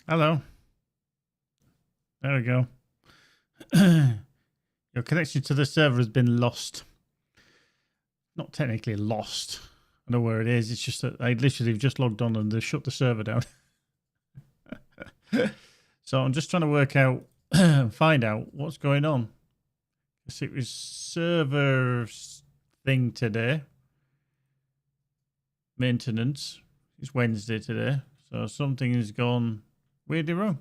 Hello. There we go. Your connection to the server has been lost. Not technically lost. I know where it is. It's just that I literally have just logged on and they shut the server down. So I'm just trying to work out, find out what's going on. It was server thing today. Maintenance. It's Wednesday today. So something has gone weirdly wrong.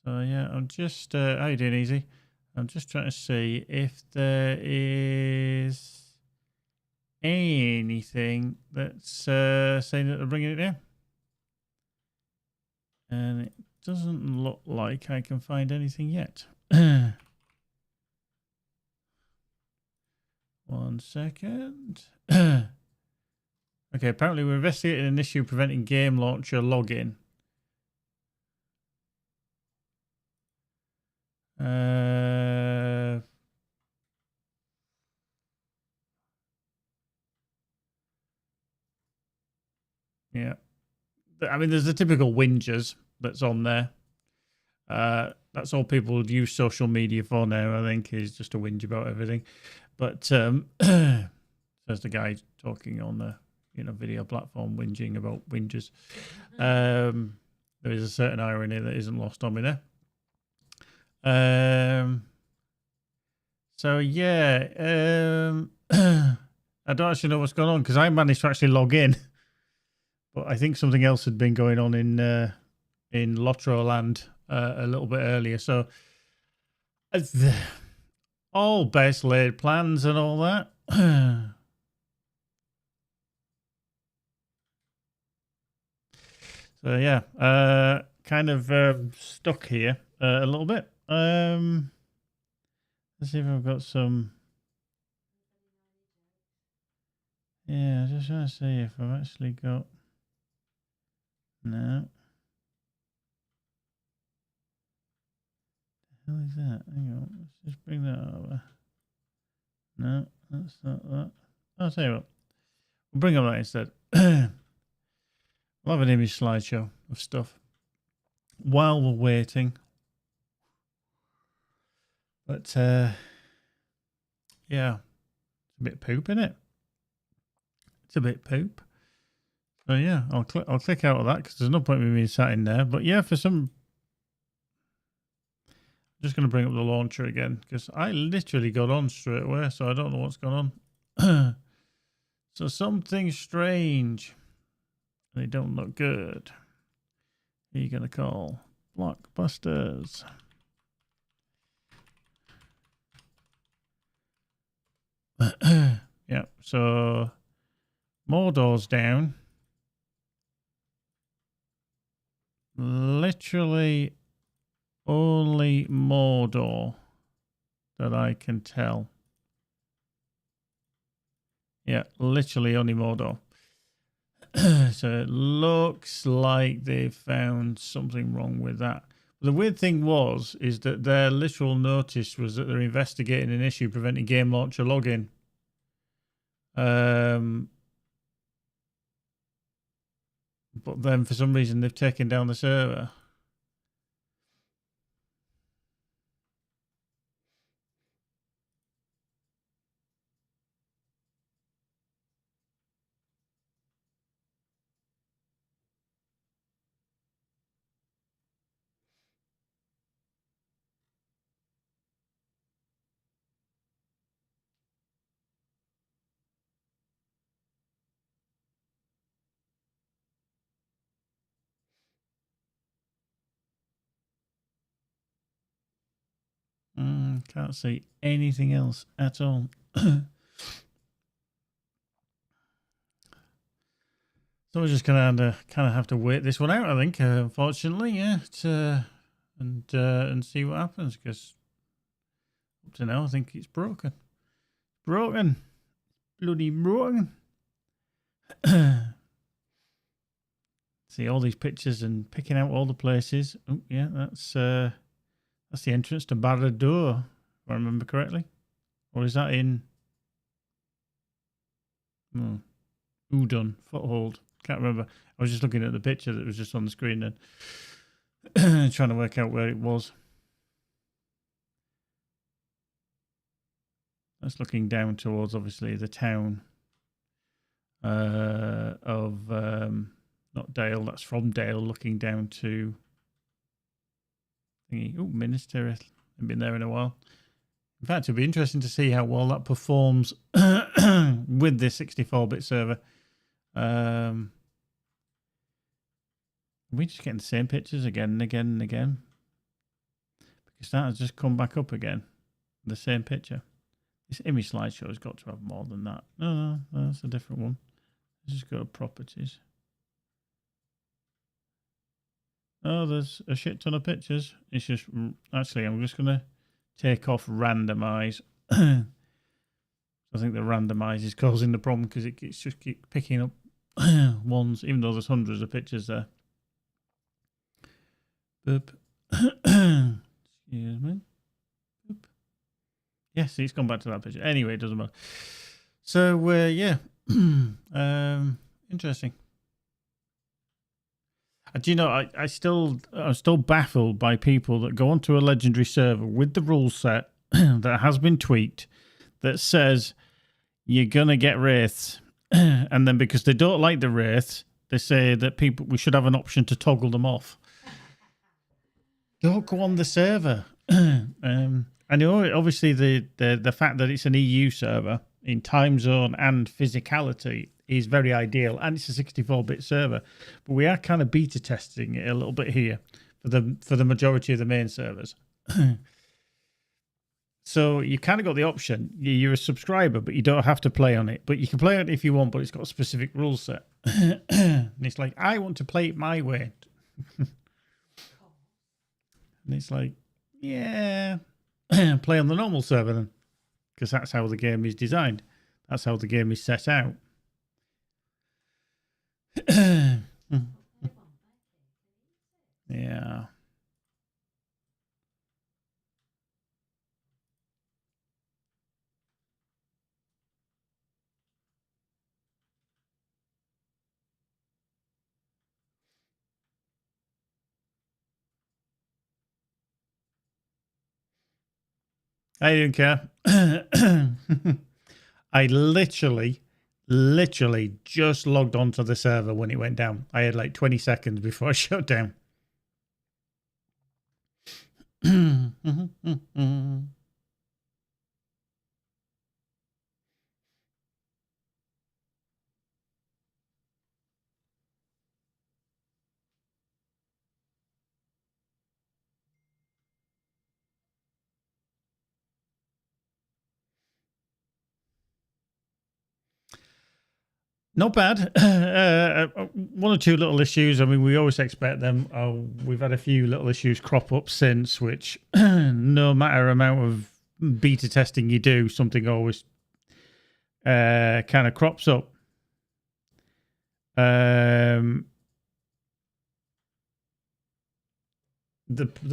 So yeah, I'm just, how you doing, Easy? I'm just trying to see if there is anything that's saying that they're bringing it down. And it doesn't look like I can find anything yet. 1 second. Okay, apparently we're investigating an issue preventing game launcher login. Yeah. I mean, there's the typical whingers that's on there. That's all people use social media for now, I think, is just to whinge about everything. But there's the guy talking on the video platform whinging about whingers. There is a certain irony that isn't lost on me there. So yeah, I don't actually know what's going on because I managed to actually log in, but I think something else had been going on in LOTRO land a little bit earlier. So all best laid plans and all that. So yeah, kind of stuck here a little bit. Let's see if I've got some. Yeah, I'm just trying to see if I've actually got. No. The hell is that? Hang on, let's just bring that over. No, that's not that. I'll tell you what. We'll bring up that instead. We'll have an image slideshow of stuff while we're waiting. But yeah, it's a bit poop, isn't it? It's a bit poop. So yeah, I'll click out of that because there's no point in me sat in there. But yeah, I'm just going to bring up the launcher again because I literally got on straight away, so I don't know what's going on. So something strange. They don't look good. Who are you going to call? Blockbusters. Yeah, so MORDOR's down. Literally only MORDOR that I can tell. Yeah, literally only MORDOR. So it looks like they found something wrong with that. The weird thing is that their literal notice was that they're investigating an issue preventing game launcher login. But then for some reason they've taken down the server. Can't see anything else at all. So we're just gonna kind of have to wait this one out, I think. Unfortunately, yeah, and see what happens. Because up to now, I think it's broken. Bloody broken. See all these pictures and picking out all the places. Oh yeah, that's the entrance to Barrador, if I remember correctly. Or is that in? Udon, Foothold. Can't remember. I was just looking at the picture that was just on the screen then, trying to work out where it was. That's looking down towards, obviously, the town of not Dale. That's from Dale, looking down to thingy. Oh, Minister. I haven't been there in a while. In fact, it'll be interesting to see how well that performs with this 64-bit server. We just getting the same pictures again and again and again, because that has just come back up again. The same picture. This image slideshow has got to have more than that. No, that's a different one. Let's just go to properties. Oh, there's a shit ton of pictures. It's just, actually, I'm just going to take off randomize. I think the randomize is causing the problem because it's just keep picking up ones, even though there's hundreds of pictures there. Boop. Excuse me. Boop. Yes, it's gone back to that picture. Anyway, it doesn't matter. So, yeah. Interesting. Do you know, I'm still baffled by people that go onto a legendary server with the rule set that has been tweaked that says you're going to get wraiths. And then because they don't like the wraiths, they say that we should have an option to toggle them off. Don't go on the server. I know, obviously, the fact that it's an EU server in time zone and physicality is very ideal, and it's a 64-bit server. But we are kind of beta testing it a little bit here for the majority of the main servers. So you kind of got the option. You're a subscriber, but you don't have to play on it. But you can play on it if you want, but it's got a specific rule set. And it's like, I want to play it my way. And it's like, yeah, play on the normal server then, because that's how the game is designed. That's how the game is set out. Yeah. I didn't care. I literally just logged onto the server when it went down. I had like 20 seconds before I shut down. Not bad. One or two little issues. I mean, we always expect them. We've had a few little issues crop up since, which no matter amount of beta testing you do, something always kind of crops up. The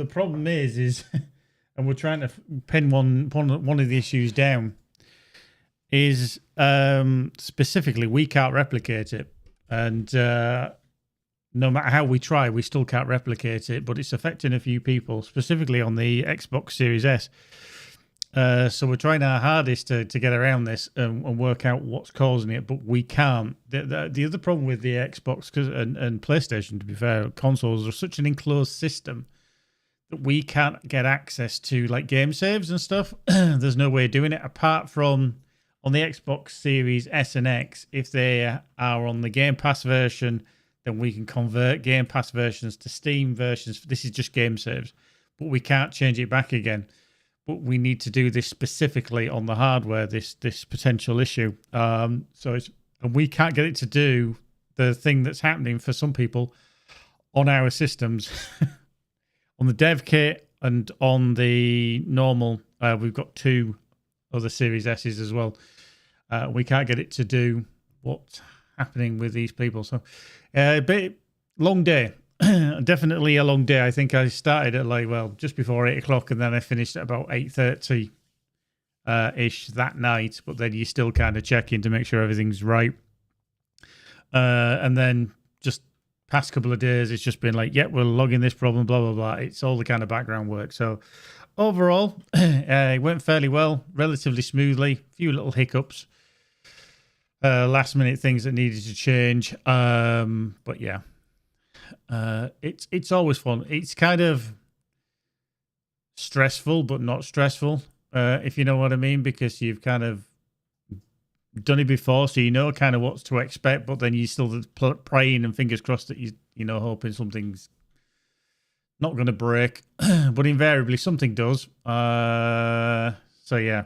problem is, and we're trying to pin one of the issues down. Is specifically we can't replicate it, and no matter how we try, we still can't replicate it. But it's affecting a few people, specifically on the Xbox Series S. So we're trying our hardest to get around this and work out what's causing it, but we can't. The other problem with the Xbox and PlayStation, to be fair, consoles are such an enclosed system that we can't get access to like game saves and stuff. There's no way of doing it apart from on the Xbox Series S and X. If they are on the Game Pass version, then we can convert Game Pass versions to Steam versions. This is just game saves, but we can't change it back again. But we need to do this specifically on the hardware, this potential issue. And we can't get it to do the thing that's happening for some people on our systems. On the dev kit and on the normal, we've got two other Series S's as well. We can't get it to do what's happening with these people. So a bit long day. Definitely a long day. I think I started at just before 8 o'clock, and then I finished at about 8:30 ish that night. But then you still kind of check in to make sure everything's right. And then just past couple of days, it's just been like, yeah, we're logging this problem, blah, blah, blah. It's all the kind of background work. So overall, it went fairly well, relatively smoothly, a few little hiccups, last minute things that needed to change. But yeah, it's always fun. It's kind of stressful, but not stressful, if you know what I mean, because you've kind of done it before, so you know kind of what to expect, but then you still praying and fingers crossed that you know, hoping something's not going to break, but invariably something does. So yeah.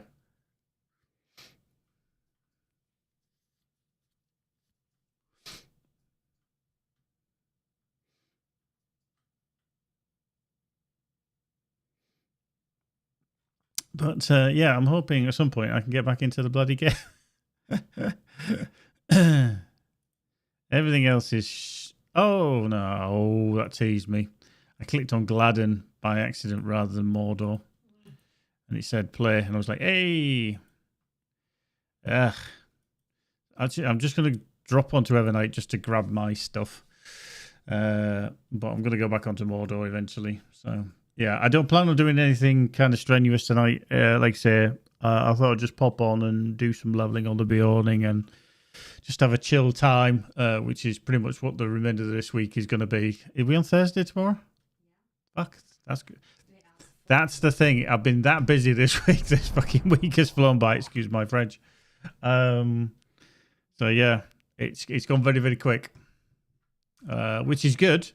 But yeah, I'm hoping at some point I can get back into the bloody game. Everything else is... Oh, no. That teased me. I clicked on Gladden by accident rather than Mordor. And it said play. And I was like, hey. Ugh. Actually, I'm just going to drop onto Evernight just to grab my stuff. But I'm going to go back onto Mordor eventually. So, yeah. I don't plan on doing anything kind of strenuous tonight. Like I say, I thought I'd just pop on and do some leveling on the Bjorning and just have a chill time, which is pretty much what the remainder of this week is going to be. Are we on Thursday tomorrow? Fuck, that's good. That's the thing. I've been that busy this week. This fucking week has flown by. Excuse my French. So yeah, it's gone very, very quick, which is good.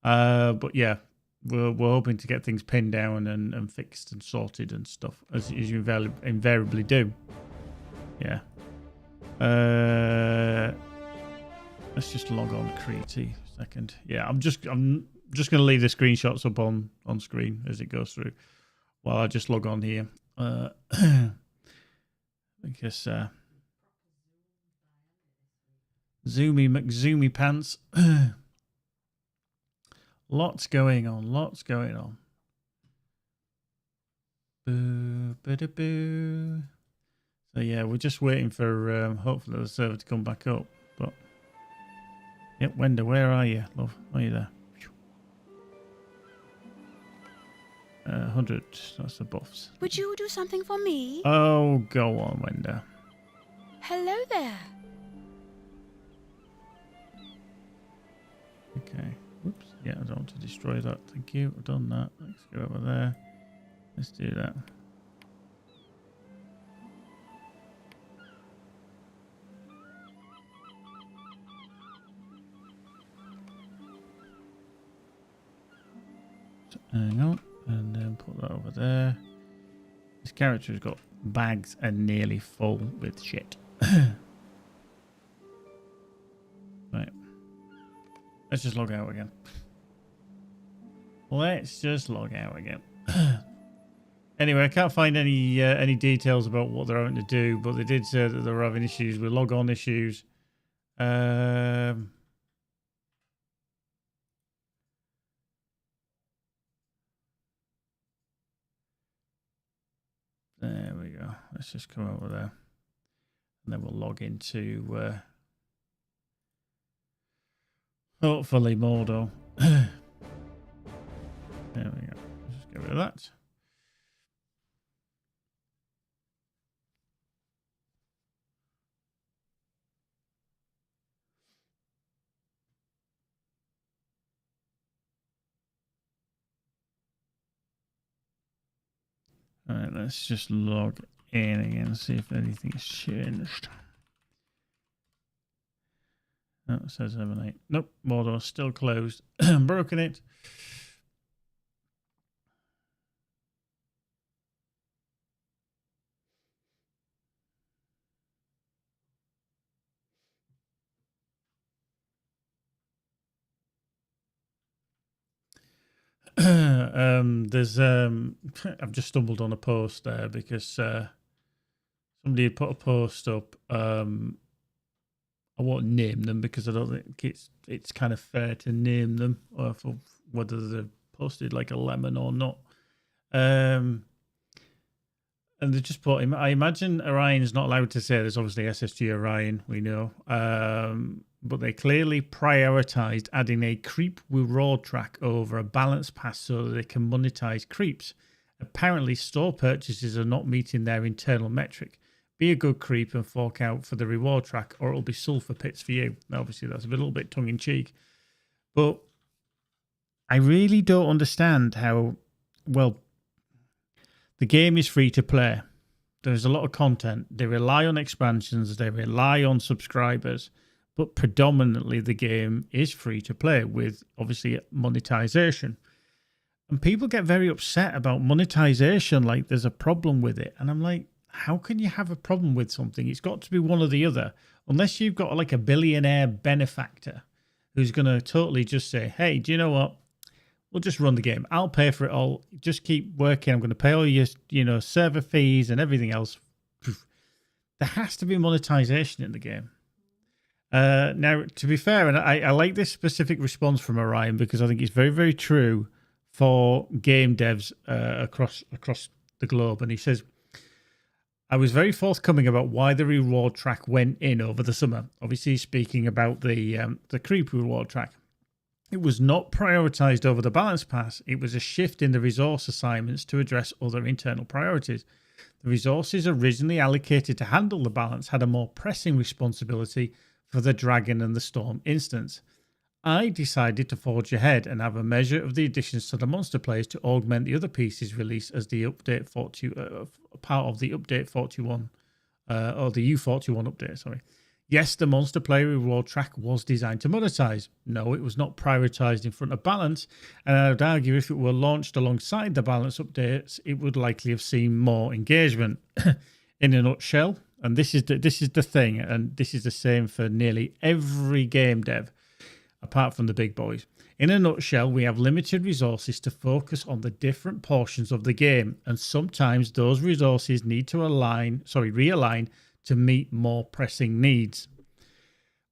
But yeah, we're hoping to get things pinned down and fixed and sorted and stuff, as you invariably do. Yeah. Let's just log on Creety a second. Yeah, I'm just going to leave the screenshots up on screen as it goes through while I just log on here. Because Zoomy McZoomy pants. Lots going on. Boo, boo. So yeah, we're just waiting for hopefully the server to come back up. But yep, Wenda, where are you, love? Are you there? 100. That's the buffs. Would you do something for me? Oh, go on, Wenda. Hello there. Okay. Whoops. Yeah, I don't want to destroy that. Thank you. I've done that. Let's go over there. Let's do that. Hang on, and then put that over there. This character has got bags and nearly full with shit. Right. Let's just log out again. Anyway, I can't find any details about what they're having to do, but they did say that they're having issues with log-on issues. There we go. Let's just come over there. And then we'll log into hopefully Mordor. There we go. Let's just get rid of that. All right, let's just log in again and see if anything's changed. Oh, it says 7-8. Nope, Mordor's still closed. Broken it. There's I've just stumbled on a post there because somebody had put a post up. I won't name them because I don't think it's kind of fair to name them or for whether they've posted like a lemon or not. And they just put him. I imagine Orion's not allowed to say there's obviously SSG Orion, we know. But they clearly prioritized adding a creep reward track over a balance pass so that they can monetize creeps. Apparently, store purchases are not meeting their internal metric. Be a good creep and fork out for the reward track, or it'll be sulfur pits for you. Now, obviously, that's a little bit tongue in cheek. But I really don't understand how, well, the game is free to play. There's a lot of content. They rely on expansions. They rely on subscribers. But predominantly the game is free to play with, obviously, monetization. And people get very upset about monetization, like there's a problem with it. And I'm like, how can you have a problem with something? It's got to be one or the other. Unless you've got like a billionaire benefactor who's going to totally just say, hey, do you know what? We'll just run the game. I'll pay for it all. Just keep working. I'm going to pay all your, server fees and everything else. There has to be monetization in the game. Now, to be fair, and I like this specific response from Orion because I think it's very, very true for game devs across the globe. And he says, I was very forthcoming about why the reward track went in over the summer. Obviously, speaking about the creep reward track. It was not prioritized over the balance pass. It was a shift in the resource assignments to address other internal priorities. The resources originally allocated to handle the balance had a more pressing responsibility for the Dragon and the Storm instance. I decided to forge ahead and have a measure of the additions to the monster players to augment the other pieces released as the update 42, part of the update 41, or the U41 update, sorry. Yes, the monster player reward track was designed to monetize. No, it was not prioritized in front of balance, and I would argue if it were launched alongside the balance updates, it would likely have seen more engagement. In a nutshell, and this is the thing, and this is the same for nearly every game dev, apart from the big boys. In a nutshell, we have limited resources to focus on the different portions of the game, and sometimes those resources need to realign to meet more pressing needs.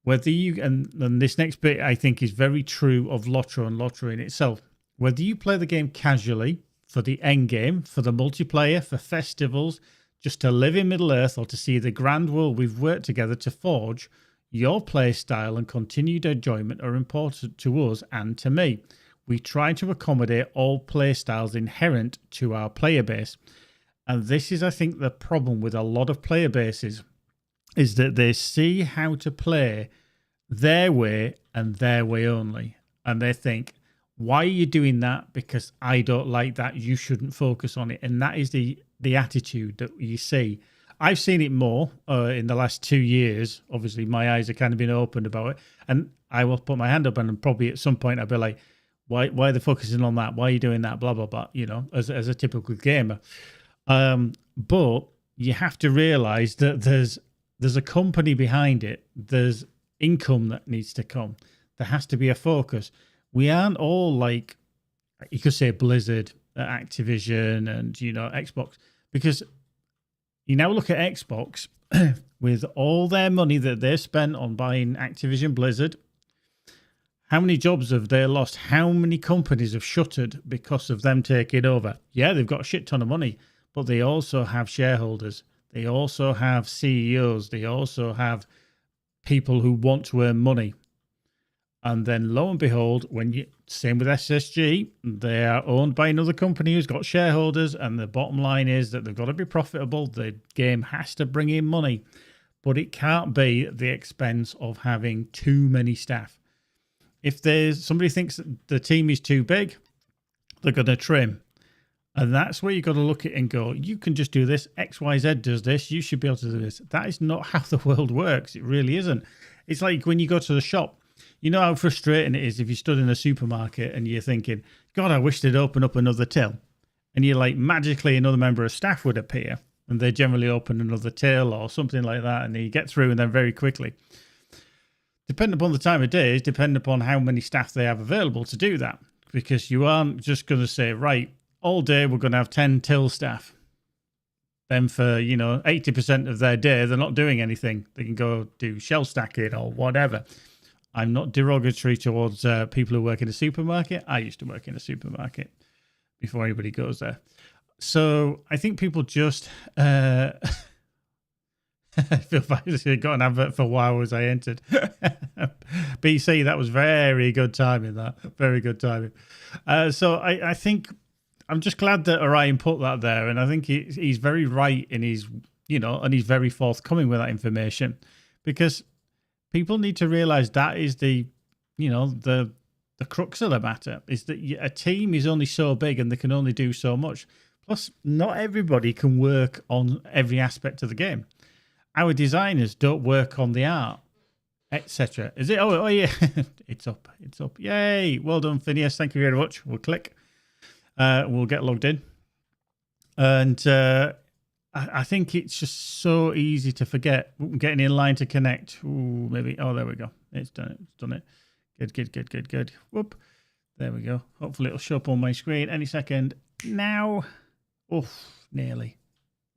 Whether you, and this next bit I think is very true of LOTRO and LOTRO in itself. Whether you play the game casually, for the end game, for the multiplayer, for festivals, just to live in Middle-earth or to see the grand world we've worked together to forge, your play style and continued enjoyment are important to us and to me. We try to accommodate all play styles inherent to our player base. And this is, I think, the problem with a lot of player bases, is that they see how to play their way and their way only. And they think, why are you doing that? Because I don't like that. You shouldn't focus on it. And that is the attitude that you see. I've seen it more in the last 2 years. Obviously, my eyes have kind of been opened about it. And I will put my hand up and probably at some point I'll be like, why are they focusing on that? Why are you doing that? Blah, blah, blah, as a typical gamer. But you have to realize that there's a company behind it. There's income that needs to come. There has to be a focus. We aren't all like, you could say Blizzard, Activision, and Xbox, because you now look at Xbox with all their money that they spent on buying Activision Blizzard. How many jobs have they lost? How many companies have shuttered because of them taking over? Yeah, they've got a shit ton of money, but they also have shareholders. They also have CEOs. They also have people who want to earn money. And then lo and behold, same with SSG, they are owned by another company who's got shareholders, and the bottom line is that they've got to be profitable. The game has to bring in money, but it can't be at the expense of having too many staff. If somebody thinks that the team is too big, they're going to trim. And that's where you've got to look at it and go, you can just do this. XYZ does this. You should be able to do this. That is not how the world works. It really isn't. It's like when you go to the shop. You know how frustrating it is if you stood in a supermarket and you're thinking, God, I wish they'd open up another till. And you're like, magically another member of staff would appear. And they generally open another till or something like that. And then you get through and then very quickly. Depending upon the time of day, depending upon how many staff they have available to do that. Because you aren't just going to say, right, all day we're going to have 10 till staff. Then for, 80% of their day, they're not doing anything. They can go do shell stacking or whatever. I'm not derogatory towards people who work in a supermarket. I used to work in a supermarket before anybody goes there. So I think people just I feel like I got an advert for WoW as I entered. BC, that was very good timing. That very good timing. So I think I'm just glad that Orion put that there, and I think he's very right in his, and he's very forthcoming with that information, because people need to realize that is the crux of the matter, is that a team is only so big and they can only do so much. Plus, not everybody can work on every aspect of the game. Our designers don't work on the art, etc. Is it? Oh yeah, it's up. Yay! Well done, Phineas. Thank you very much. We'll click. We'll get logged in, and I think it's just so easy to forget. Getting in line to connect. Ooh, maybe. Oh, there we go. It's done it. Good. Whoop. There we go. Hopefully it'll show up on my screen any second now. Oof, nearly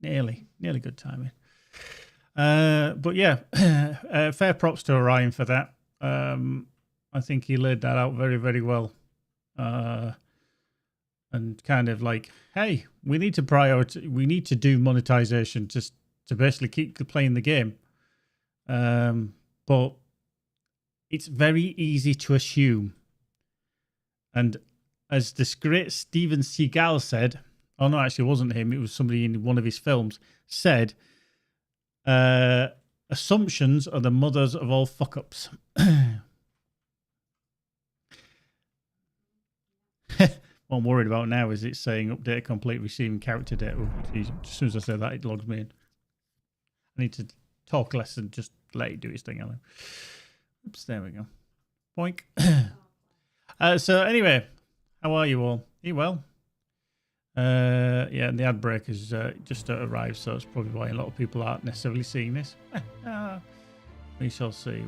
good timing. But yeah, fair props to Orion for that. I think he laid that out very, very well. And kind of like, hey, we need to prioritize. We need to do monetization just to basically keep playing the game. But it's very easy to assume. And as this great Steven Seagal said, oh no, actually it wasn't him. It was somebody in one of his films said, assumptions are the mothers of all fuck-ups. What I'm worried about now is it's saying update complete, receiving character data. Oh, geez, as soon as I say that, it logs me in. I need to talk less and just let it do its thing, Alan. Oops, there we go. Boink. So anyway, how are you all? Are you well? Yeah, and the ad break has just arrived, so it's probably why a lot of people aren't necessarily seeing this. We shall see.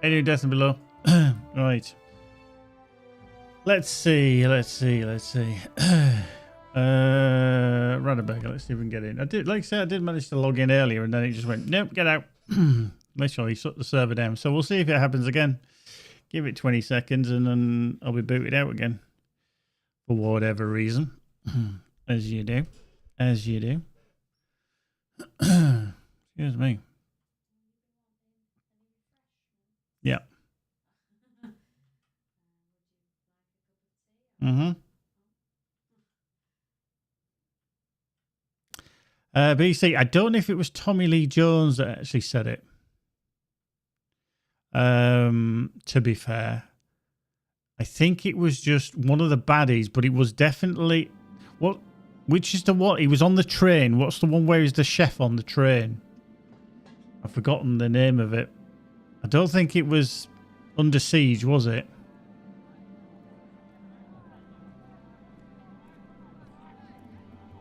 Any death and below. Right. Let's see. Radaberger, let's see if we can get in. I did, like I said, I did manage to log in earlier, and then it just went, nope, get out. Literally shut the server down. So we'll see if it happens again. Give it 20 seconds, and then I'll be booted out again. For whatever reason. As you do. Excuse me. Yeah. BC, I don't know if it was Tommy Lee Jones that actually said it. To be fair, I think it was just one of the baddies, but it was definitely which is the what? He was on the train. What's the one where he's the chef on the train? I've forgotten the name of it. I don't think it was Under Siege, was it?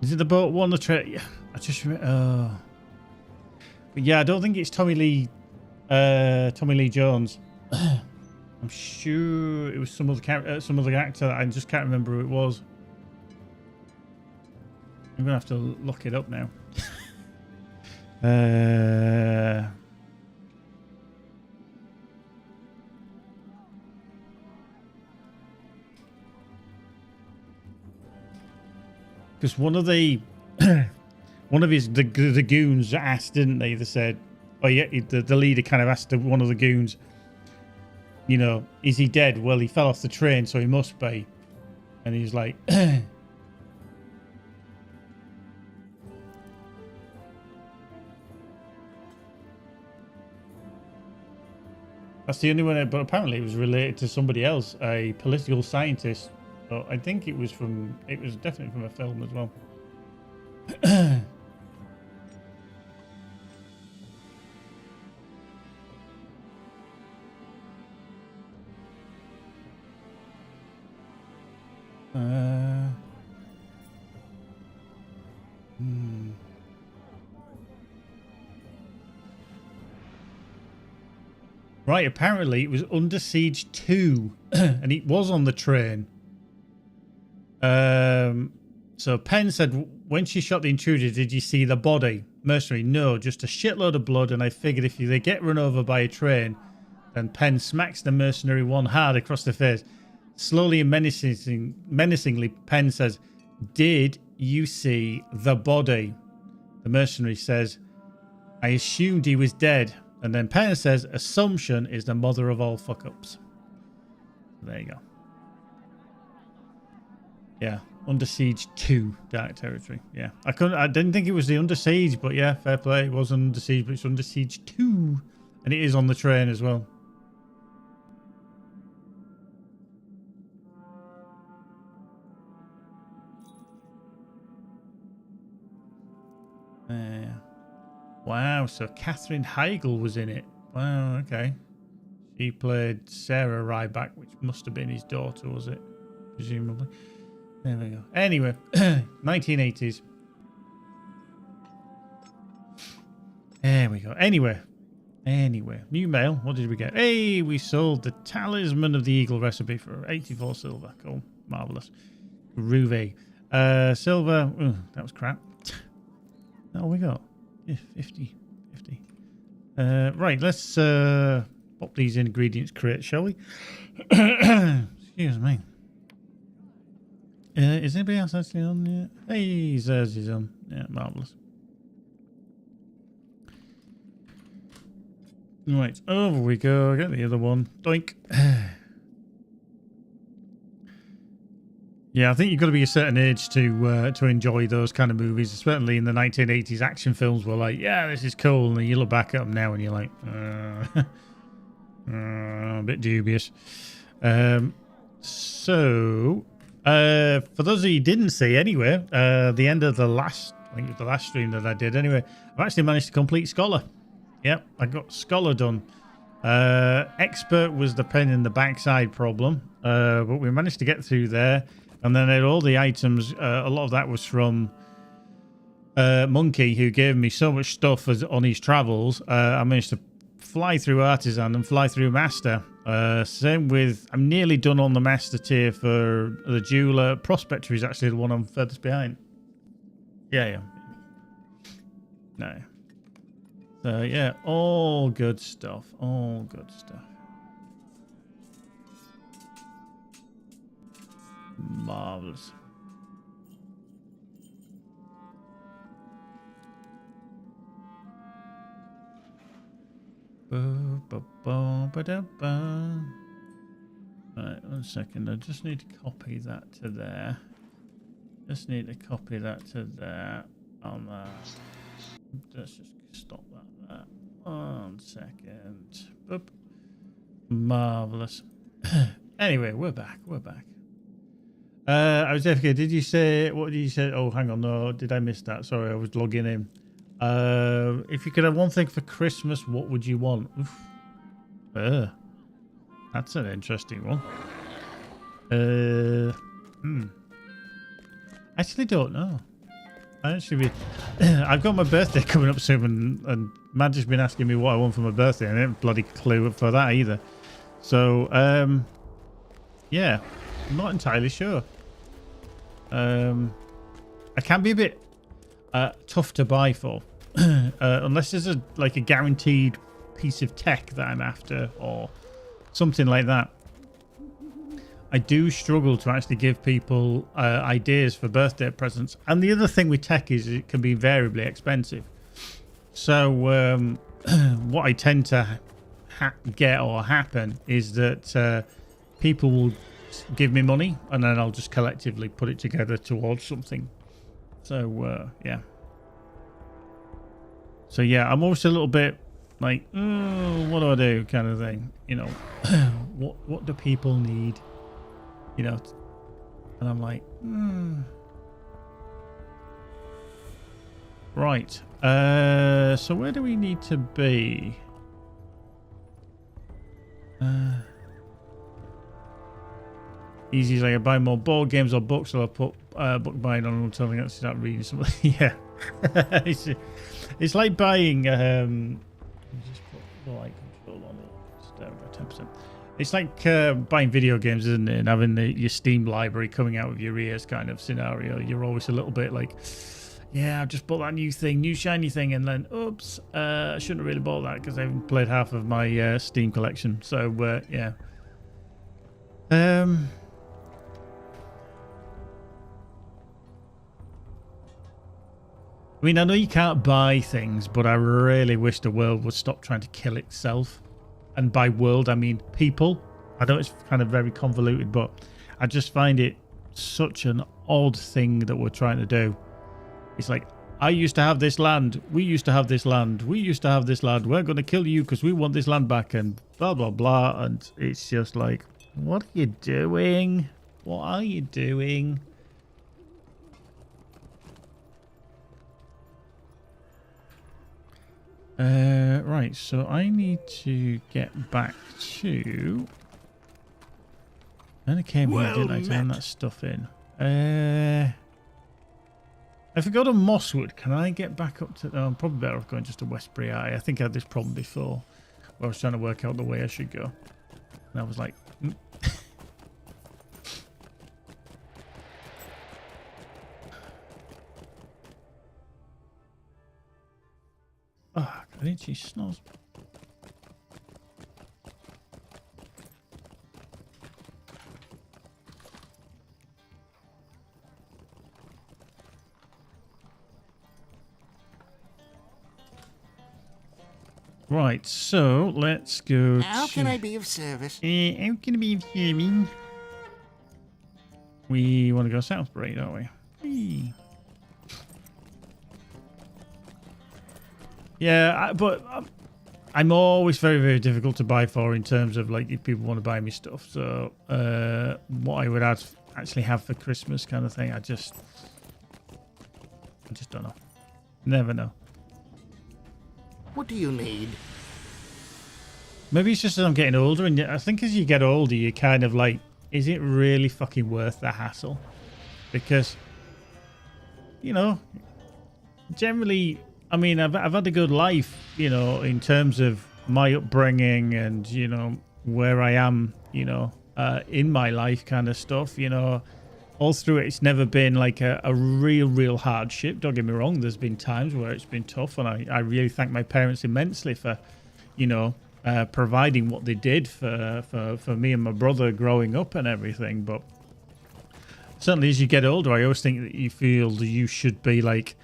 Is it the boat one? The train? Yeah, I just remember. But yeah, I don't think it's Tommy Lee Jones. I'm sure it was some other actor. I just can't remember who it was. I'm gonna have to look it up now. Because one of his the goons asked, didn't they? They said, oh yeah, the leader kind of asked one of the goons, you know, is he dead? Well, he fell off the train, so he must be. And he's like, that's the only one. But apparently, it was related to somebody else, a political scientist. So I think it was definitely from a film as well. Right, apparently it was Under Siege 2 and it was on the train. So Penn said, when she shot the intruder, did you see the body? Mercenary, no, just a shitload of blood, and I figured if they get run over by a train, then Penn smacks the mercenary one hard across the face. Slowly and menacingly, Penn says, did you see the body? The mercenary says, I assumed he was dead. And then Penn says, assumption is the mother of all fuck-ups. There you go. Yeah, Under Siege 2, Dark Territory. Yeah, I didn't think it was the Under Siege, but yeah, fair play. It was Under Siege, but it's Under Siege 2. And it is on the train as well. Wow, so Katherine Heigl was in it. Wow, okay. She played Sarah Ryback, which must have been his daughter, was it? Presumably. There we go. Anyway, 1980s. There we go. Anyway, new mail. What did we get? Hey, we sold the Talisman of the Eagle recipe for 84 silver. Cool. Marvellous. Groovy. Silver. Ooh, that was crap. Oh, we got 50. Right, let's pop these ingredients crate, shall we? Excuse me. Is anybody else actually on yet? Hey, Zers is on. Yeah, marvellous. Right, over we go. Get the other one. Doink. Yeah, I think you've got to be a certain age to enjoy those kind of movies. Certainly in the 1980s, action films were like, yeah, this is cool. And then you look back at them now and you're like, a bit dubious. So, for those of you who didn't see anyway, the end of the last, I think it was the last stream that I did anyway, I've actually managed to complete Scholar. Yep, I got Scholar done. Expert was the pain in the backside problem, but we managed to get through there. And then I had all the items, a lot of that was from Monkey, who gave me so much stuff on his travels. I managed to fly through Artisan and fly through Master. Same with, I'm nearly done on the Master tier for the Jeweler. Prospector is actually the one I'm furthest behind. Yeah. No. So, yeah, all good stuff. All good stuff. Marvelous. Right, 1 second. I just need to copy that to there. Just need to copy that to there. On that. Let's just stop that there. 1 second. Boop. Marvelous. Anyway, we're back. I was FK. Did you say, what did you say? Oh, hang on. No, did I miss that? Sorry, I was logging in. If you could have one thing for Christmas, what would you want? Oof. That's an interesting one. Actually don't know. I've got my birthday coming up soon, and Madge has been asking me what I want for my birthday, and I didn't bloody clue for that either. So, yeah, I'm not entirely sure. I can be a bit tough to buy for, unless there's a guaranteed piece of tech that I'm after or something like that. I do struggle to actually give people ideas for birthday presents. And the other thing with tech is it can be variably expensive. So what I tend to get or happen is that people will give me money and then I'll just collectively put it together towards something. So, yeah. So, yeah, I'm always a little bit like, oh, what do I do kind of thing. You know, what do people need? You know, and I'm like, Right. So where do we need to be? Easy as I buy more board games or books, or I put book buying on until I actually start reading something. Yeah, it's like buying. Just put the light control on it. Just down by 10%. It's like buying video games, isn't it? And having your Steam library coming out of your ears kind of scenario. You're always a little bit like, yeah, I've just bought that new thing, new shiny thing, and then, oops, I shouldn't have really bought that because I haven't played half of my Steam collection. So, yeah. I mean, I know you can't buy things, but I really wish the world would stop trying to kill itself. And by world, I mean people. I know it's kind of very convoluted, but I just find it such an odd thing that we're trying to do. It's like, I used to have this land. We used to have this land. We used to have this land. We're going to kill you because we want this land back and blah, blah, blah. And it's just like, what are you doing? What are you doing? Right, so I need to get back to... I came here, didn't I, to turn that stuff in. If I go to Mosswood, can I get back up to... Oh, I'm probably better off going just to Westbury. I think I had this problem before, where I was trying to work out the way I should go. And I was like... Oh, I didn't see snows. Right, so let's go. How can I be of service? How can I be of service? We want to go Southbury, don't we? Whee. Yeah, but I'm always very, very difficult to buy for in terms of like if people want to buy me stuff. So what I would actually have for Christmas kind of thing, I just don't know. Never know. What do you need? Maybe it's just that I'm getting older, and I think as you get older, you kind of like, is it really fucking worth the hassle? Because, you know, generally, I mean, I've had a good life, you know, in terms of my upbringing and, you know, where I am, you know, in my life kind of stuff, you know. All through it, it's never been like a real hardship. Don't get me wrong. There's been times where it's been tough, and I really thank my parents immensely for, you know, providing what they did for me and my brother growing up and everything. But certainly as you get older, I always think that you feel that you should be like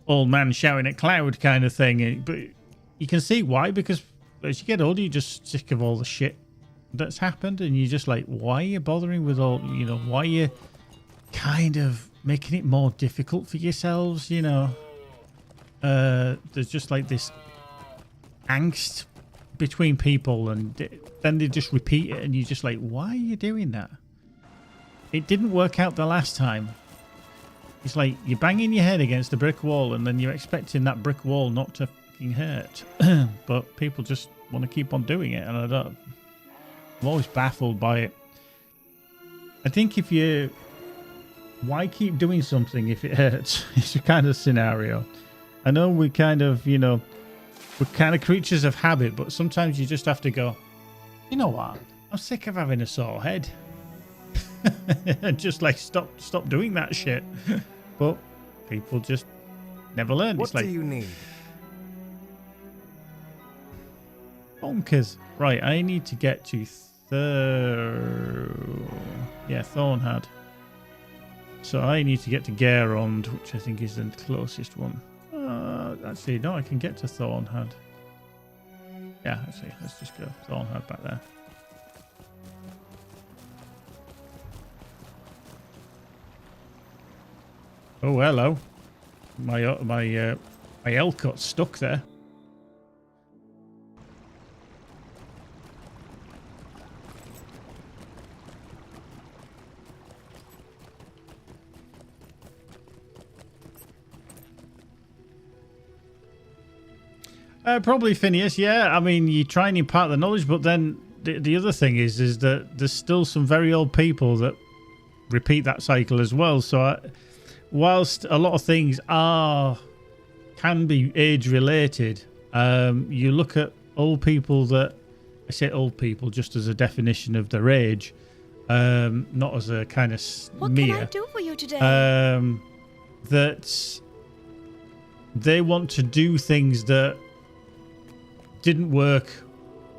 old man shouting at cloud kind of thing. But you can see why, because as you get older, you're just sick of all the shit that's happened, and you're just like, why are you bothering with all, you know, why are you kind of making it more difficult for yourselves, you know? There's just like this angst between people, and then they just repeat it, and you're just like, why are you doing that? It didn't work out the last time. It's like you're banging your head against a brick wall, and then you're expecting that brick wall not to fucking hurt. But people just want to keep on doing it, and I'm always baffled by it. I think if you... Why keep doing something if it hurts? It's a kind of scenario. I know we kind of, you know, we're kind of creatures of habit, but sometimes you just have to go, you know what? I'm sick of having a sore head. And just like stop doing that shit. But people just never learn. What it's like, do you need? Bonkers. Right, I need to get to Thornhead. So I need to get to Garond, which I think is the closest one. Actually, no, I can get to Thornhead. Yeah, actually, let's just go Thornhead back there. Oh, hello. My elk got stuck there. Probably Phineas, yeah. I mean, you try and impart the knowledge, but then the other thing is that there's still some very old people that repeat that cycle as well. So whilst a lot of things can be age related, you look at old people that, I say old people just as a definition of their age, not as a kind of What smear. can I do for you today? That they want to do things that didn't work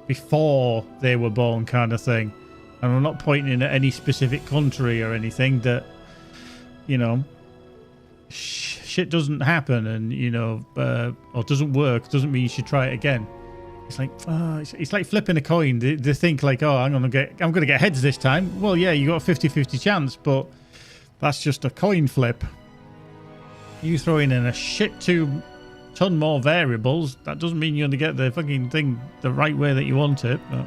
before they were born, kind of thing. And I'm not pointing at any specific country or anything. That, you know, shit doesn't happen, and you know, or doesn't work doesn't mean you should try it again. It's like, it's like flipping a coin. They think like, oh, I'm gonna get heads this time. Well, yeah, you got a 50-50 chance, but that's just a coin flip. You throw in a shit ton more variables. That doesn't mean you're gonna get the fucking thing the right way that you want it. But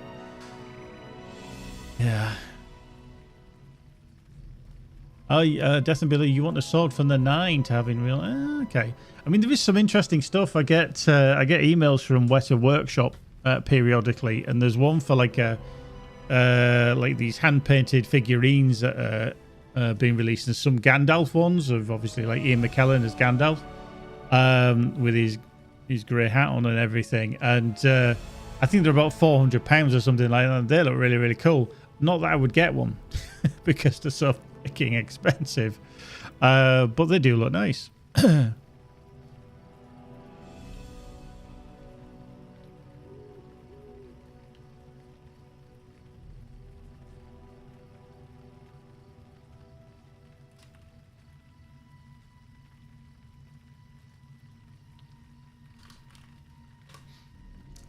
yeah. Oh, Death and Billy, you want a sword from the 9 to have in real? Okay. I mean, there is some interesting stuff. I get emails from Weta Workshop periodically, and there's one for like these hand painted figurines that are being released, and some Gandalf ones of obviously like Ian McKellen as Gandalf, with his grey hat on and everything. And I think they're about £400 or something like that. They look really, really cool. Not that I would get one because they're so fucking expensive, but they do look nice.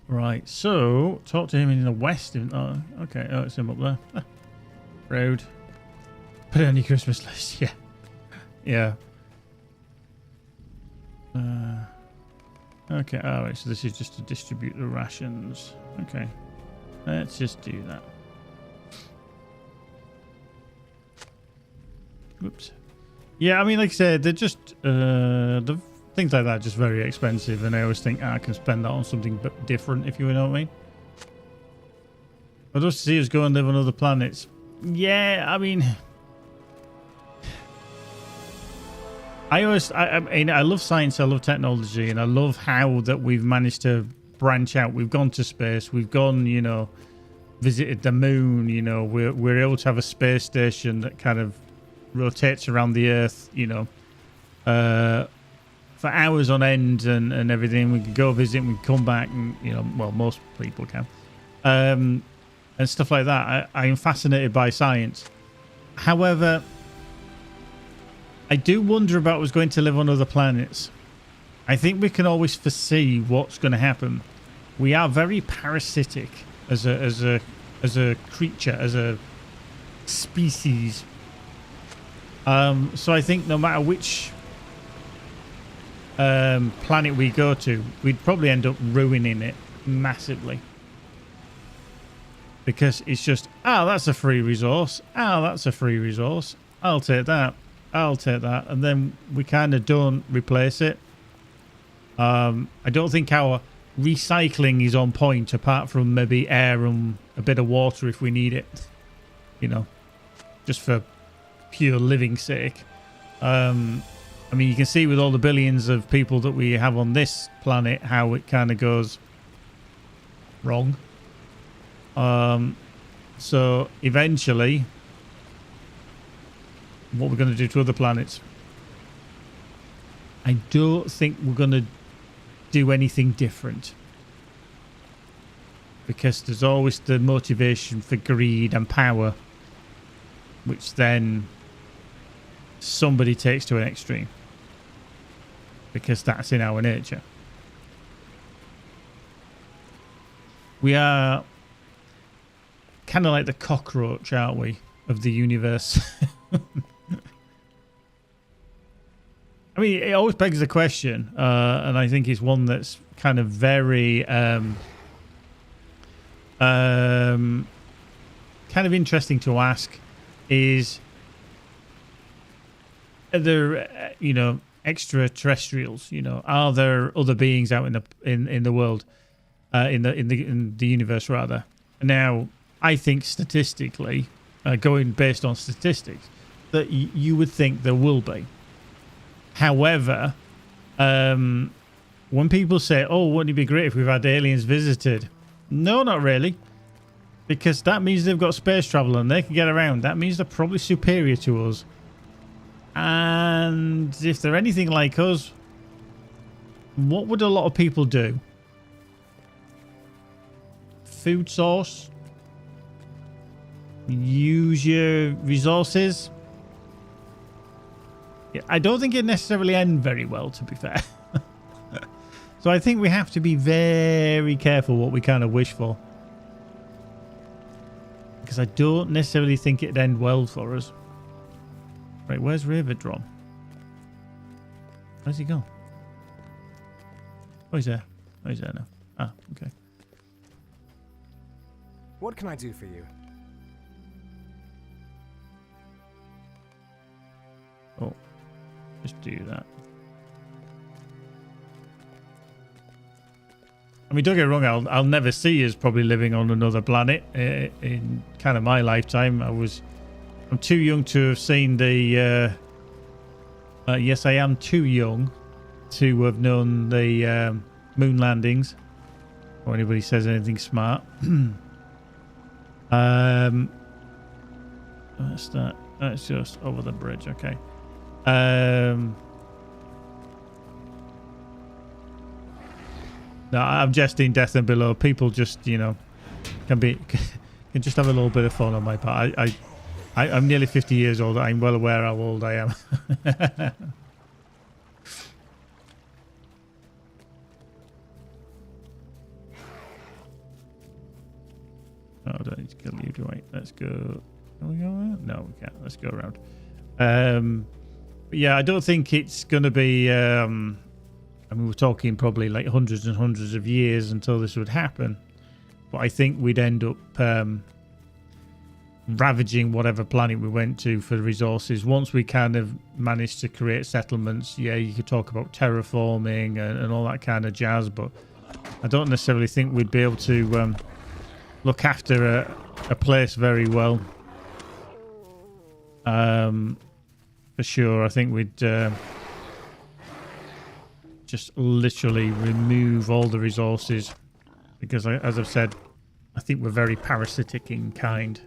Right, so talk to him in the west. Oh, okay. Oh, it's him up there. Road. Put it on your Christmas list. Yeah. Okay. All right. So this is just to distribute the rations. Okay. Let's just do that. Whoops. Yeah. I mean, like I said, they're just the things like that are just very expensive, and I always think I can spend that on something different, if you know what I mean. I'd love to see us go and live on other planets. Yeah, I mean, I love science, I love technology, and I love how that we've managed to branch out. We've gone to space, we've gone, you know, visited the moon, you know, we're able to have a space station that kind of rotates around the Earth, you know, for hours on end and everything. We can go visit and we can come back, and you know, well, most people can, and stuff like that. I am fascinated by science. However, I do wonder about what's going to live on other planets. I think we can always foresee what's going to happen. We are very parasitic as a creature, as a species. So I think no matter which planet we go to, we'd probably end up ruining it massively, because it's just, that's a free resource, that's a free resource, I'll take that, and then we kind of don't replace it. I don't think our recycling is on point, apart from maybe air and a bit of water if we need it, you know, just for pure living sake. I mean, you can see with all the billions of people that we have on this planet how it kind of goes wrong. So eventually, what we're going to do to other planets, I don't think we're going to do anything different, because there's always the motivation for greed and power, which then somebody takes to an extreme, because that's in our nature. We are kind of like the cockroach, aren't we, of the universe? I mean, it always begs the question, and I think it's one that's kind of very kind of interesting to ask, is, are there, you know, extraterrestrials? You know, are there other beings out in the world, in the universe rather? Now, I think statistically, going based on statistics, that you would think there will be. However, when people say, oh, wouldn't it be great if we've had aliens visited? No, not really. Because that means they've got space travel and they can get around. That means they're probably superior to us. And if they're anything like us, what would a lot of people do? Food source? Use your resources? Yeah, I don't think it necessarily end very well, to be fair. So I think we have to be very careful what we kind of wish for. Because I don't necessarily think it'd end well for us. Right, where's Raverdron? Where's he gone? Oh, he's there. Oh, he's there now. Ah, okay. What can I do for you? Oh, just do that. I mean, don't get me wrong, I'll never see us probably living on another planet in kind of my lifetime. I'm too young to have seen the... yes, I am too young to have known the moon landings. Or anybody says anything smart. That's just over the bridge, okay. No, I'm jesting. Death and Below. People just, you know, can just have a little bit of fun on my part. I'm nearly 50 years old. I'm well aware how old I am. Oh, I don't need to kill you, do I? Let's go. Can we go around? No, we can't. Let's go around. But yeah, I don't think it's going to be... I mean, we're talking probably like hundreds and hundreds of years until this would happen. But I think we'd end up ravaging whatever planet we went to for the resources. Once we kind of managed to create settlements, yeah, you could talk about terraforming and all that kind of jazz. But I don't necessarily think we'd be able to look after a place very well. For sure, I think we'd... just literally remove all the resources because, as I've said, I think we're very parasitic in kind.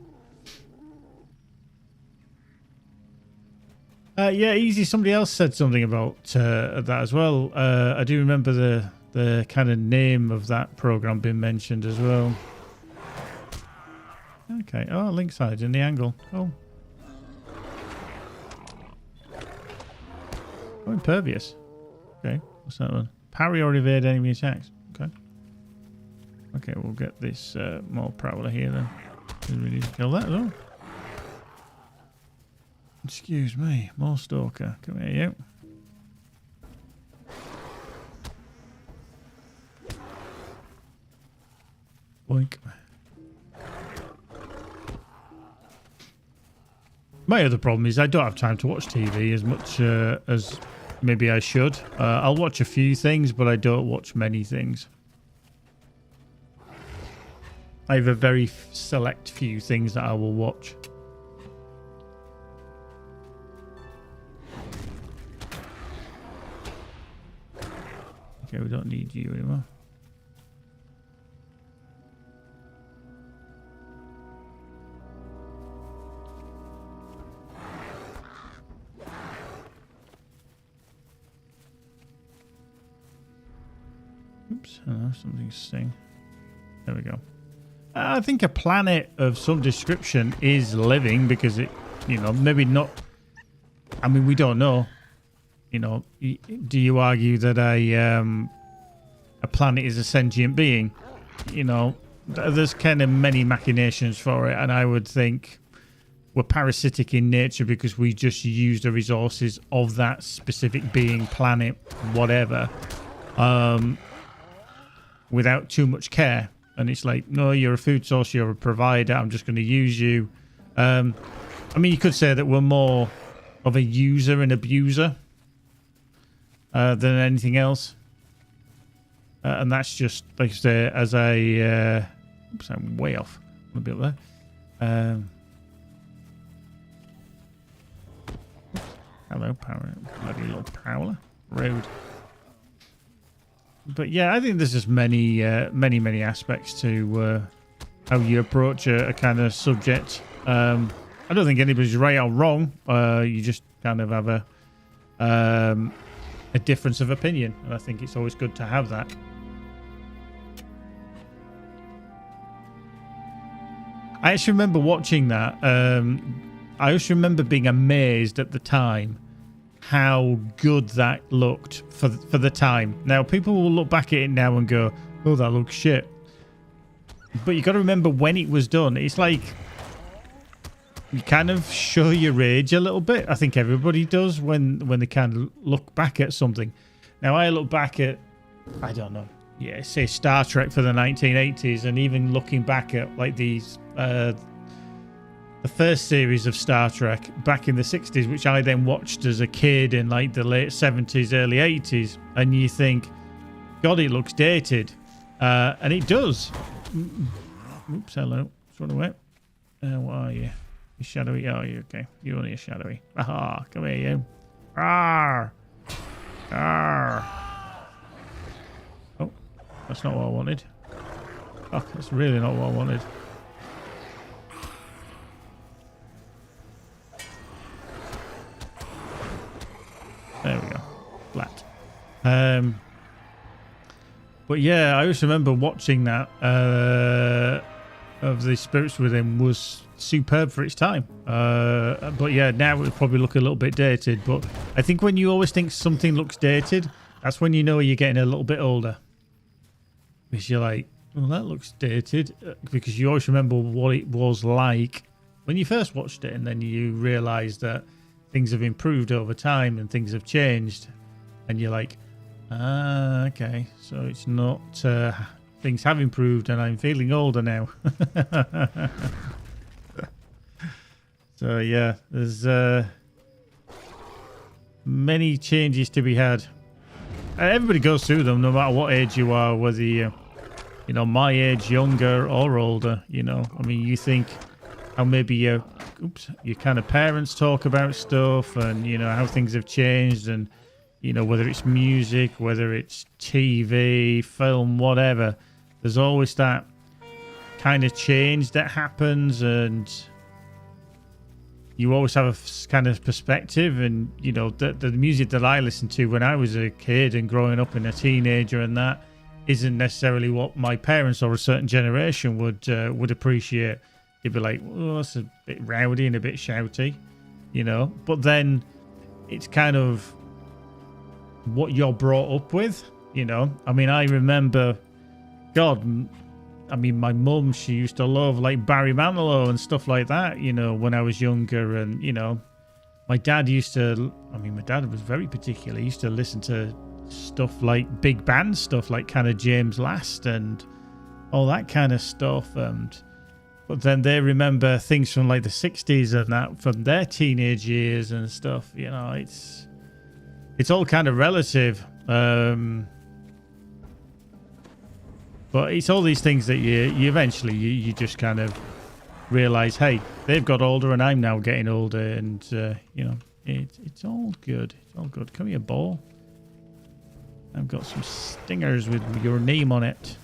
Yeah, easy. Somebody else said something about that as well. I do remember the kind of name of that program being mentioned as well. Okay. Oh, link side in the angle. Oh. Oh, impervious. Okay. What's that one? Parry or evade enemy attacks. Okay. Okay, we'll get this more prowler here then. We need to kill that as well. Excuse me. More stalker. Come here, you. Boink. My other problem is I don't have time to watch TV as much as... maybe I should. I'll watch a few things, but I don't watch many things. I have a very select few things that I will watch. Okay, we don't need you anymore. Oops, hello, something's saying. There we go. I think a planet of some description is living because it, you know, maybe not. I mean, we don't know. You know, do you argue that a planet is a sentient being? You know, there's kind of many machinations for it, and I would think we're parasitic in nature because we just use the resources of that specific being, planet, whatever. Without too much care, and it's like, no, you're a food source, you're a provider, I'm just going to use you. I mean, you could say that we're more of a user and abuser than anything else, and that's just like I say, as a oops, I'm way off a bit there. Hello, bloody little prowler. Rude. But yeah, I think there's just many aspects to how you approach a kind of subject. I don't think anybody's right or wrong. You just kind of have a difference of opinion, and I think it's always good to have that. I actually remember watching that. I also remember being amazed at the time how good that looked for the time. Now, people will look back at it now and go, oh, that looks shit. But you got to remember when it was done. It's like you kind of show your age a little bit. I think everybody does when they kind of look back at something. Now, I look back at, I don't know, yeah, say Star Trek for the 1980s, and even looking back at like these, the first series of Star Trek back in the 60s, which I then watched as a kid in like the late 70s, early 80s, and you think, God, it looks dated. And it does. Oops, hello. Let's run away. What are you? You shadowy? Oh, you okay? You're only a shadowy. Aha! Come here, you. Arr! Arr! Oh, that's not what I wanted. Oh, that's really not what I wanted. There we go. Flat. But yeah, I always remember watching that of the Spirits Within was superb for its time. But yeah, now it would probably look a little bit dated. But I think when you always think something looks dated, that's when you know you're getting a little bit older. Because you're like, well, that looks dated. Because you always remember what it was like when you first watched it. And then you realise that things have improved over time and things have changed. And you're like, okay, so it's not things have improved and I'm feeling older now. So yeah, there's many changes to be had. Everybody goes through them, no matter what age you are, whether you know, my age, younger or older. You know, I mean, you think how maybe your kind of parents talk about stuff, and you know how things have changed, and you know, whether it's music, whether it's TV, film, whatever, there's always that kind of change that happens, and you always have a kind of perspective. And, you know, the music that I listened to when I was a kid and growing up and a teenager and that isn't necessarily what my parents or a certain generation would appreciate. They'd be like, oh, that's a bit rowdy and a bit shouty, you know. But then it's kind of what you're brought up with, you know. I mean, I remember, God, I mean, my mum, she used to love like Barry Manilow and stuff like that, you know, when I was younger. And, you know, my dad used to, I mean, my dad was very particular. He used to listen to stuff like big band stuff, like kind of James Last and all that kind of stuff. And but then they remember things from like the 60s and that from their teenage years and stuff. You know, it's all kind of relative. But it's all these things that you eventually you just kind of realize, hey, they've got older and I'm now getting older, and you know, it's all good. It's all good. Come here, ball. I've got some stingers with your name on it.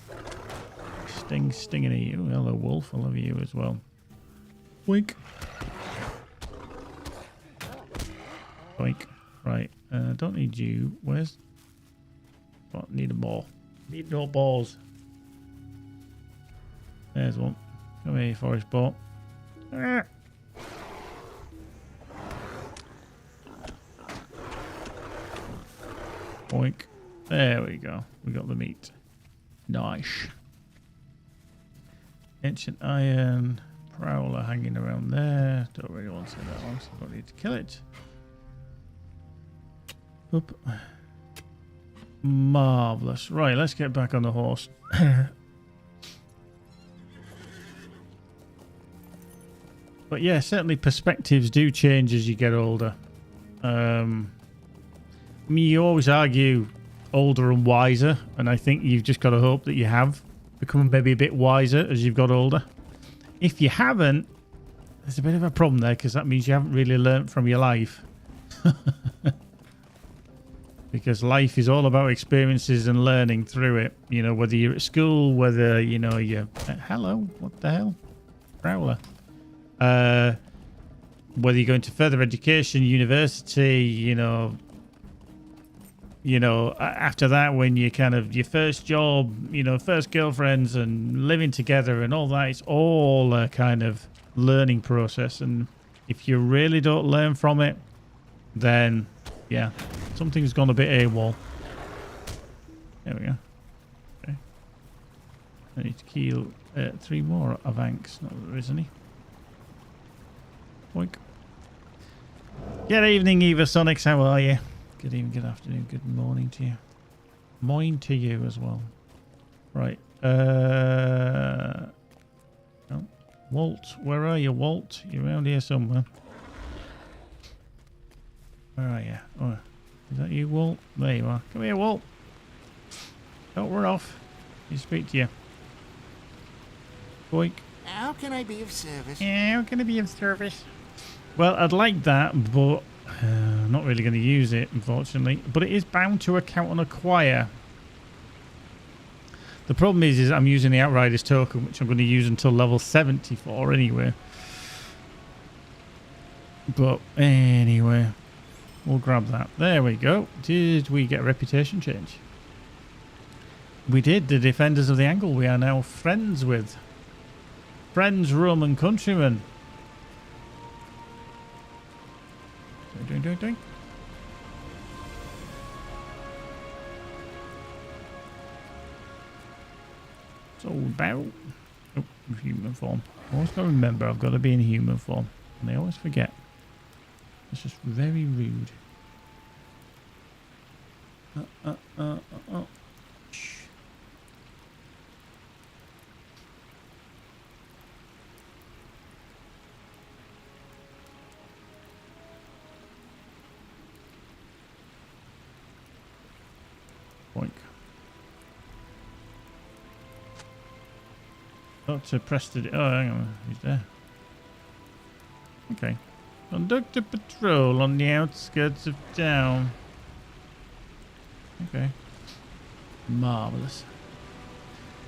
Stinging at you. Hello, wolf. I love you as well. Wink. Wink. Right. Don't need you. Where's? What? Need a ball. Need no balls. There's one. Come here, forest ball. Ah. Boink. There we go. We got the meat. Nice. Ancient iron. Prowler hanging around there. Don't really want to see that one, so I don't need to kill it. Oop. Marvellous. Right, let's get back on the horse. But yeah, certainly perspectives do change as you get older. I mean, you always argue older and wiser, and I think you've just got to hope that you have become maybe a bit wiser as you've got older. If you haven't, there's a bit of a problem there, because that means you haven't really learnt from your life. Because life is all about experiences and learning through it. You know, whether you're at school, whether, you know, you're... hello? What the hell? Prowler. Whether you're going to further education, university, you know, after that, when you kind of your first job, you know, first girlfriends and living together and all that, it's all a kind of learning process. And if you really don't learn from it, then yeah, something's gone a bit AWOL. There we go. Okay. I need to kill 3 more Avanks. Not that there is any. Boink. Good evening, Eva Sonics. How are you? Good evening, good afternoon, good morning to you. Morning to you as well. Right. Oh, Walt, where are you, Walt? You're around here somewhere. Where are you? Oh, is that you, Walt? There you are. Come here, Walt. Don't run off. You speak to you. Boink. How can I be of service? Yeah, how can I be of service? Well, I'd like that, but I'm not really going to use it, unfortunately. But it is bound to account on acquire. The problem is I'm using the Outriders token, which I'm going to use until level 74 anyway. But anyway, we'll grab that. There we go. Did we get a reputation change? We did. The Defenders of the Angle we are now friends with. Friends, Roman countrymen. Doing. It's all about human form. I always got to remember I've got to be in human form, and I always forget. It's just very rude. Shh. Boink. Dr. Preston. Oh, hang on. He's there. Okay. Conduct a patrol on the outskirts of town. Okay. Marvellous.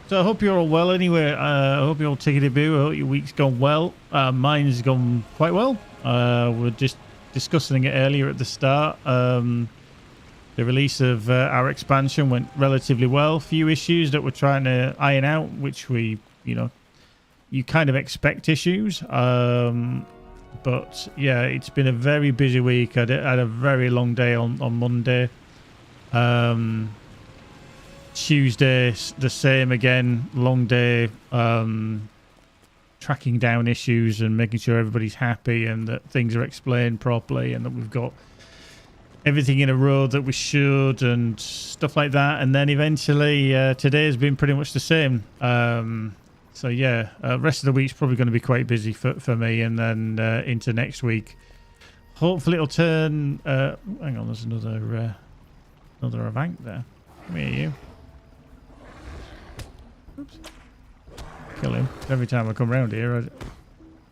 So I hope you're all well anyway. I hope you're all tickety-boo. I hope your week's gone well. Mine's gone quite well. We're just discussing it earlier at the start. The release of our expansion went relatively well. Few issues that we're trying to iron out, which we, you kind of expect issues. But yeah, it's been a very busy week. I had a very long day on Monday. Tuesday, the same again. Long day. Tracking down issues and making sure everybody's happy and that things are explained properly and that we've got everything in a row that we should and stuff like that. And then eventually today has been pretty much the same. So yeah, rest of the week's probably going to be quite busy for me, and then into next week. Hopefully it'll turn... hang on, there's another Avank there. Come here, you. Oops. Kill him. Every time I come round here,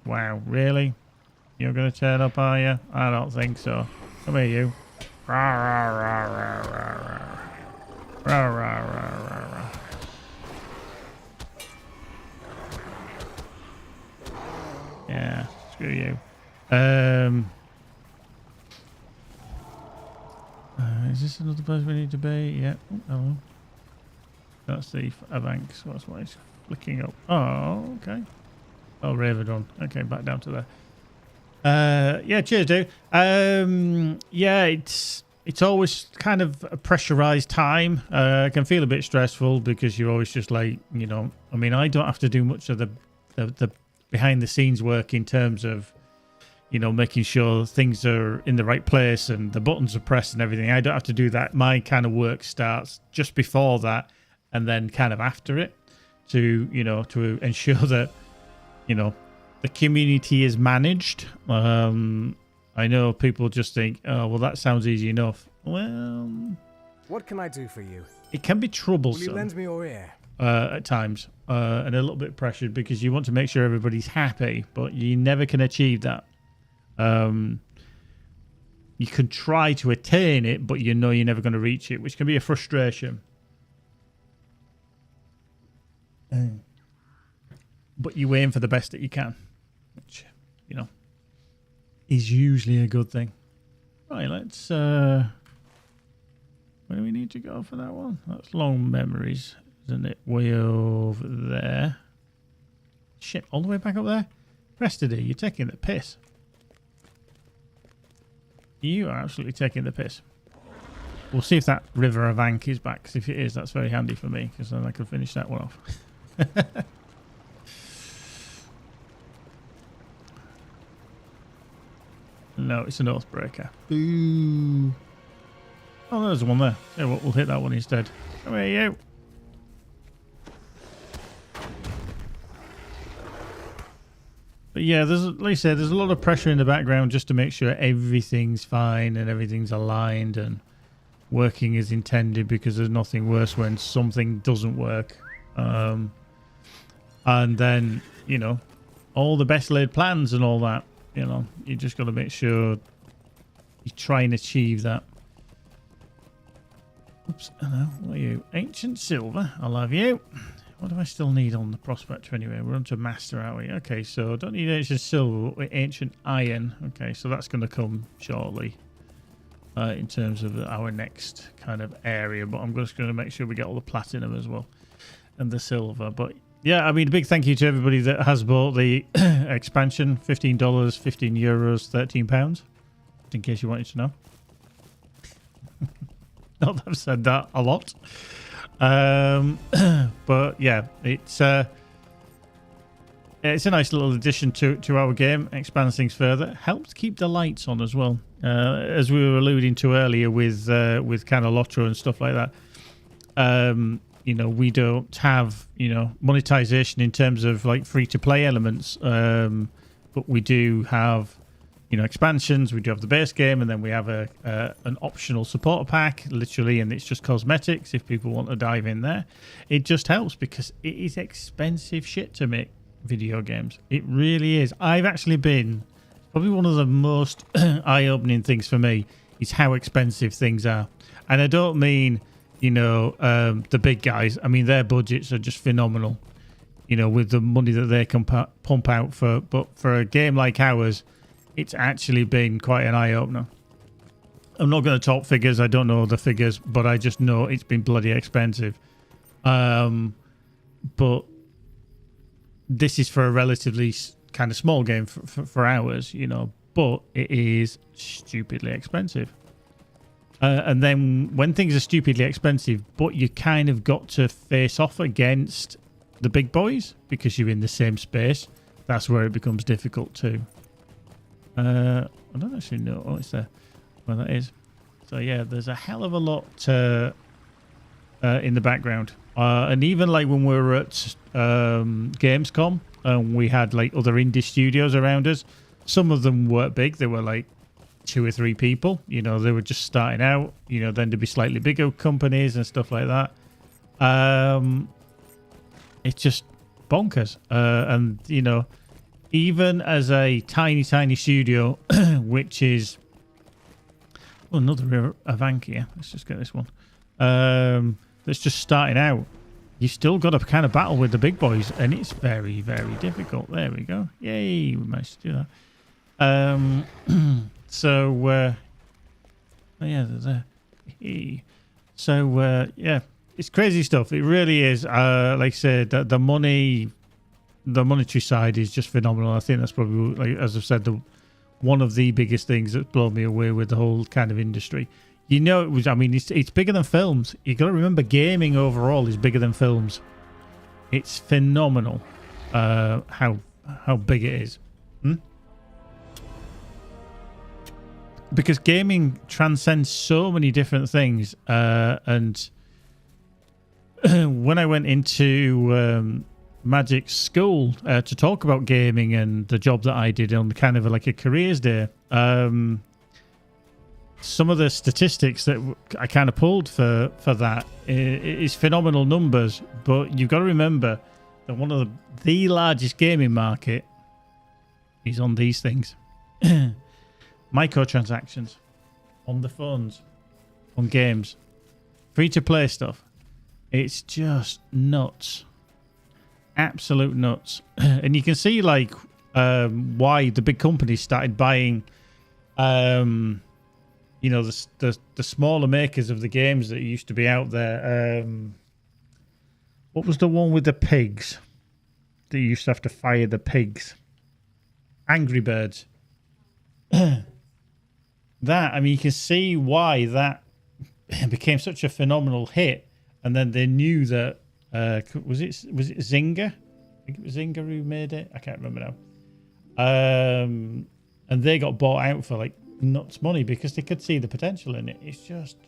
wow, really? You're going to turn up, are you? I don't think so. Come here, you. Rah, rah, rah, rah, rah, rah. Rah, rah, rah, rah, rah. Yeah, screw you. Is this another place we need to be? Yeah. Oh, hello. That's the Avanks. That's why it's flicking up. Oh, okay. Oh, Ravendon. Okay, back down to there. Yeah, cheers, dude. Yeah, it's always kind of a pressurized time. It can feel a bit stressful because you're always just like, I mean, I don't have to do much of the behind the scenes work in terms of, making sure things are in the right place and the buttons are pressed and everything. I don't have to do that. My kind of work starts just before that and then kind of after it to ensure that, the community is managed. I know people just think, oh, well, that sounds easy enough. Well, what can I do for you? It can be troublesome. Will you lend me your ear? At times, and a little bit pressured because you want to make sure everybody's happy, but you never can achieve that. you can try to attain it, but you know you're never going to reach it, which can be a frustration. But you aim for the best that you can, which, you know, is usually a good thing. Right, let's... where do we need to go for that one? That's long memories, isn't it? Way over there. Shit, all the way back up there? Restedy, you're taking the piss. You are absolutely taking the piss. We'll see if that River of Ankh is back, because if it is, that's very handy for me, because then I can finish that one off. No, it's an Oathbreaker. Boo. Oh, there's one there. Yeah, we'll hit that one instead. Come here, you. But yeah, there's, like I said, there's a lot of pressure in the background just to make sure everything's fine and everything's aligned and working as intended, because there's nothing worse when something doesn't work. And then, you know, all the best laid plans and all that, you know, you just got to make sure you try and achieve that. Oops, hello, what are you? Ancient Silver, I'll have you. What do I still need on the Prospector anyway? We're on to Master, aren't we? Okay, so don't need Ancient Silver, but Ancient Iron. Okay, so that's going to come shortly in terms of our next kind of area. But I'm just going to make sure we get all the Platinum as well and the Silver. But yeah, I mean, a big thank you to everybody that has bought the expansion. $15, €15, £13, in case you wanted to know. Not that I've said that a lot. But yeah, it's a nice little addition to our game. Expands things further. Helps keep the lights on as well. As we were alluding to earlier with kind of LOTRO and stuff like that. You know, we don't have, you know, monetization in terms of like free to play elements. But we do have, you know, expansions. We do have the base game, and then we have an optional supporter pack, literally, and it's just cosmetics if people want to dive in there. It just helps because it is expensive shit to make video games. It really is. I've actually been, probably one of the most eye-opening things for me is how expensive things are. And I don't mean, you know, the big guys. I mean, their budgets are just phenomenal, you know, with the money that they can pump out for. But for a game like ours, it's actually been quite an eye-opener. I'm not going to talk figures. I don't know the figures, but I just know it's been bloody expensive. But this is for a relatively kind of small game for ours, you know, but it is stupidly expensive. And then when things are stupidly expensive, but you kind of got to face off against the big boys because you're in the same space, that's where it becomes difficult too. I don't actually know where that is. So yeah, there's a hell of a lot in the background. And even like when we were at Gamescom, we had like other indie studios around us. Some of them weren't big. They were like 2 or 3 people. You know, they were just starting out. You know, then to be slightly bigger companies and stuff like that. It's just bonkers. And you know, even as a tiny studio, which is another River of Ankh here. Let's just get this one. That's just starting out. You still got to kind of battle with the big boys, and it's very, very difficult. There we go. Yay, we managed to do that. So, yeah, there's a... So, yeah, it's crazy stuff. It really is. Like I said, the monetary side is just phenomenal. I think that's probably, like, as I've said, one of the biggest things that's blown me away with the whole kind of industry. You know, it was. I mean, it's bigger than films. You got to remember, gaming overall is bigger than films. It's phenomenal how big it is. Because gaming transcends so many different things. And when I went into Magic School to talk about gaming and the job that I did on kind of like a careers day, some of the statistics that I kind of pulled for that is phenomenal numbers. But you've got to remember that one of the largest gaming market is on these things. Microtransactions. on the phones, on games, free to play stuff. It's just nuts, absolute nuts. And you can see like why the big companies started buying, you know, the smaller makers of the games that used to be out there. What was the one with the pigs? That you used to have to fire the pigs. Angry Birds. That, I mean, you can see why that became such a phenomenal hit. And then they knew that was it Zynga? I think it was Zynga who made it. I can't remember now. And they got bought out for like nuts money because they could see the potential in it. It's just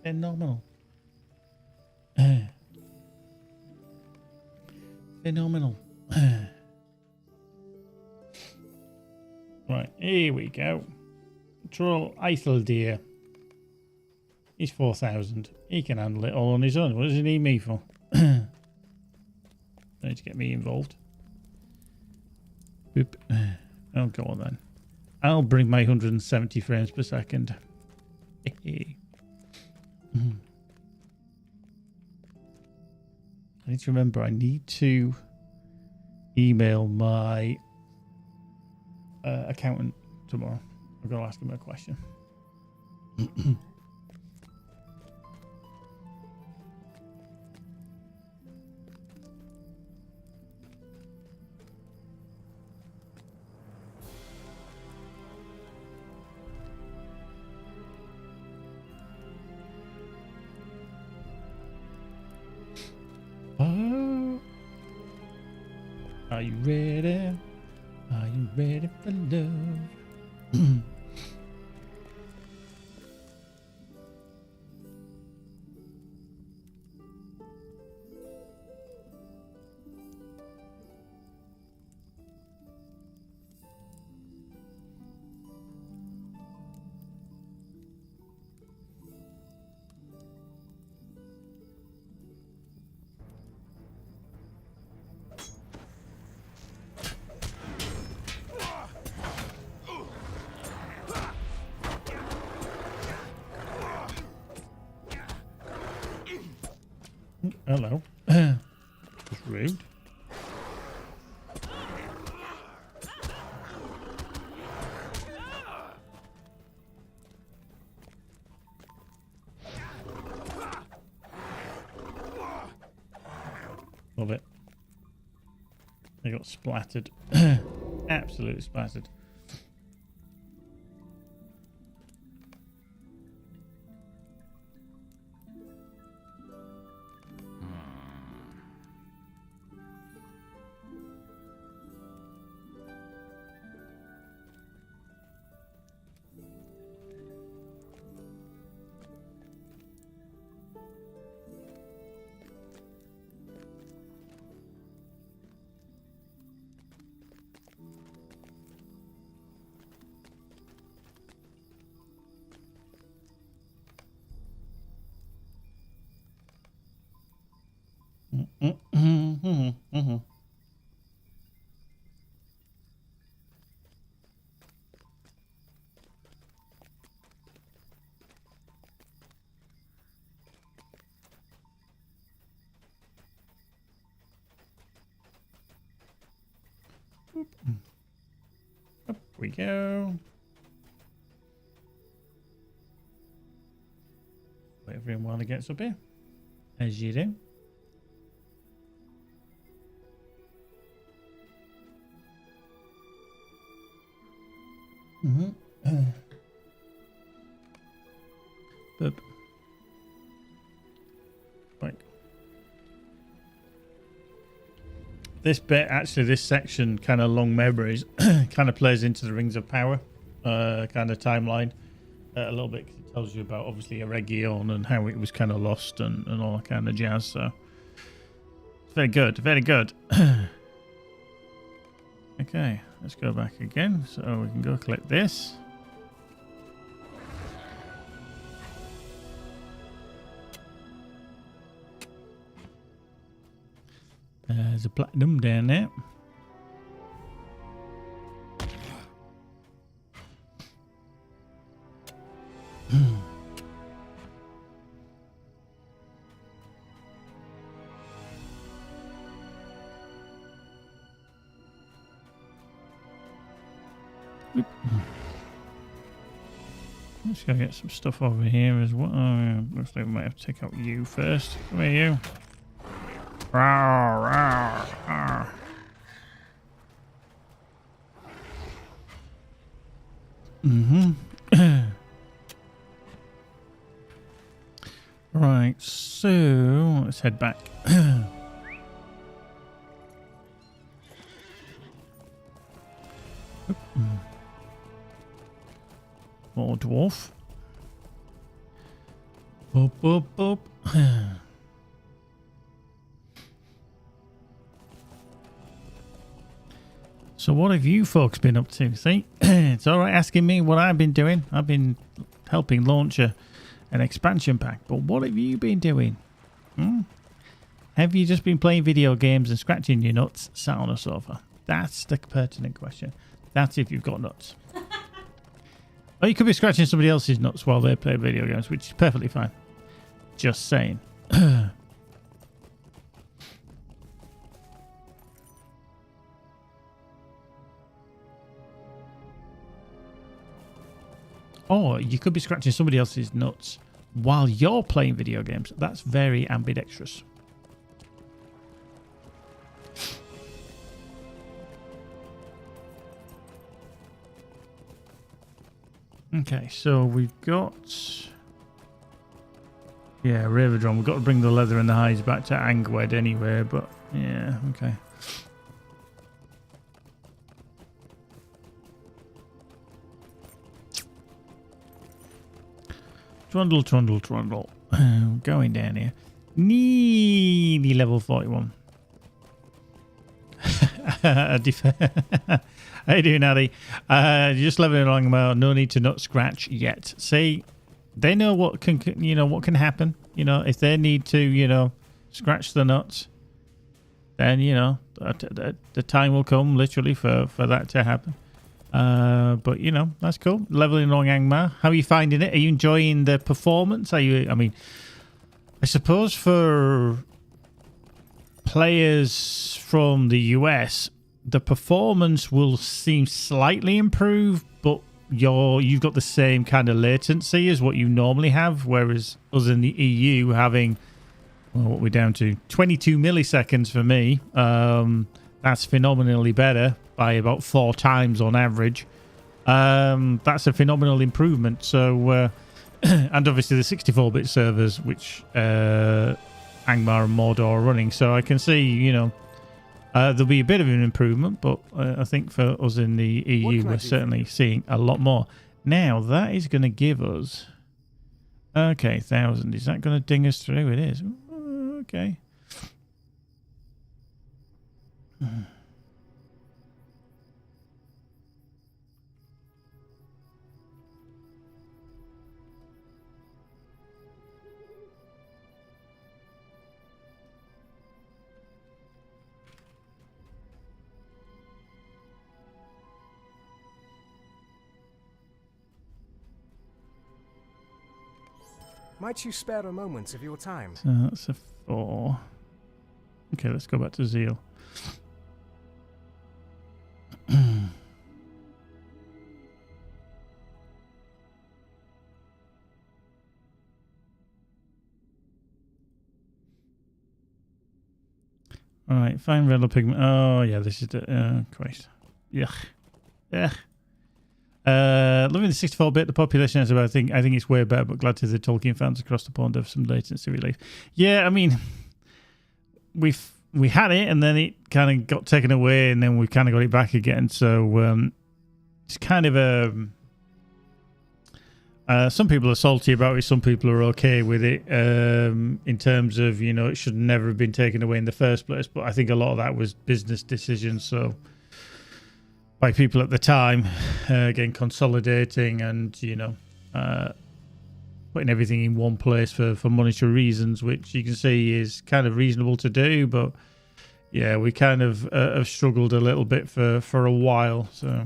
phenomenal. Phenomenal. Right, here we go. Troll Eithel. He's 4,000. He can handle it all on his own. What does he need me for? Need to get me involved. Boop. Oh, go on then. I'll bring my 170 frames per second. I need to remember, I need to email my accountant tomorrow. I'm going to ask him a question. Oh, are you ready? Are you ready for love? Hello. Just rude. Love it. They got splattered. Absolutely splattered. Up we go. Wait for him while he gets up here. As you do. Boop. Right. This bit, actually, this section, kind of long memories, kind of plays into the Rings of Power kind of timeline a little bit. 'Cause it tells you about, obviously, a region and how it was kind of lost and all that kind of jazz. So, it's very good, very good. Okay, let's go back again. So we can go collect this. There's a platinum down there. I'm just gonna get some stuff over here as well. Looks like we might have to take out you first. Come here, you. Rawr, rawr, rawr. Right, so let's head back. More dwarf. Boop, boop, boop. So what have you folks been up to? See, it's all right asking me what I've been doing. I've been helping launch an expansion pack. But what have you been doing? Have you just been playing video games and scratching your nuts sat on a sofa? That's the pertinent question. That's if you've got nuts. Or you could be scratching somebody else's nuts while they play video games, which is perfectly fine. Just saying. Or you could be scratching somebody else's nuts while you're playing video games. That's very ambidextrous. Okay, so we've got... Yeah, Raverdron. We've got to bring the leather and the hides back to Angwed anyway, but yeah, okay. Trundle, trundle, trundle. Going down here. Nearly level 41. How you doing, Addy? Just leveling along about. No need to not scratch yet. See, they know what can happen. You know, if they need to, scratch the nuts, then the time will come literally for that to happen. But that's cool. Leveling along Angmar. How are you finding it? Are you enjoying the performance? I suppose for players from the US, the performance will seem slightly improved, but you've got the same kind of latency as what you normally have, whereas us in the EU having, well, what we're down to 22 milliseconds for me. That's phenomenally better by about 4 times on average. That's a phenomenal improvement. So, and obviously the 64-bit servers, which Angmar and Mordor are running. So I can see, there'll be a bit of an improvement, but I think for us in the EU, we're certainly seeing a lot more. Now, that is going to give us... Okay, 1,000. Is that going to ding us through? It is. Okay. Might you spare a moment of your time? So that's a 4. Okay, let's go back to Zeal. All right, fine red pigment. Oh yeah, this is the Christ. Yuck. Yeah. Loving the 64-bit. The population is about. I think it's way better, but glad to the Tolkien fans across the pond have some latency relief. Yeah, I mean, we had it, and then it kind of got taken away, and then we kind of got it back again. So it's kind of some people are salty about it. Some people are okay with it in terms of it should never have been taken away in the first place. But I think a lot of that was business decisions. So. By people at the time, again, consolidating and, putting everything in one place for monetary reasons, which you can see is kind of reasonable to do. But, yeah, we kind of have struggled a little bit for a while. So,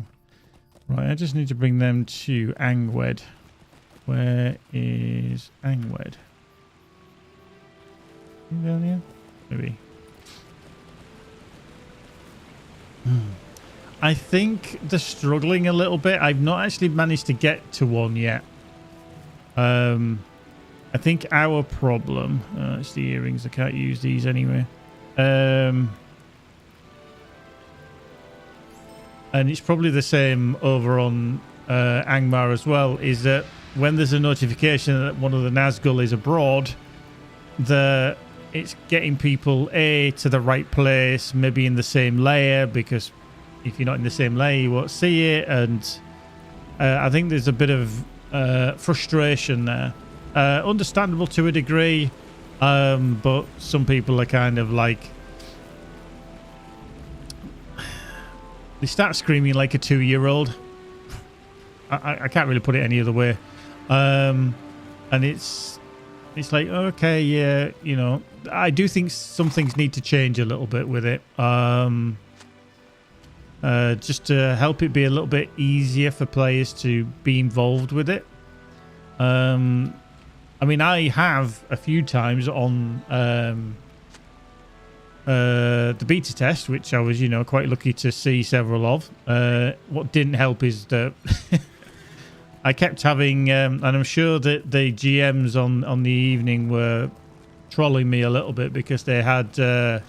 right, I just need to bring them to Angwed. Where is Angwed? Down here? Maybe. I think they're struggling a little bit. I've not actually managed to get to one yet. I think our problem... it's the earrings. I can't use these anyway. And it's probably the same over on Angmar as well, is that when there's a notification that one of the Nazgul is abroad, it's getting people to the right place, maybe in the same layer, because if you're not in the same layer, you won't see it. And I think there's a bit of frustration there. Understandable to a degree, but some people are kind of like... They start screaming like a 2-year-old. I can't really put it any other way. And it's like, okay, yeah, you know, I do think some things need to change a little bit with it. Just to help it be a little bit easier for players to be involved with it. I mean, I have a few times on the beta test, which I was, you know, quite lucky to see several of. What didn't help is that I kept having, and I'm sure that the GMs on the evening were trolling me a little bit because they had they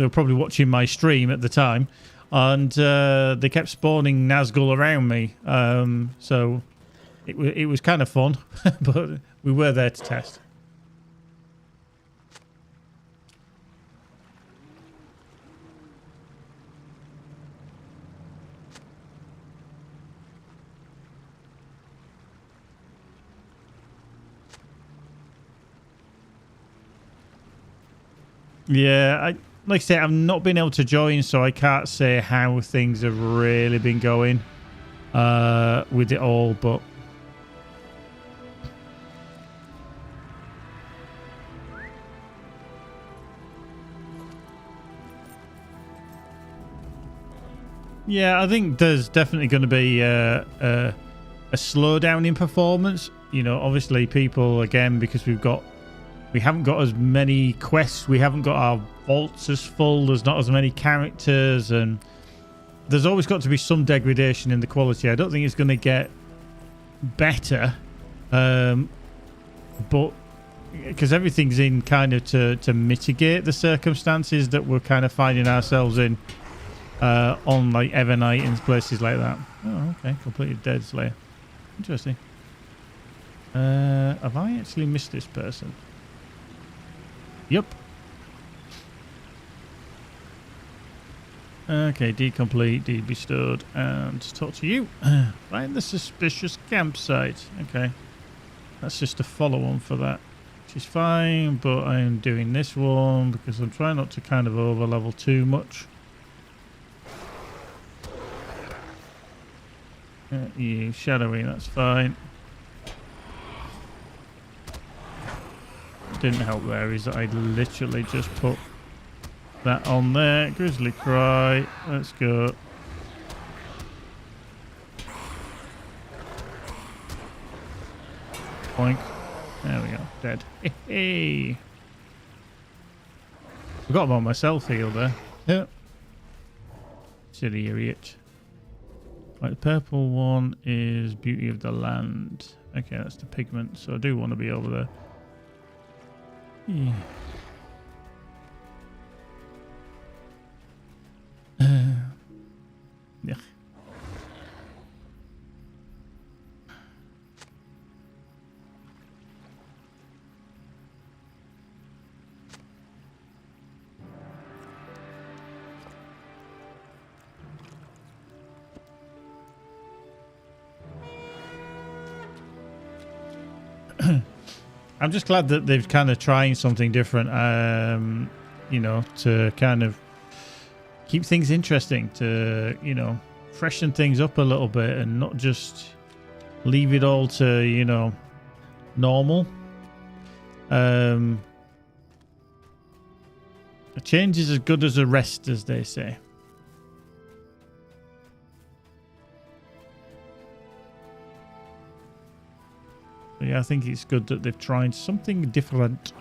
were probably watching my stream at the time, and they kept spawning Nazgul around me. So it was kind of fun, but we were there to test. Yeah, like I say, I've not been able to join, so I can't say how things have really been going with it all, but yeah, I think there's definitely going to be a slowdown in performance. You know, obviously people, again, because we haven't got as many quests, we haven't got our vaults as full, there's not as many characters, and there's always got to be some degradation in the quality. I don't think it's going to get better, but because everything's in kind of to mitigate the circumstances that we're kind of finding ourselves in on like Evernight and places like that. Oh, okay, completely dead Slayer. Interesting. Have I actually missed this person? Yep. Okay, deed complete, deed bestowed, and talk to you. Find the suspicious campsite. Okay. That's just a follow-on for that, which is fine, but I'm doing this one because I'm trying not to kind of over-level too much. You shadowy, that's fine. Didn't help there is that I literally just put that on there. Grizzly Cry, let's go. Boink. There we go, dead. Hey. Forgot about my self heal there. Yep. Silly idiot. Right, the purple one is Beauty of the Land. Okay, that's the pigment, so I do want to be over there. Yeah. Yeah. I'm just glad that they've kind of trying something different, you know, to kind of keep things interesting, to, you know, freshen things up a little bit and not just leave it all to, you know, normal. A change is as good as a rest, as they say. But yeah, I think it's good that they've tried something different.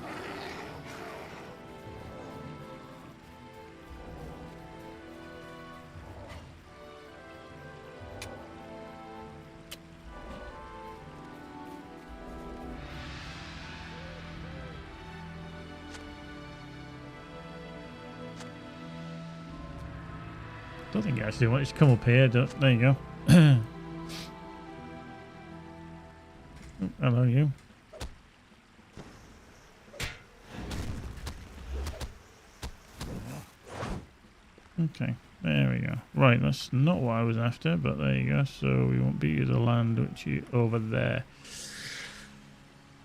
I don't think you actually want it to come up here. There you go. Oh, hello, you. Okay, there we go. Right, that's not what I was after, but there you go. So we want beat of the land, which is over there.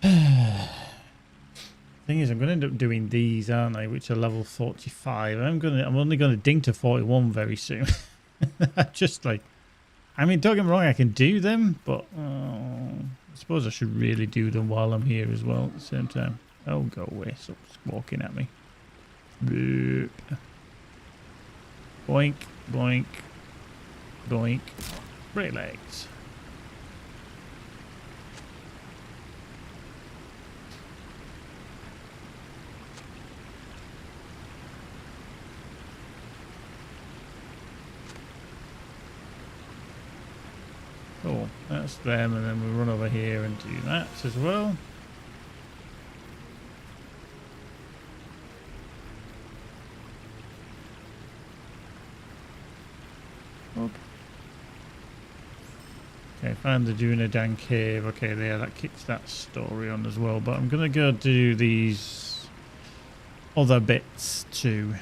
Thing is, I'm going to end up doing these, aren't I? Which are level 45. I'm only going to ding to 41 very soon. Just like, I mean, don't get me wrong, I can do them, but I suppose I should really do them while I'm here as well at the same time. Oh, go away! Stop squawking at me. Boop. Boink, boink, boink. Great legs. Cool, that's them, and then we run over here and do that as well. Up. Okay, find the Dunedain cave. Okay, there, that kicks that story on as well, but I'm gonna go do these other bits too.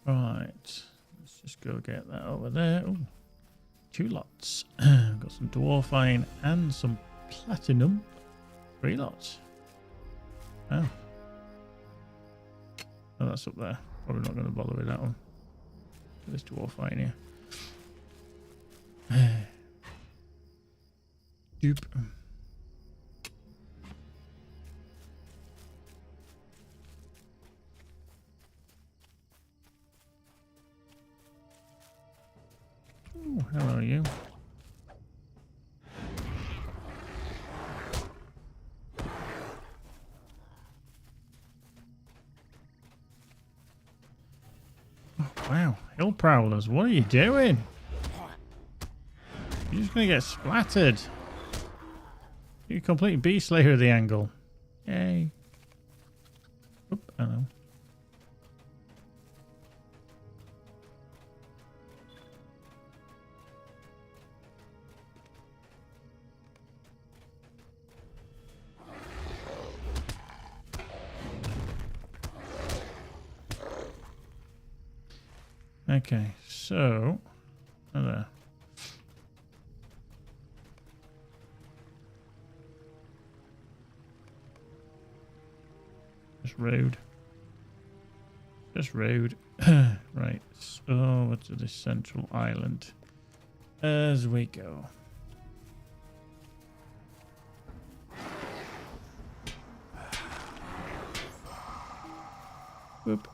Right, let's just go get that over there. Ooh, 2 lots. Got some dwarf iron and some platinum. 3 lots. Oh. Oh, that's up there. Probably not going to bother with that one. This dwarf iron here. Dupe. Oh, hello, you. Oh, wow, hill prowlers, what are you doing? You're just gonna get splattered. You're a complete beast slayer of the angle. Yay. Oop, hello. Okay, so hello. Just rude. Just rude. Right, so over to this central island as we go. Whoop.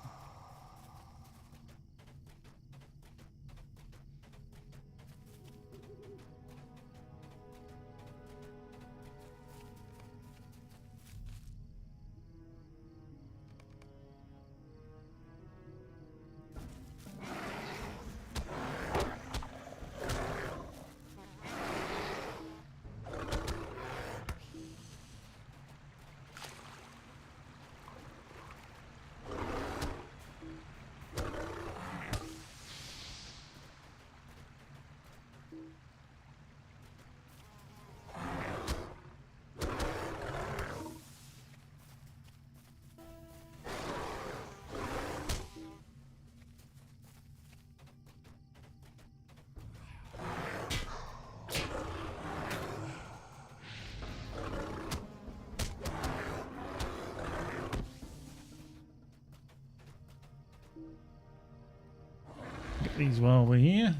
Get these while we're here.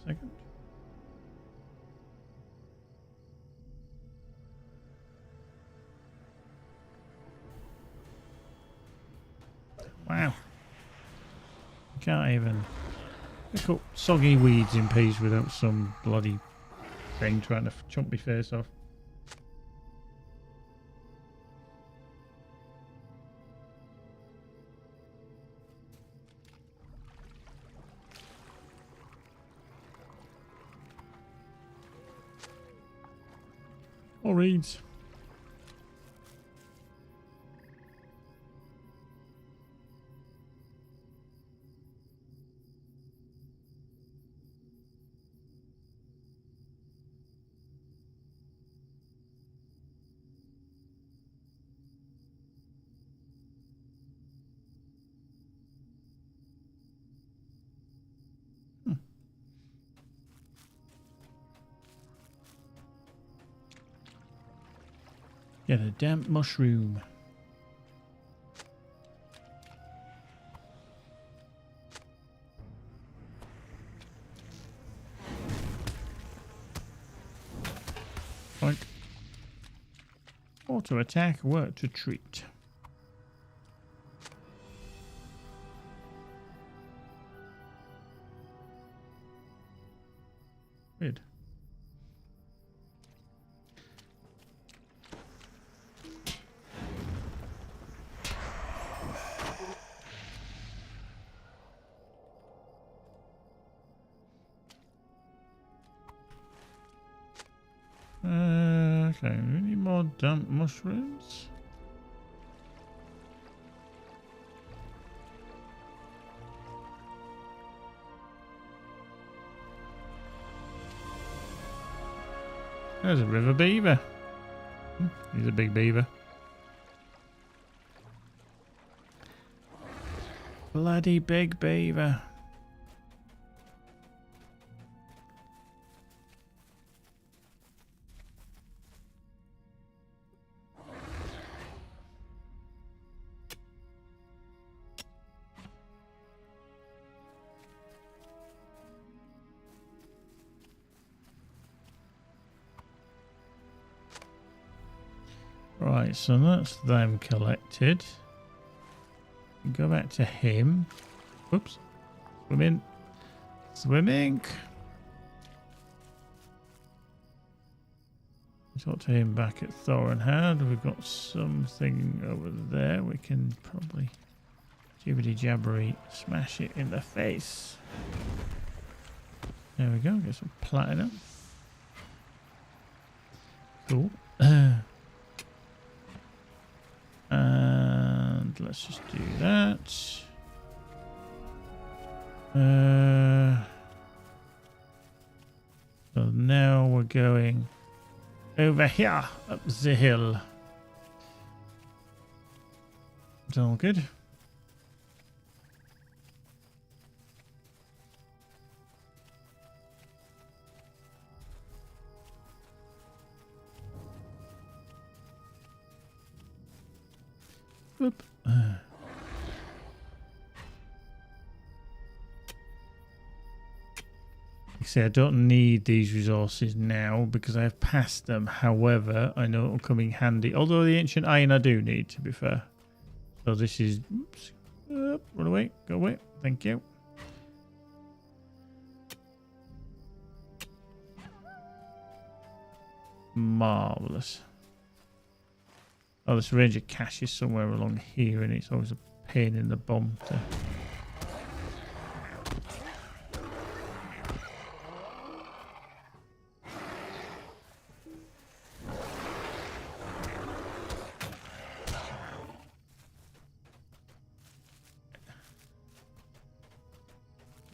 Second. Wow. Can't even pick up soggy weeds in peace without some bloody thing trying to chomp my face off. Or reeds. Get a damp mushroom. Right. Auto attack, work to treat. Weird. Okay, we need more damp mushrooms. There's a river beaver. He's a big beaver. Bloody big beaver. Right, so that's them collected. Go back to him. Whoops. Swimming. Swimming. Talk to him back at Thorenhad. We've got something over there. We can probably jibbity jabbery smash it in the face. There we go. Get some platinum. Cool. And let's just do that. So now we're going over here up the hill. It's all good. Whoop. See, I don't need these resources now because I've passed them. However, I know it'll come in handy. Although the ancient iron I do need, to be fair. So this is... Oops. Run away. Go away. Thank you. Marvellous. Oh, this range of cache is somewhere along here, and it's always a pain in the bum to...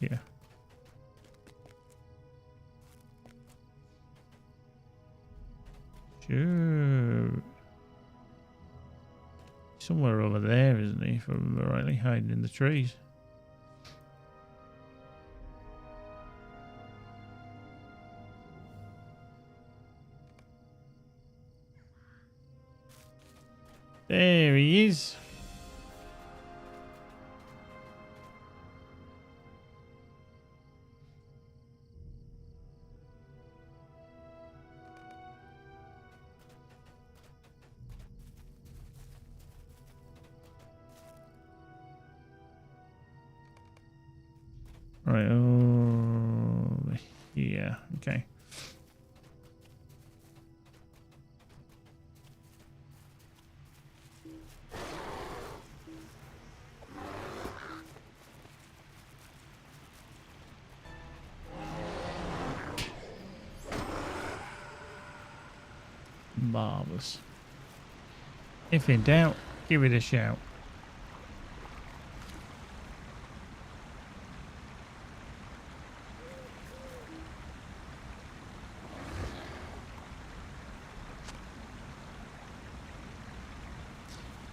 Yeah. Sure. Somewhere over there, isn't he? If I remember rightly, hiding in the trees. There he is. Right. Oh, yeah. Okay. Marvelous. If in doubt, give it a shout.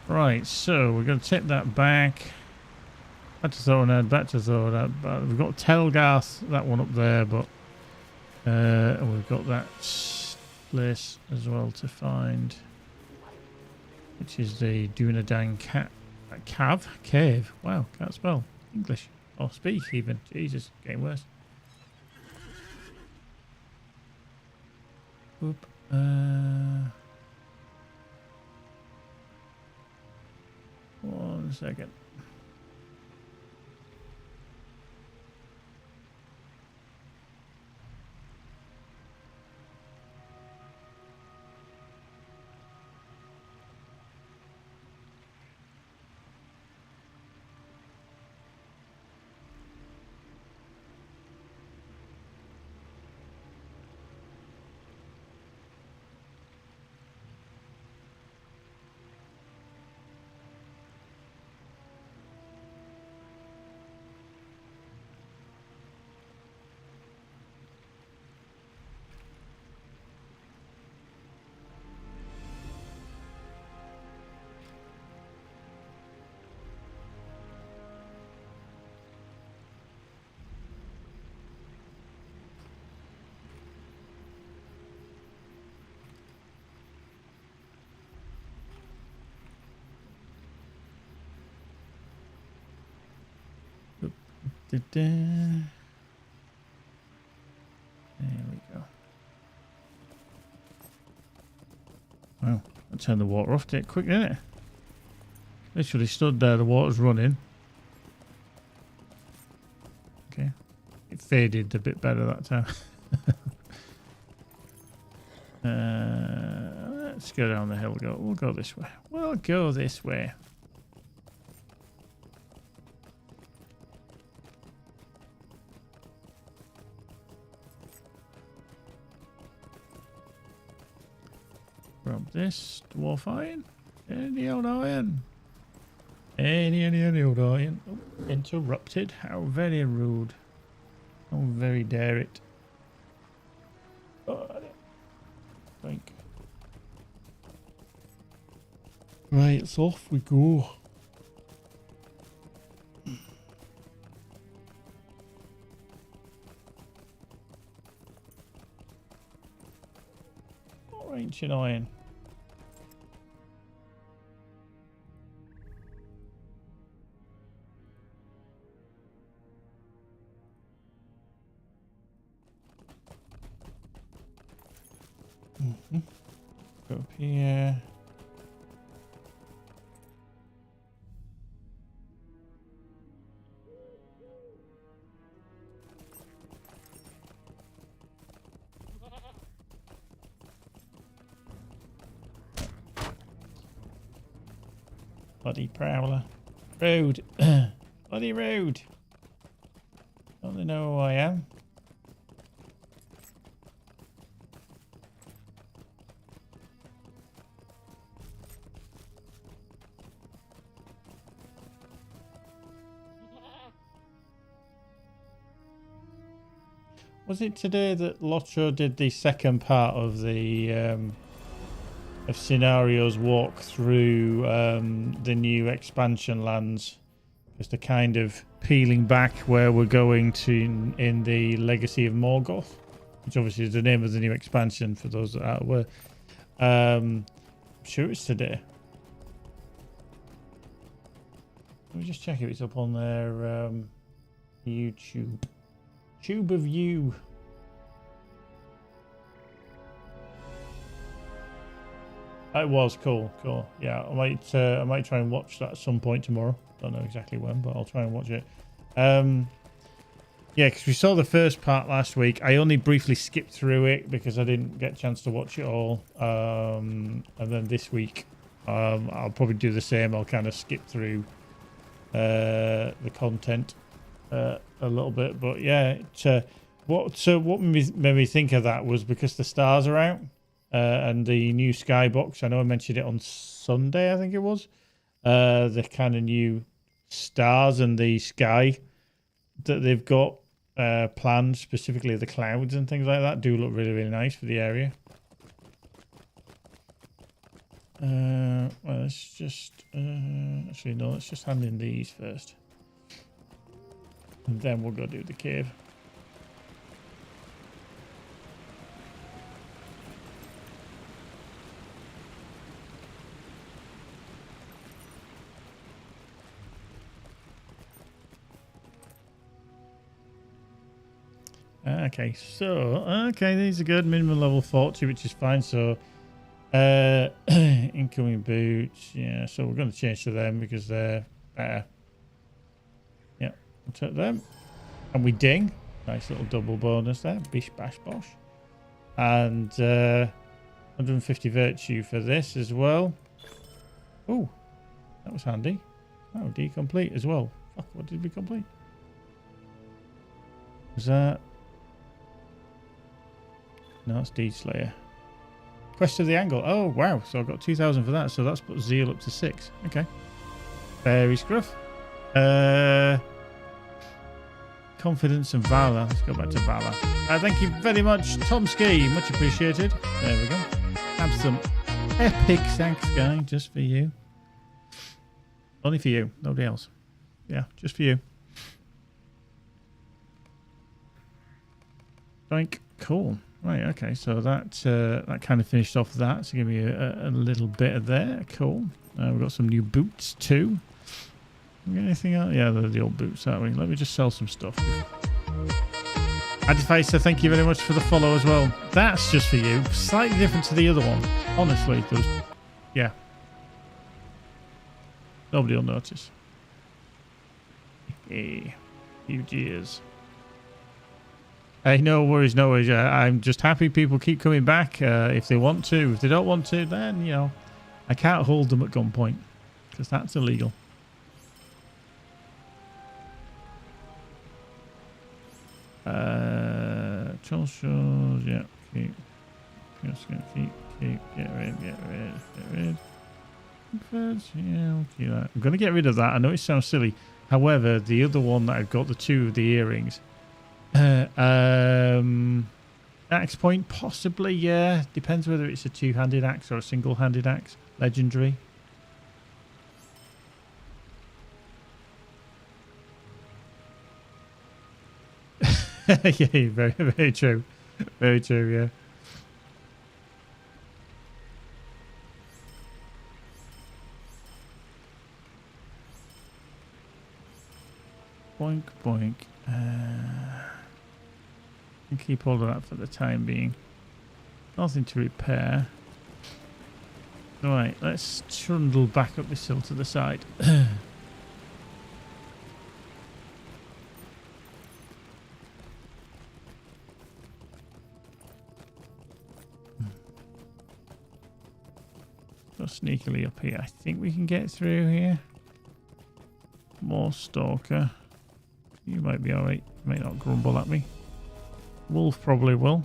Right, so we're going to take that back. Back to Thornhead, back to Thornhead. We've got Telgarth, that one up there, but and we've got that place as well to find, which is the Dunedain cave. Wow, can't spell English or speak even. Jesus, getting worse. Oop. 1 second. There we go. Wow, I turned the water off it quick, didn't it? Literally stood there, the water's running. Okay. It faded a bit better that time. Let's go down the hill. We'll go this way. We'll go this way. Grab this dwarf iron. Any old iron. Any old iron. Oh, interrupted. How very rude. How very dare it. Oh, think. Right, it's off we go. Oh, ancient iron. Go up here. Bloody prowler. Rude. Bloody rude. Don't they know who I am? Was it today that LOTRO did the second part of the of scenarios walk through the new expansion lands? Just the kind of peeling back where we're going to in the Legacy of Morgoth, which obviously is the name of the new expansion for those that aren't aware. I'm sure it's today. Let me just check if it's up on their YouTube. Tube of You. It was cool. Yeah, I might try and watch that at some point tomorrow. Don't know exactly when, but I'll try and watch it. Yeah, because we saw the first part last week. I only briefly skipped through it because I didn't get a chance to watch it all. And then this week, I'll probably do the same. I'll kind of skip through the content a little bit. But yeah, what made me think of that was because the stars are out and the new skybox. I know I mentioned it on Sunday, I think it was. The kind of new stars and the sky that they've got planned, specifically the clouds and things like that, do look really, really nice for the area. Well, let's just actually no, let's just hand in these first, and then we'll go do the cave. Okay, so these are good. Minimum level 40, which is fine. So incoming boots, yeah, so we're going to change to them because they're better. Yeah, we'll take them. And we ding. Nice little double bonus there. Bish bash bosh. And 150 virtue for this as well. Oh, that was handy. Oh, D complete as well. Fuck, what did we complete? Was that? No, it's D Slayer. Quest of the Angle. Oh, wow. So I've got 2,000 for that. So that's put Zeal up to 6. Okay. Very scruff. Confidence and Valor. Let's go back to Valor. Thank you very much, Tom Ski. Much appreciated. There we go. Have some epic thanks, guy, just for you. Only for you. Nobody else. Yeah, just for you. Doink. Cool. Right, okay, so that kind of finished off that. So give me a little bit of there. Cool. We've got some new boots too. Anything else? Yeah, they're the old boots, aren't we? Let me just sell some stuff. Adifacer, thank you very much for the follow as well. That's just for you. Slightly different to the other one. Honestly, yeah. Nobody will notice. Hey, huge ears. Hey, no worries, no worries. I'm just happy people keep coming back if they want to. If they don't want to, then, you know, I can't hold them at gunpoint because that's illegal. Troll shows, yeah, keep. Just gonna keep, get rid. Birds, yeah, we'll keep that. I'm gonna get rid of that. I know it sounds silly. However, the other one that I've got, the two of the earrings. Axe point, possibly, yeah. Depends whether it's a two-handed axe or a single-handed axe. Legendary. Yeah, very, very true. Very true, yeah. Boink, boink. And keep all of that for the time being. Nothing to repair. Right, let's trundle back up this hill to the side. Go sneakily up here. I think we can get through here. More Stalker. You might be alright. You might not grumble at me. Wolf probably will.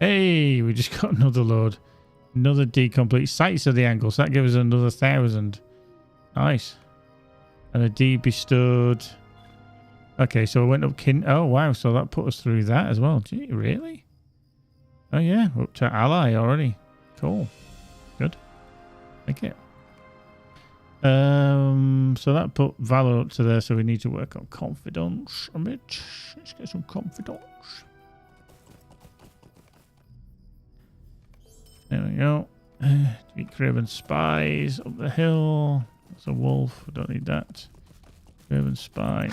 Hey, we just got another load. Another D complete. Sights of the Angle. So that gives us another 1,000. Nice. And a D bestowed. Okay, so it went up oh, wow. So that put us through that as well. Gee, really? Oh, yeah. We're up to ally already. Cool. Good. Like it. So that put Valor up to there, so we need to work on confidence a bit. Let's get some confidence. There we go. Defeat Craven Spies up the hill. That's a wolf. We don't need that. Craven Spy.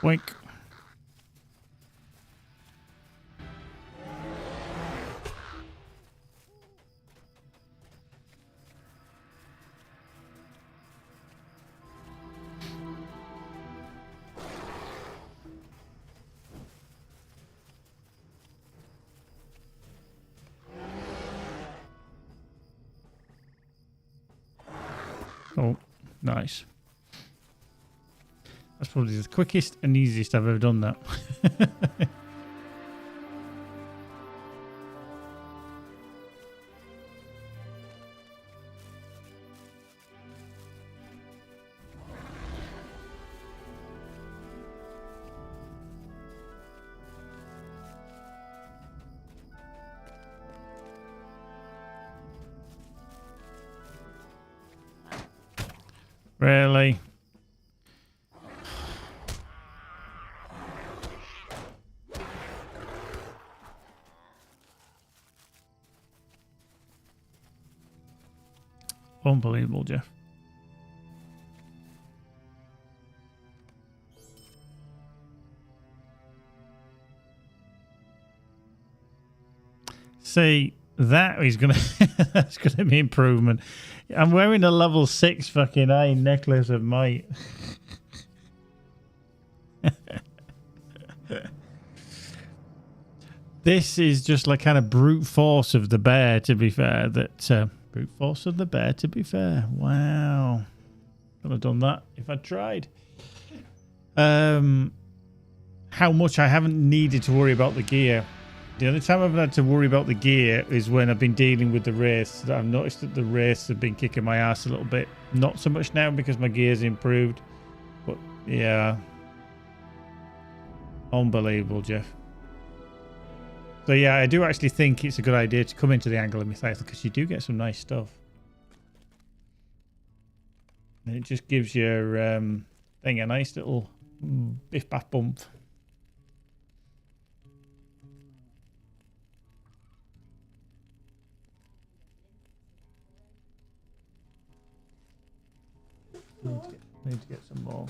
Wink. Oh, nice. That's probably the quickest and easiest I've ever done that. Really? Unbelievable, Jeff. See, that is gonna that's gonna be improvement. I'm wearing a level 6 fucking iron necklace of might. This is just like kind of brute force of the bear, to be fair. That brute force of the bear, to be fair. Wow, could have done that if I'd tried. How much I haven't needed to worry about the gear. The only time I've had to worry about the gear is when I've been dealing with the race. I've noticed that the race have been kicking my ass a little bit. Not so much now because my gear's improved. But yeah. Unbelievable, Jeff. So yeah, I do actually think it's a good idea to come into the Angle of Mythical because you do get some nice stuff. And it just gives your thing a nice little biff baff bump. Need to get some more.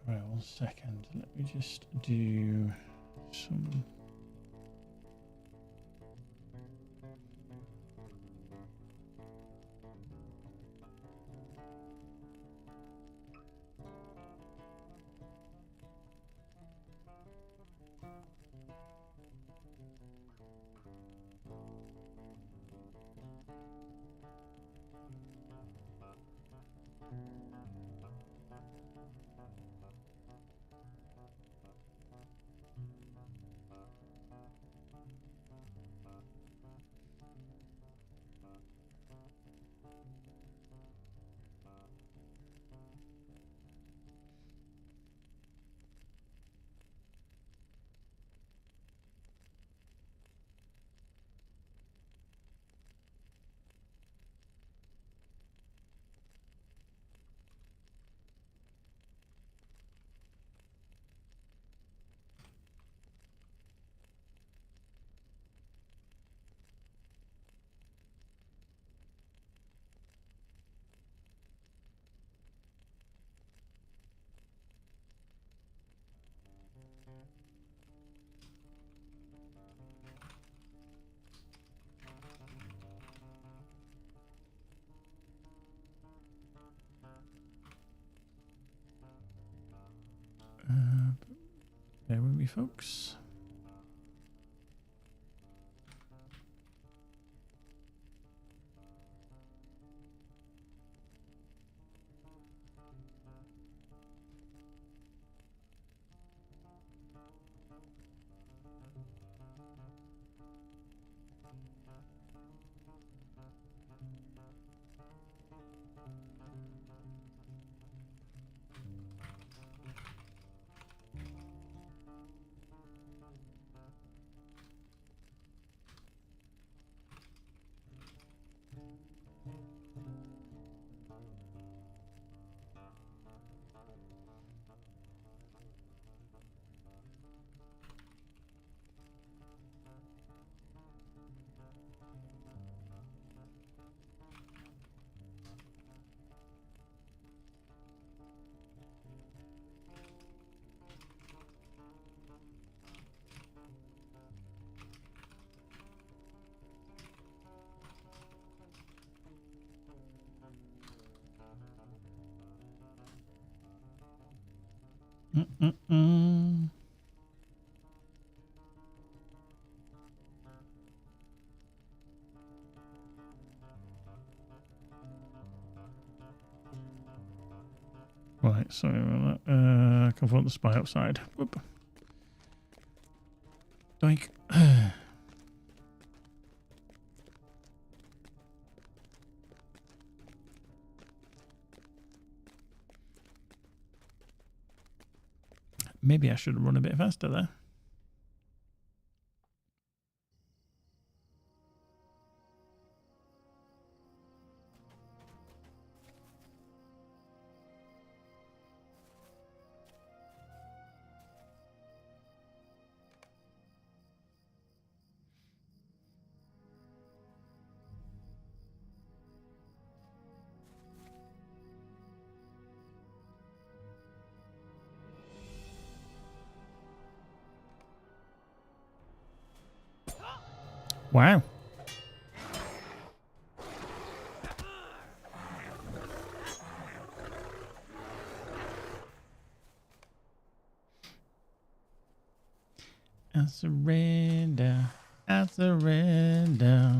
Right, 1 second. Let me just do some. Bear with me, folks. Mm-mm-mm. Right, sorry about that. Confront the spy outside. Whoop. Doink. Maybe I should have run a bit faster there. Wow. I surrender. I surrender.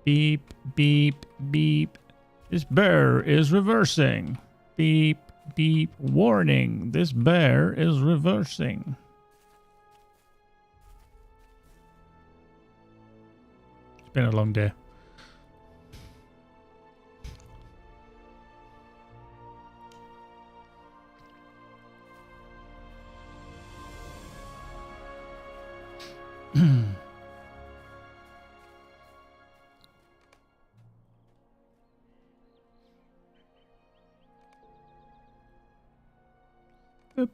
Beep, beep, beep. This bear is reversing. Beep, beep. Warning. This bear is reversing. It's been a long day. Boop.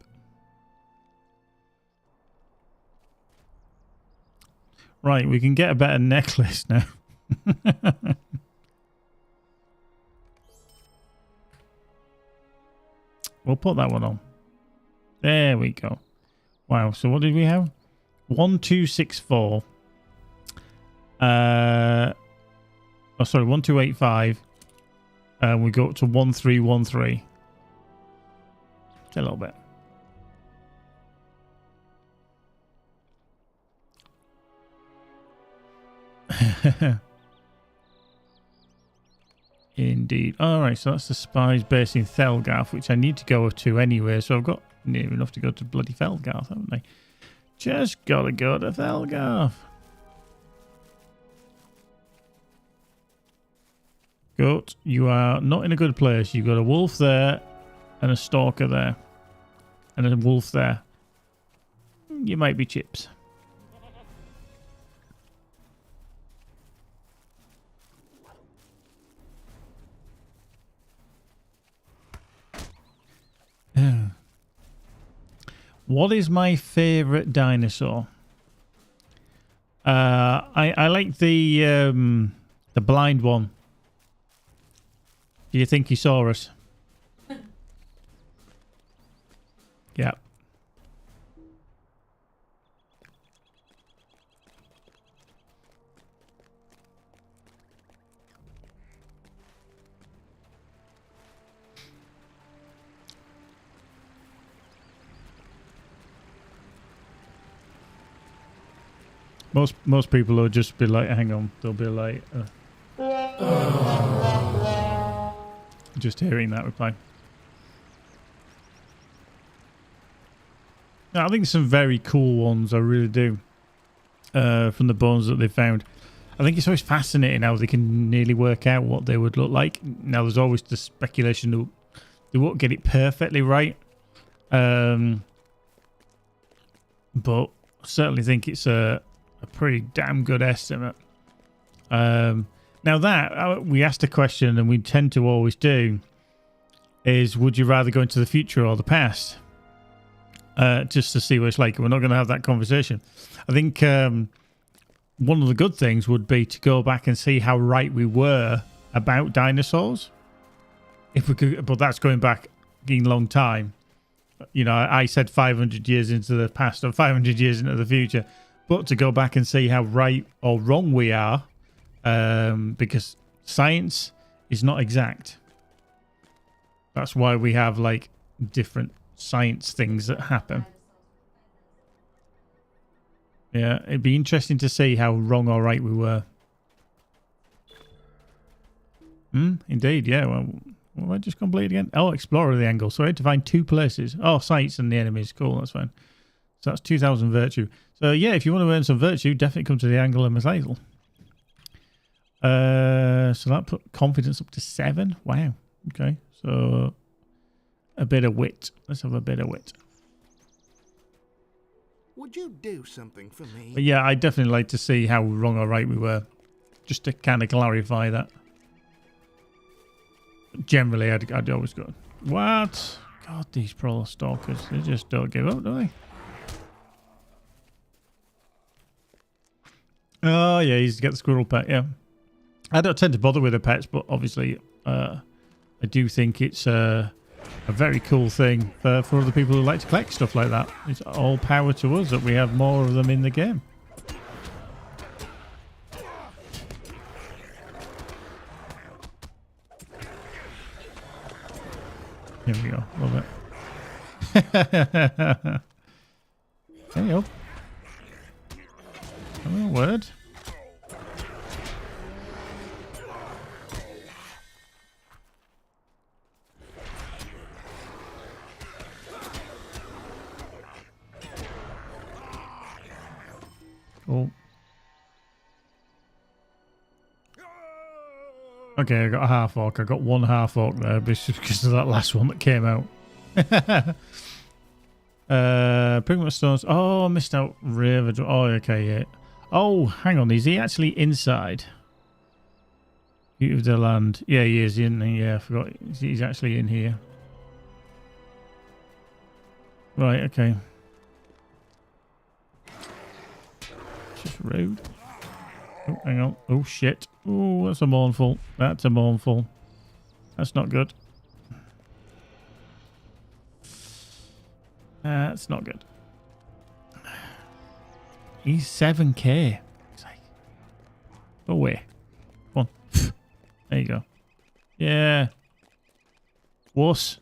Right, we can get a better necklace now. We'll put that one on. There we go. Wow, so what did we have? 1264. Oh, sorry, 1285. And we go up to 1313. A little bit. Indeed. Alright, so that's the spies base in Thelgarth, which I need to go to anyway, so I've got near enough to go to bloody Thelgarth, haven't I? Just gotta go to Thelgarth. Goat, you are not in a good place. You've got a wolf there and a stalker there and a wolf there. You might be chips. What is my favorite dinosaur? I like the blind one. Do you think he saw us? Yeah. Most people will just be like, hang on, they'll be like, just hearing that reply. No, I think some very cool ones, I really do, from the bones that they found. I think it's always fascinating how they can nearly work out what they would look like. Now, there's always the speculation that they won't get it perfectly right, but I certainly think it's a pretty damn good estimate. Now that we asked a question, and we tend to always do, is would you rather go into the future or the past? Just to see what it's like. We're not going to have that conversation. I think one of the good things would be to go back and see how right we were about dinosaurs. If we could, but that's going back a long time. You know, I said 500 years into the past or 500 years into the future, but to go back and see how right or wrong we are, because science is not exact. That's why we have like different science things that happen. Yeah, it'd be interesting to see how wrong or right we were. Indeed, yeah. Well, what have I just completed again? Oh, explorer of the angle. So I had to find 2 places. Oh, sites and the enemies. Cool, that's fine. So that's 2,000 virtue. So yeah, if you want to earn some virtue, definitely come to the angle of Methyl. So that put confidence up to 7. Wow. Okay. So a bit of wit. Let's have a bit of wit. Would you do something for me? But yeah, I'd definitely like to see how wrong or right we were. Just to kind of clarify that. Generally, I'd always go, what? God, these pro stalkers, they just don't give up, do they? Oh, yeah, he's get the squirrel pet, yeah. I don't tend to bother with the pets, but obviously I do think it's a very cool thing for other people who like to collect stuff like that. It's all power to us that we have more of them in the game. Here we go. Love it. There you go. Oh, word. Cool. Okay, I got a half orc. I got 1 half orc there because of that last one that came out. Pigment stones. Oh, I missed out river. Oh, okay, yeah. Oh, hang on. Is he actually inside? Beauty of the land. Yeah, he is, isn't he? Yeah, I forgot. He's actually in here. Right, okay. Just rude. Oh, hang on. Oh, shit. Oh, that's a mournful. That's a mournful. That's not good. That's not good. He's 7k. He's like, go away. Come on. There you go. Yeah. Wuss.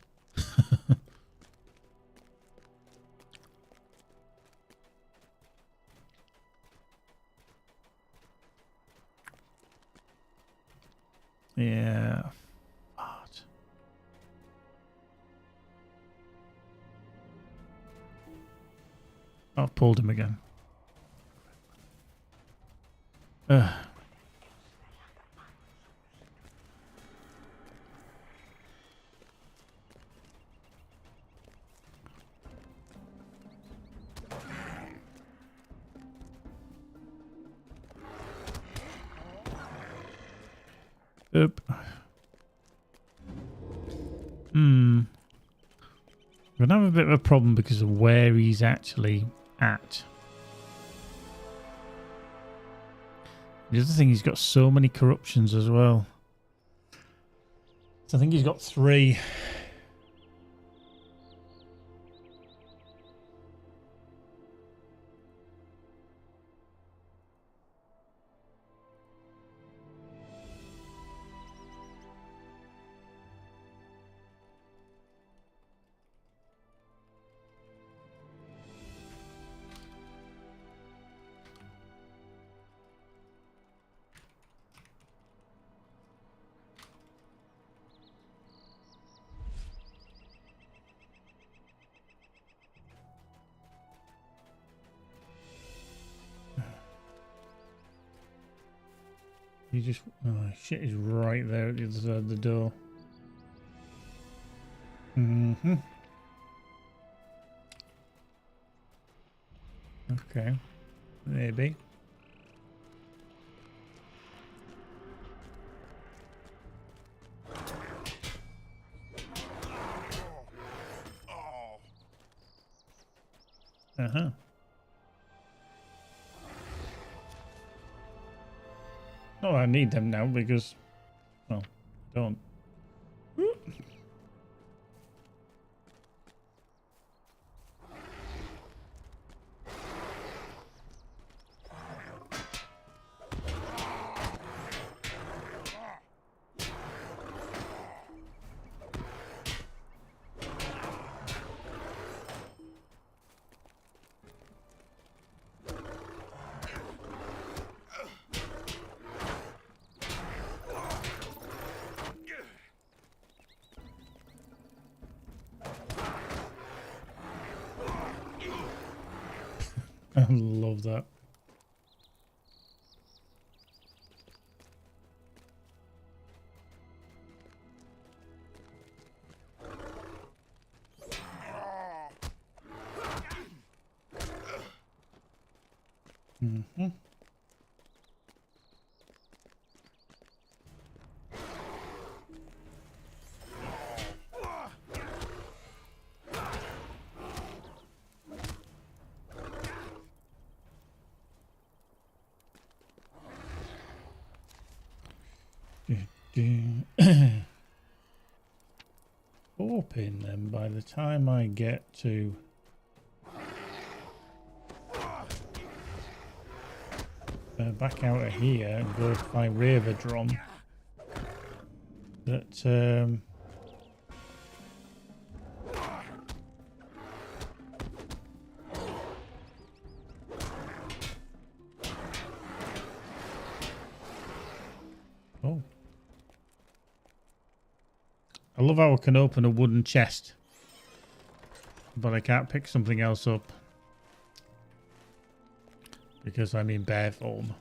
Yeah. Fart. I've pulled him again. Ugh. Oop. I'm going to have a bit of a problem because of where he's actually at. The other thing, he's got so many corruptions as well. So I think he's got 3. You just... Oh, shit is right there at the other side of the door. Okay. Maybe. Uh-huh. Oh, I need them now because, well, don't. I love that. Mm-hmm. Hoping then by the time I get to back out of here and go to my Raver drum that oh, I love how I can open a wooden chest, but I can't pick something else up because I'm in bear form.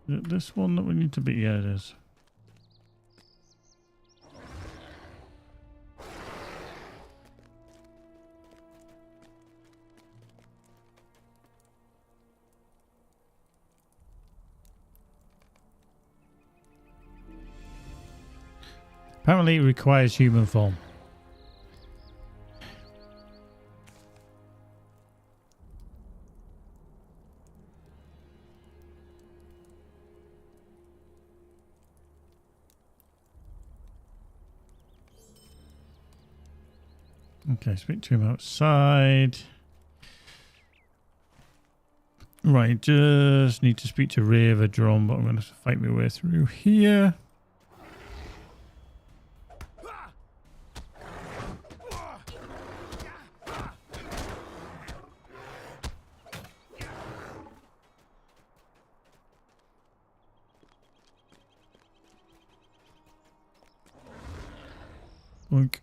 Is it this one that we need to be? Yeah, it is. Apparently it requires human form. Okay, speak to him outside. Right, just need to speak to Raver Drum, but I'm going to fight my way through here. Boink.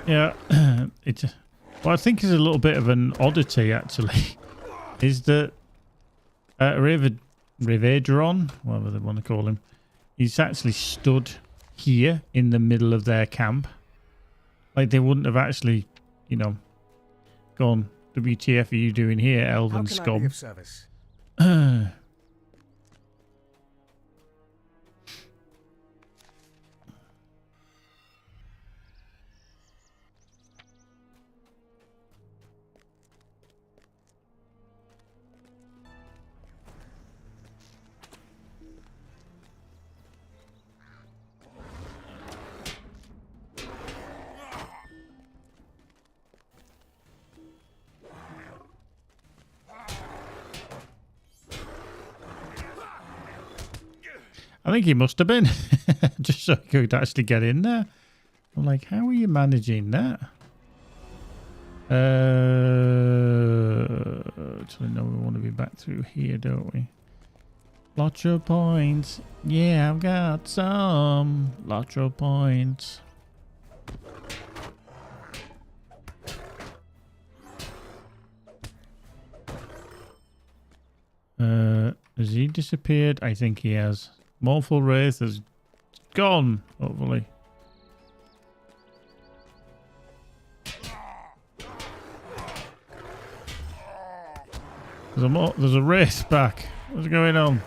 Yeah, it's what I think is a little bit of an oddity actually, is that Rivedron, whatever they want to call him, he's actually stood here in the middle of their camp. Like they wouldn't have actually, you know, gone, WTF are you doing here, Elven How can I be scum? of service? I think he must have been, just so he could actually get in there. I'm like, how are you managing that? Actually, no, we want to be back through here, don't we? LOTRO points. Yeah, I've got some LOTRO points. Has he disappeared? I think he has. Mournful Wraith has gone, hopefully. There's a race back. What's going on?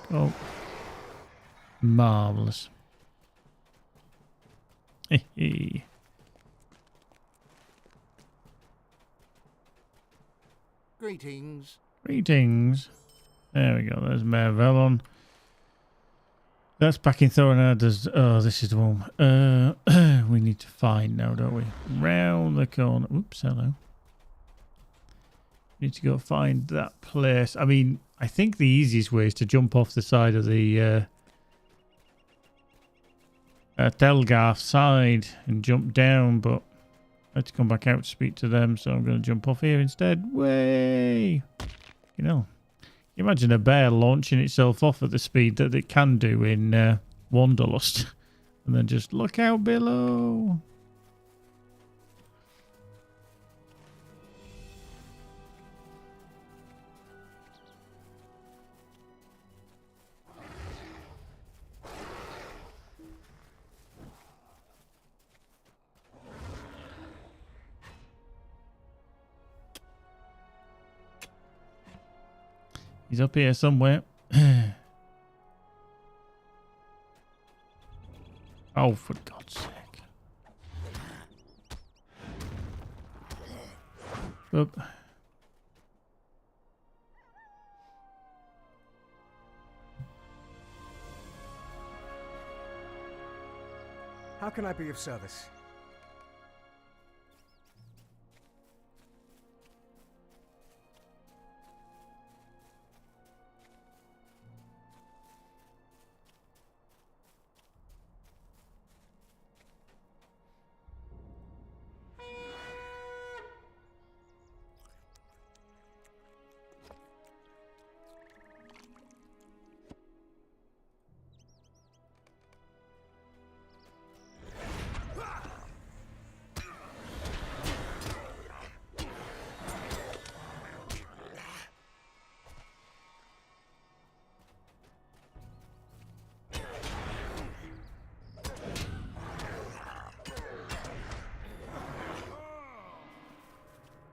Oh. Marvellous. Greetings. Greetings. There we go. There's Mayor Velon. That's back in Thorinada's. Oh, this is the one. We need to find now, don't we? Round the corner. Oops, hello. Need to go find that place. I mean, I think the easiest way is to jump off the side of the Telgarth side and jump down, but I had to come back out to speak to them, so I'm going to jump off here instead. Way! You know. Imagine a bear launching itself off at the speed that it can do in Wanderlust. And then just look out below. He's up here somewhere. Oh, for God's sake. Oop. How can I be of service?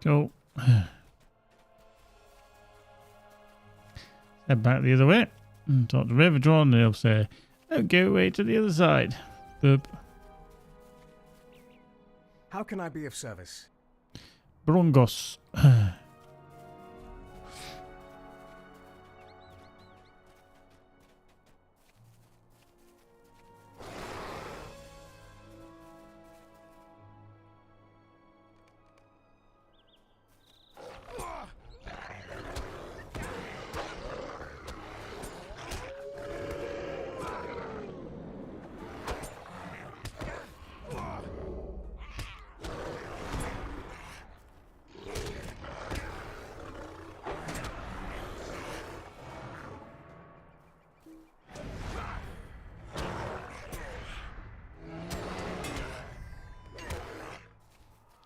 Go. Head back the other way. And talk to Riverdron and he'll say, oh, go away to the other side. Boop. How can I be of service? Brongos.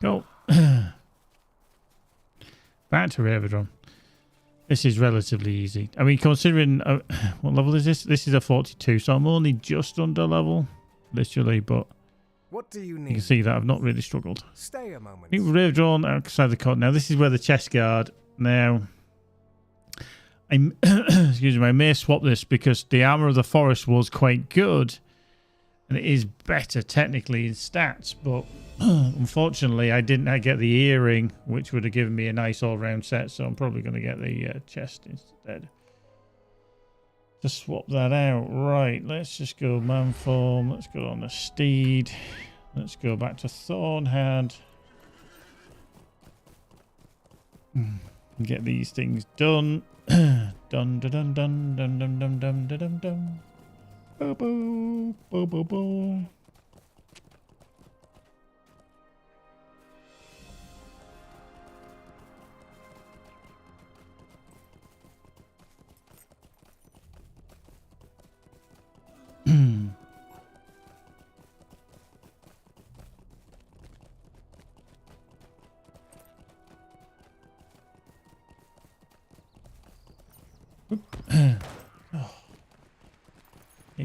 Go. Back to Riverdron. This is relatively easy. I mean, considering... what level is this? This is a 42, so I'm only just under level. Literally, but... What do you You need? can see that I've not really struggled. Stay a moment. Riverdron outside the court. Now, this is where the chest guard... Now... excuse me, I may swap this because the Armor of the Forest was quite good. And it is better technically in stats, but... unfortunately, I didn't get the earring, which would have given me a nice all-round set, so I'm probably going to get the chest instead. Just swap that out. Right, let's just go man form. Let's go on the steed. Let's go back to Thornhand. Get these things done. Dun dun dun dun dun dun dun dun dun dun dun. Bo bo bo bo bo.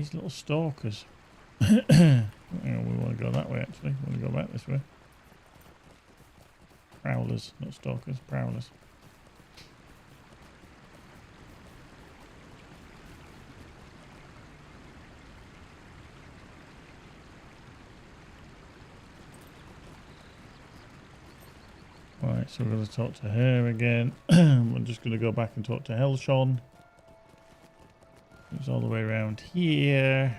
These little stalkers. Hang on, we want to go that way actually. We want to go back this way. Prowlers, not stalkers, prowlers. Right, so we're going to talk to her again. We're just going to go back and talk to Helshon. It's all the way around here.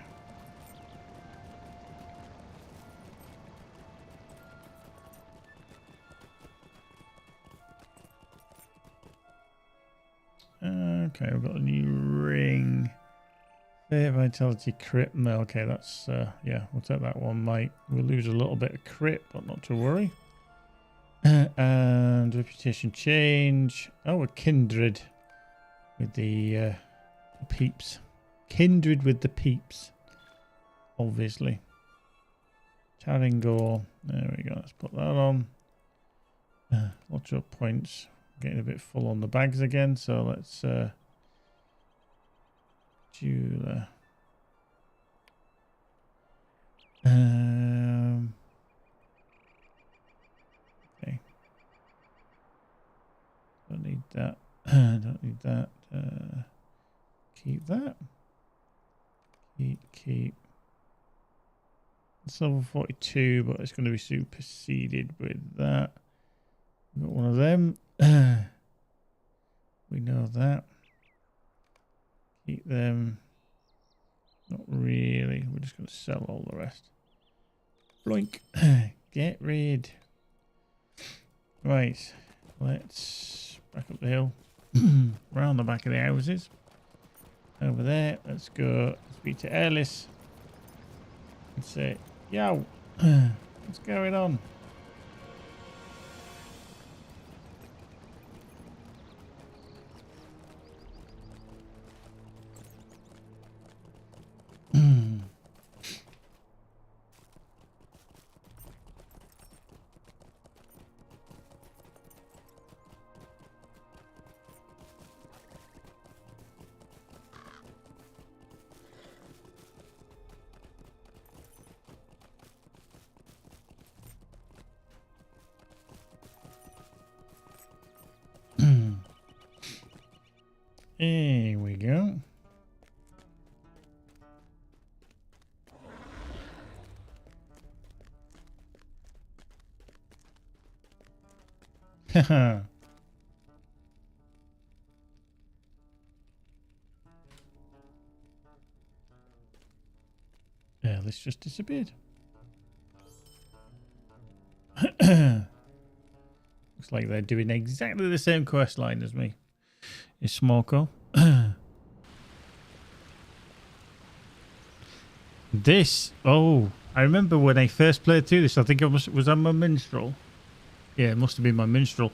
Okay, we've got a new ring. Fair vitality crit. No, okay, that's yeah, we'll take that one, mate. We'll lose a little bit of crit, but not to worry. And reputation change. Oh, we're kindred with the peeps. Kindred with the peeps, obviously. Charingor. There we go. Let's put that on. LOTRO points. Getting a bit full on the bags again, so let's jeweler. Okay. Don't need that. Don't need that. Keep that. Keep. It's level 42, but it's going to be superseded with that. We've got one of them. We know that. Keep them. Not really. We're just going to sell all the rest. Bloink. Get rid. Right. Let's back up the hill. Round the back of the houses. Over there. Let's go speak to Ellis. And say, yo, what's going on? Here we go. Haha. Yeah, this just disappeared. Looks like they're doing exactly the same quest line as me. Is Smoko. This, oh, I remember when I first played through this, I think I was on my minstrel. Yeah, it must have been my minstrel.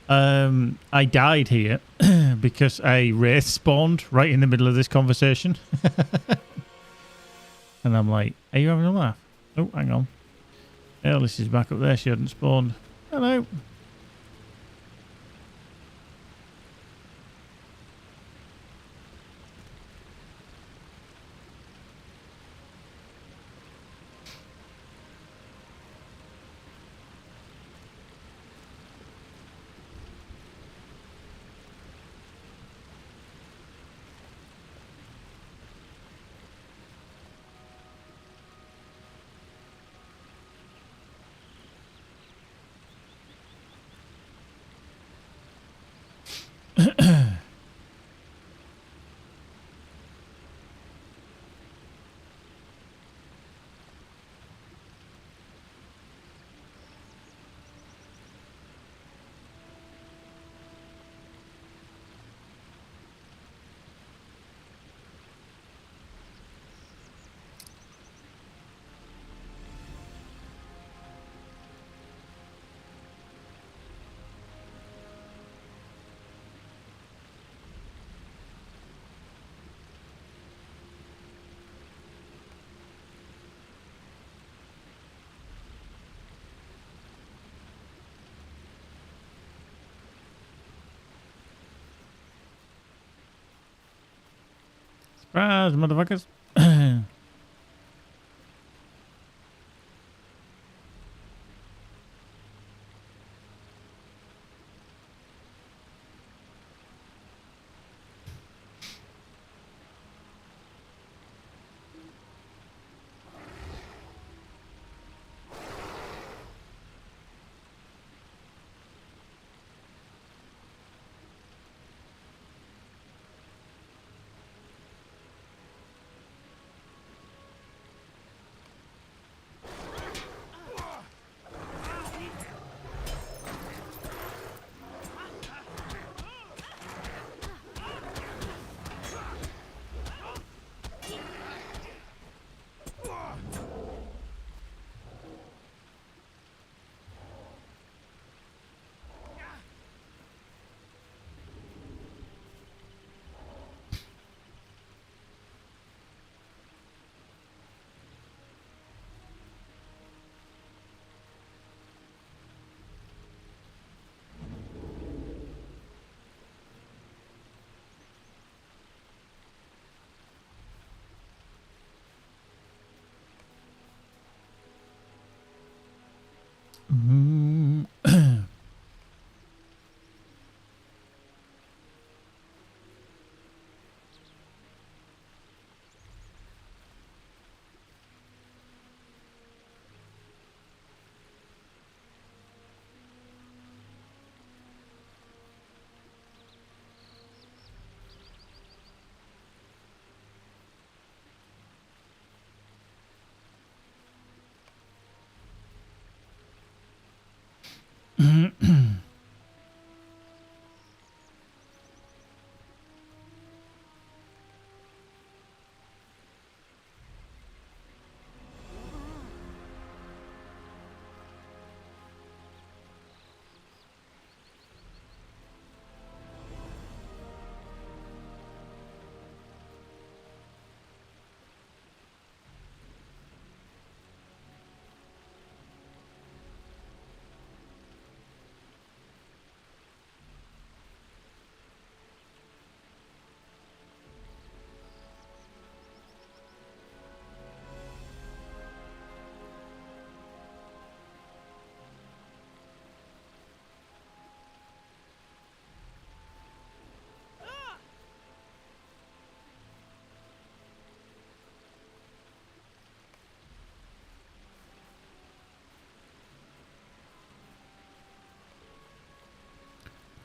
I died here because a wraith spawned right in the middle of this conversation. And I'm like, are you having a laugh? Oh, hang on. Alice is back up there. She hadn't spawned. Hello. Surprise, motherfuckers. Mm.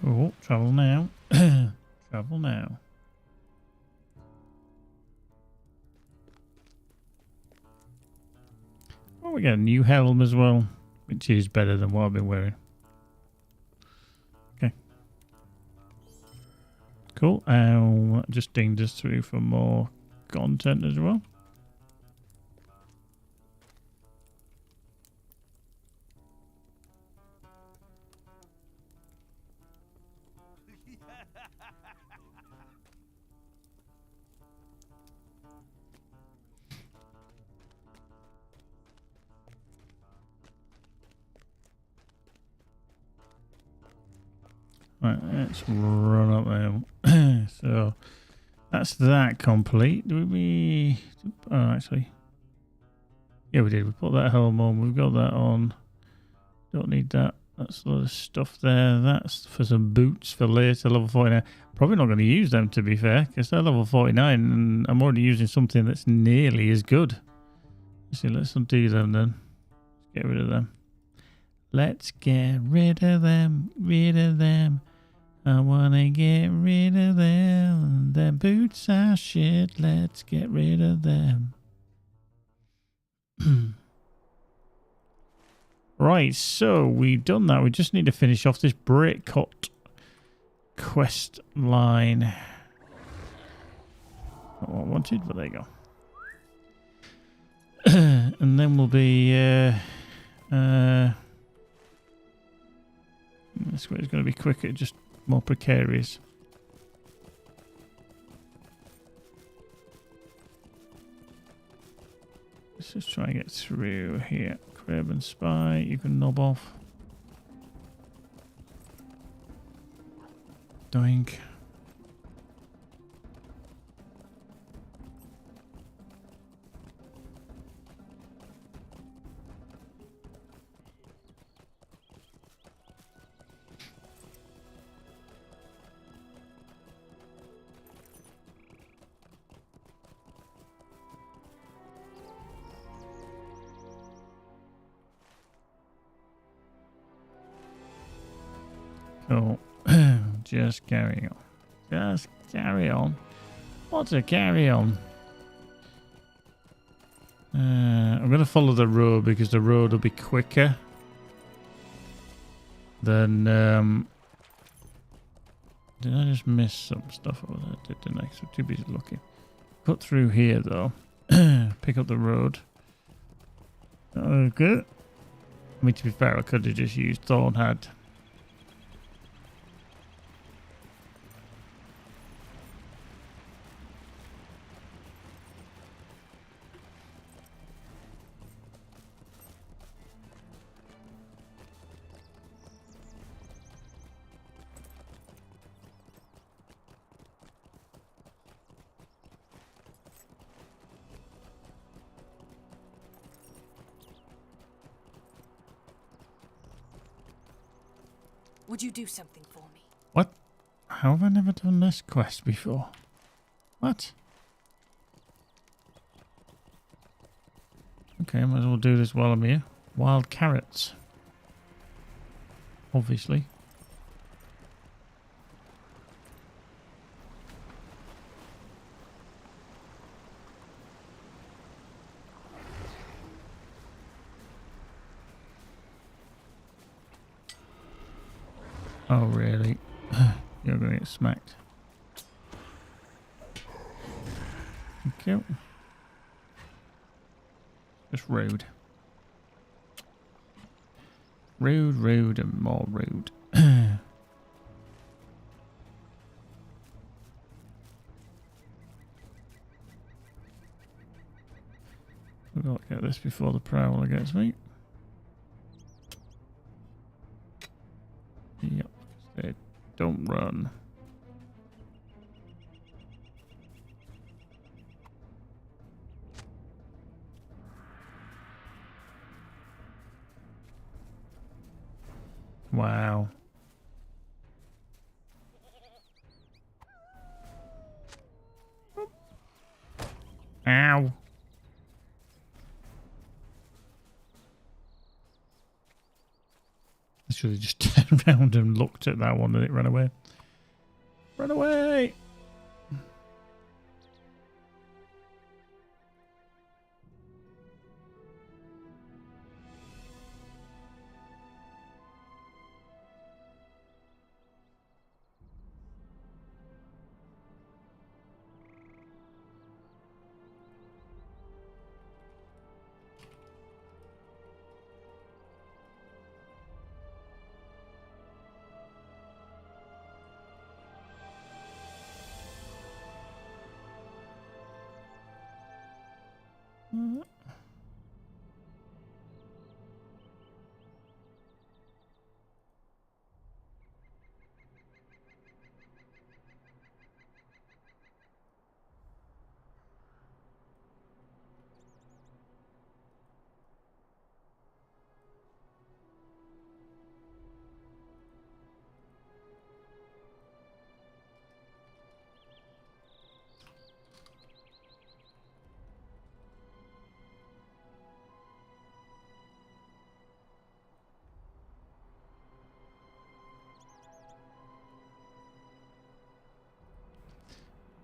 Oh, travel now. Travel now. Oh, we got a new helm as well, which is better than what I've been wearing. Okay. Cool. Just dinged us through for more content as well. Right, let's run up there. So that's that complete. Did we? Oh, actually, yeah, we did. We put that helm on. We've got that on. Don't need that. That's a lot of stuff there. That's for some boots for later, level 49. Probably not going to use them, to be fair, because they're level 49, and I'm already using something that's nearly as good. Let's see, let's undo them then. Get rid of them. Let's get rid of them. Rid of them. I want to get rid of them. Their boots are shit. Let's get rid of them. Right, so we've done that. We just need to finish off this brick cut quest line. Not what I wanted, but there you go. And then we'll be... this way is going to be quicker, just more precarious. Let's just try and get through here. Crab and Spy, you can knob off. Doink. Cool. Just carry on. Just carry on. What's a carry on? I'm going to follow the road because the road will be quicker than... did I just miss some stuff over there? Didn't I? So too busy looking. Cut through here though. Pick up the road. Okay. I mean, to be fair, I could have just used Thornhead. Would you do something for me? What? How have I never done this quest before? What? Okay, might as well do this while I'm here. Wild carrots. Obviously. Oh, really? You're going to get smacked. Thank you. Just rude. Rude, rude, and more rude. We've got to get this before the prowler gets me. Yep, they don't run. Wow. Ow. I should have just turned around and looked at that one and it ran away. Run away!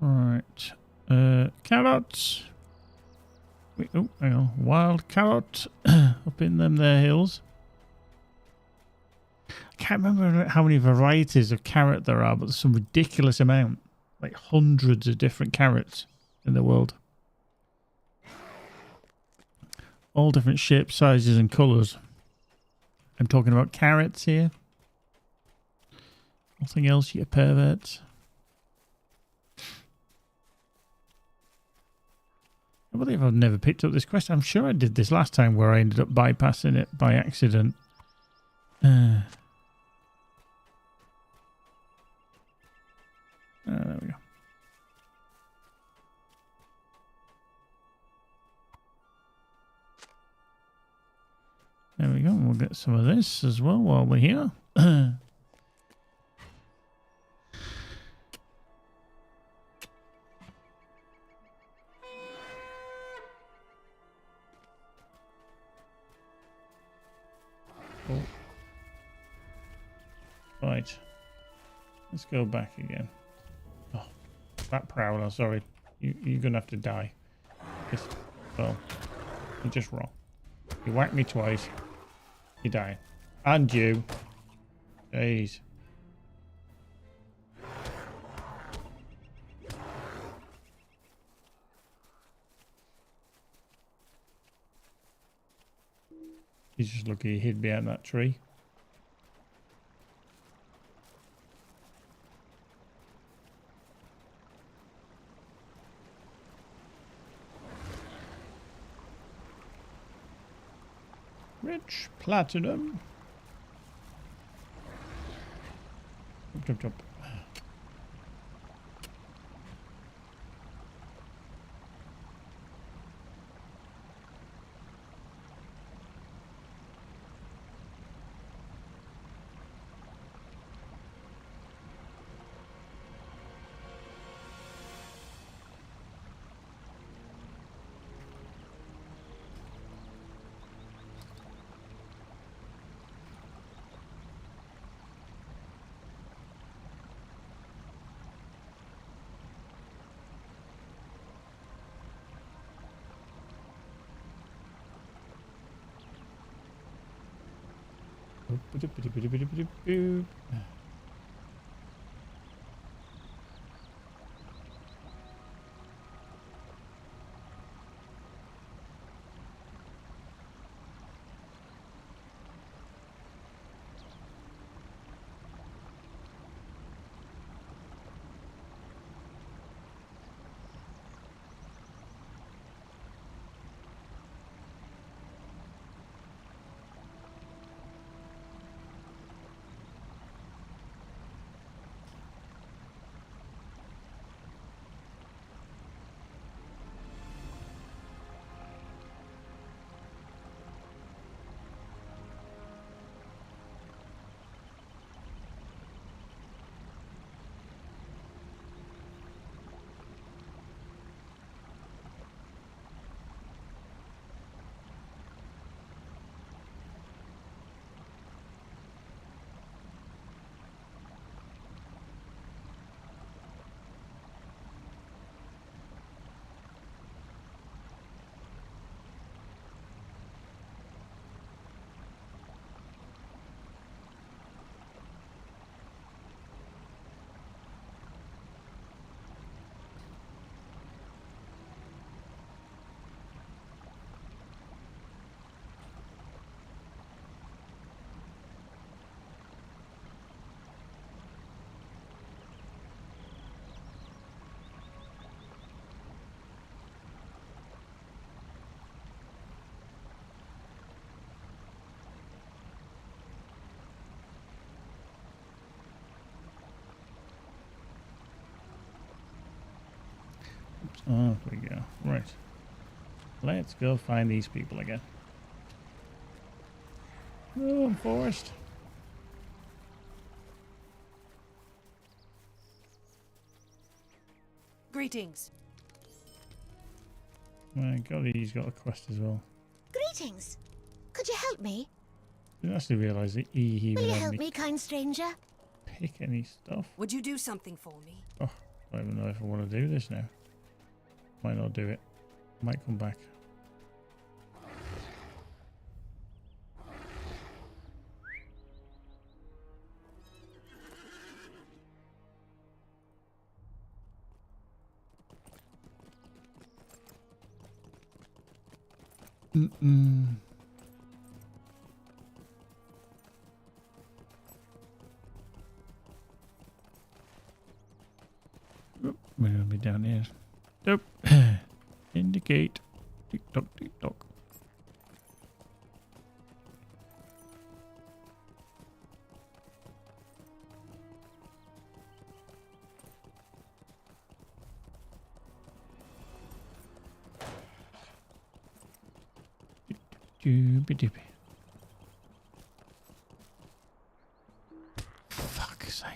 Right. Carrots. Wait, oh, hang on. Wild carrot up in them there hills. I can't remember how many varieties of carrot there are, but there's some ridiculous amount. Like hundreds of different carrots in the world. All different shapes, sizes and colours. I'm talking about carrots here. Nothing else, you perverts. I believe I've never picked up this quest. I'm sure I did this last time where I ended up bypassing it by accident. There we go. There we go. We'll get some of this as well while we're here. Oh. Right. Let's go back again. Oh, that prowler, sorry. You're going to have to die. Just, well, you're just wrong. You whacked me twice. You die. And you. Jeez. He's just lucky he hid behind that tree. Rich platinum. Jump, jump, jump. Oh, there we go. Right. Let's go find these people again. Oh, I'm forced. Greetings. My God, he's got a quest as well. Greetings. Could you help me? Didn't actually realise that he Will would you have help me me, kind stranger? pick any stuff. Would you do something for me? Oh, I don't even know if I want to do this now. Might not do it. Might come back. Oop, we're gonna be down here. Nope. Indicate. Tick tock, tick tock. Doobie-doobie. Fuck's sake.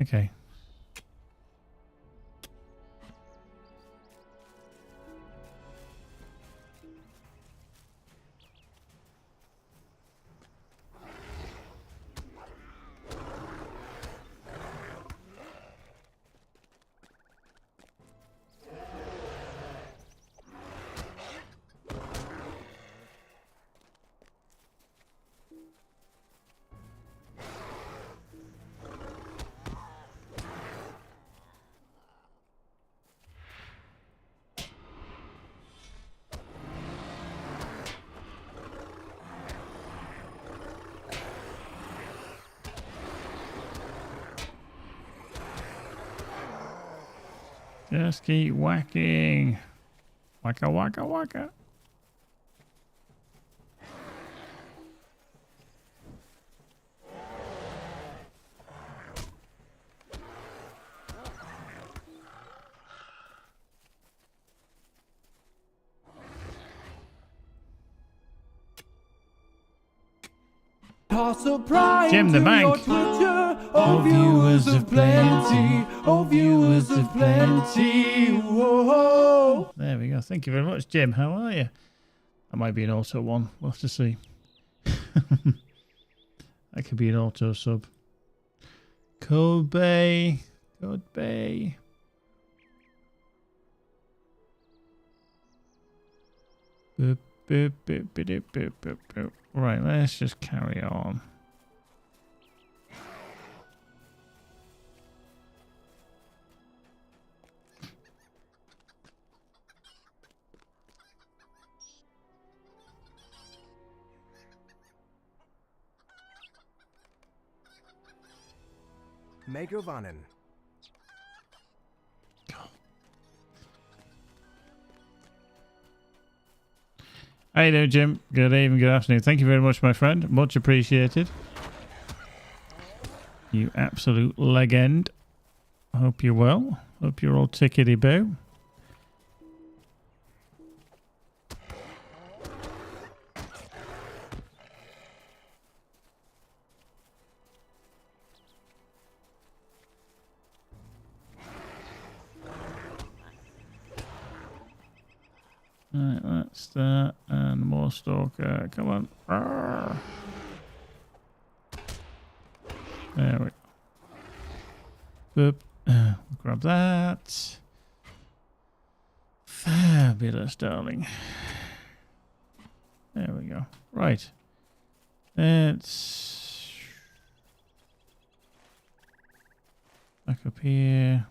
Okay. Just keep whacking. Wacka, wacka, wacka. Jim the Bank. Oh, viewers of plenty. Oh, viewers of plenty. Whoa. There we go. Thank you very much, Jim. How are you? That might be an auto one. We'll have to see. That could be an auto sub. Could be. Could be. Boop, boop, boop, boop, boop, boop, boop. Right, let's just carry on. Megovanen. How you doing, Jim? Good evening, good afternoon. Thank you very much, my friend. Much appreciated. You absolute legend. Hope you're well. Hope you're all tickety-boo. Right, that's that. And more stalker. Come on. Arrgh. There we go. Boop. Grab that. Fabulous, darling. There we go. Right. Let's back up here.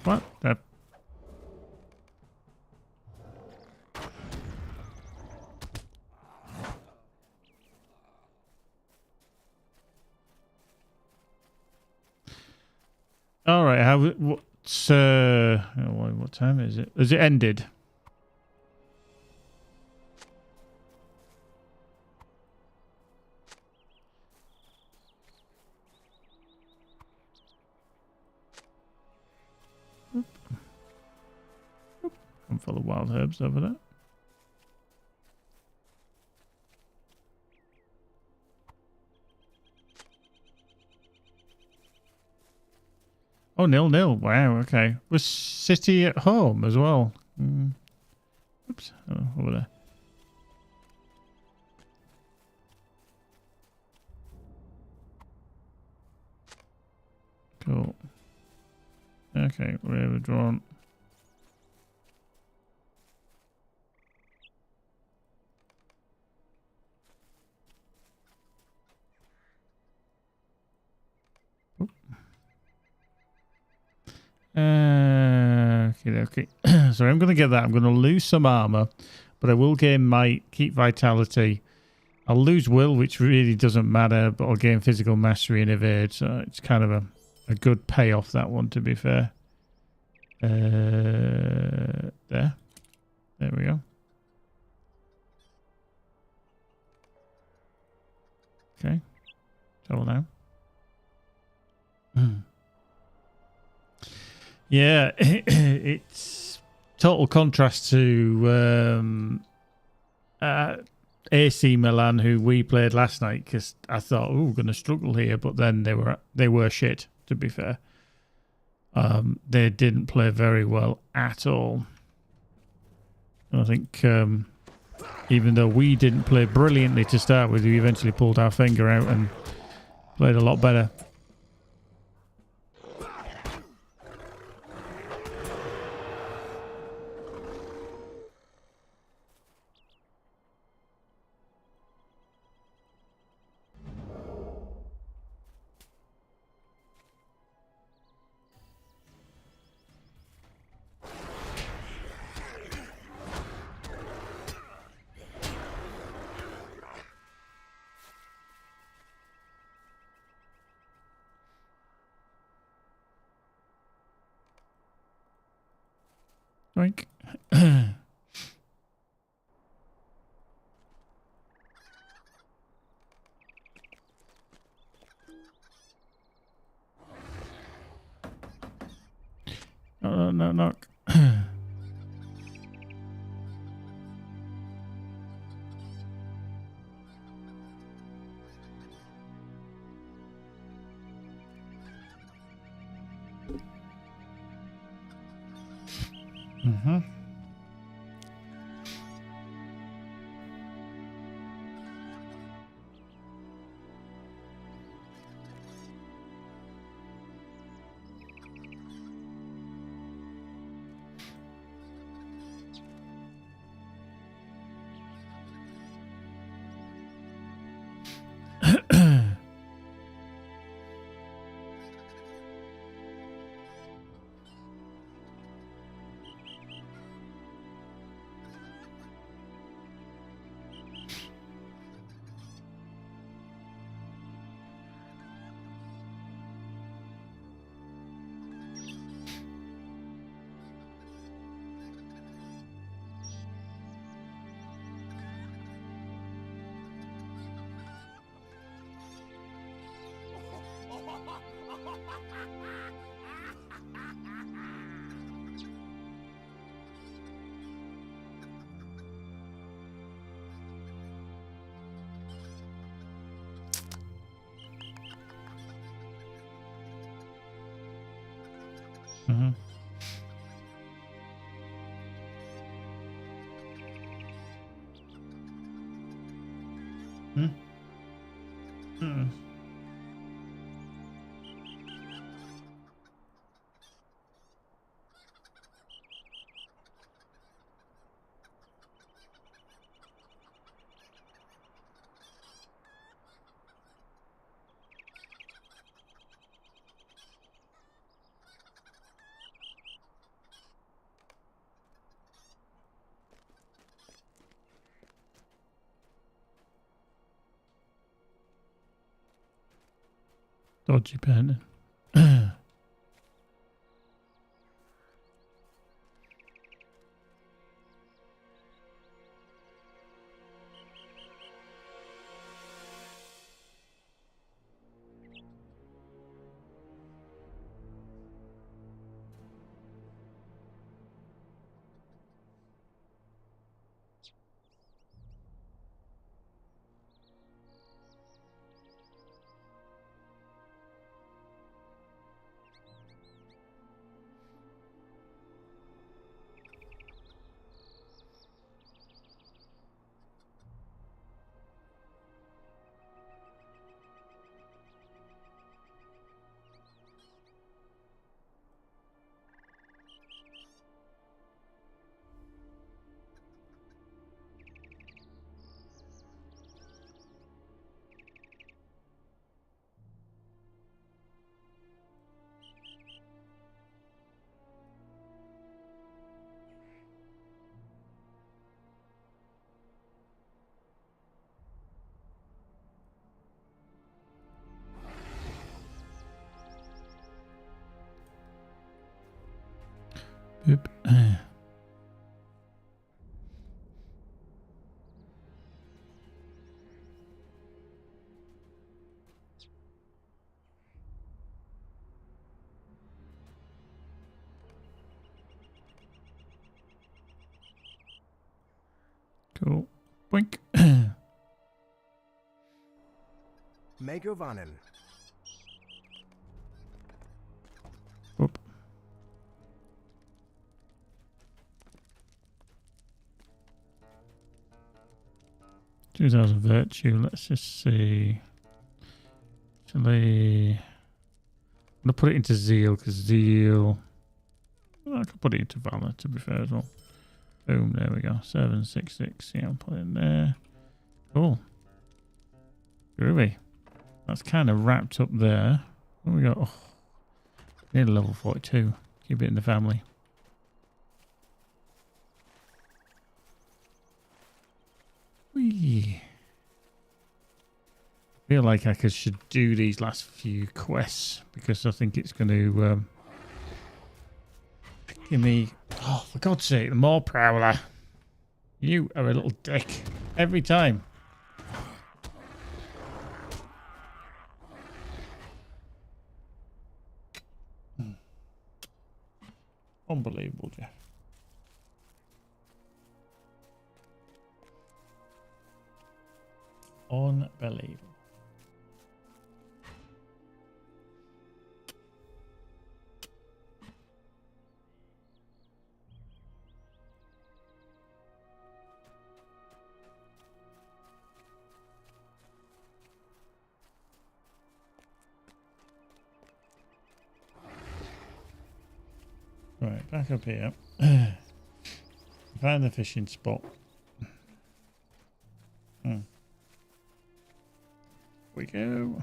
What the? All right. What's what time is it? Has it ended? I'm full of wild herbs over there. Oh, 0-0. Wow, okay. Was City at home as well? Oops. Oh, over there. Cool. Okay, we're drawn. Okay. So I'm going to get that. I'm going to lose some armor, but I will gain my keep vitality. I'll lose will, which really doesn't matter, but I'll gain physical mastery and evade. So it's kind of a good payoff, that one, to be fair. There we go. Okay. Double now. Yeah, it's total contrast to AC Milan, who we played last night, because I thought, oh, we're going to struggle here, but then they were shit, to be fair. They didn't play very well at all. I think even though we didn't play brilliantly to start with, we eventually pulled our finger out and played a lot better. Drink. No. Mm-hmm. Mm-hmm. Hmm? Mm. Dodgy pen. Boop. Cool. Boink. Megovanen. Oop. $2,000 virtue. Let's just see. Actually, I'm gonna put it into zeal because zeal. Well, I could put it into valor to be fair as well. Boom, there we go. 766. Yeah, I'll put it in there. Cool. Groovy. That's kind of wrapped up there. What we got? Oh, nearly level 42. Keep it in the family. Whee. I feel like I should do these last few quests because I think it's going to give me... Oh, for God's sake, the more prowler. You are a little dick. Every time. Unbelievable, Jeff. Unbelievable. Right, back up here. Find the fishing spot. We go.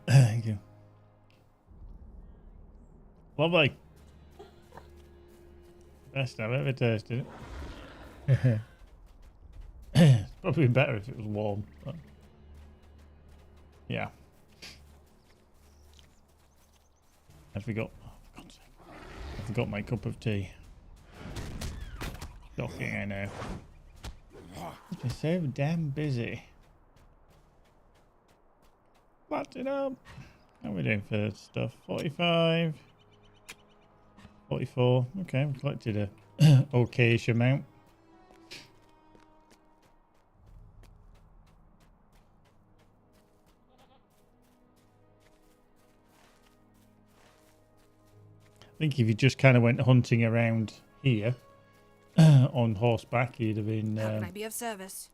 Thank you. Lovely. Best I've ever tasted it. It's probably better if it was warm. But yeah. I forgot. Oh, for God's sake. I forgot my cup of tea. Shocking, I know. It's so damn busy. Platinum. How are we doing for stuff? 45. 44. Okay, we've collected a okayish amount. I think if you just kind of went hunting around here on horseback, you'd have been How can I be of service?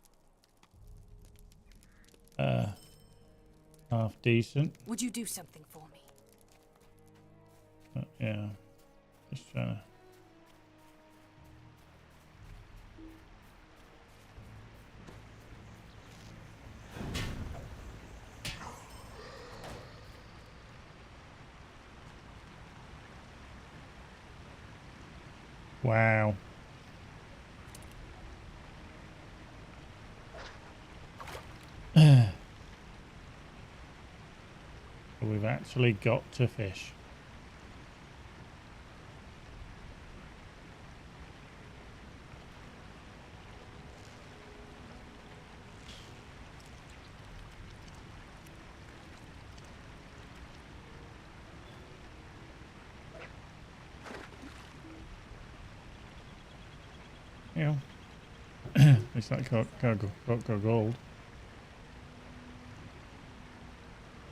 half decent. Would you do something for me? Yeah, just trying to. Wow. We've actually got to fish. Yeah. It's that got gold.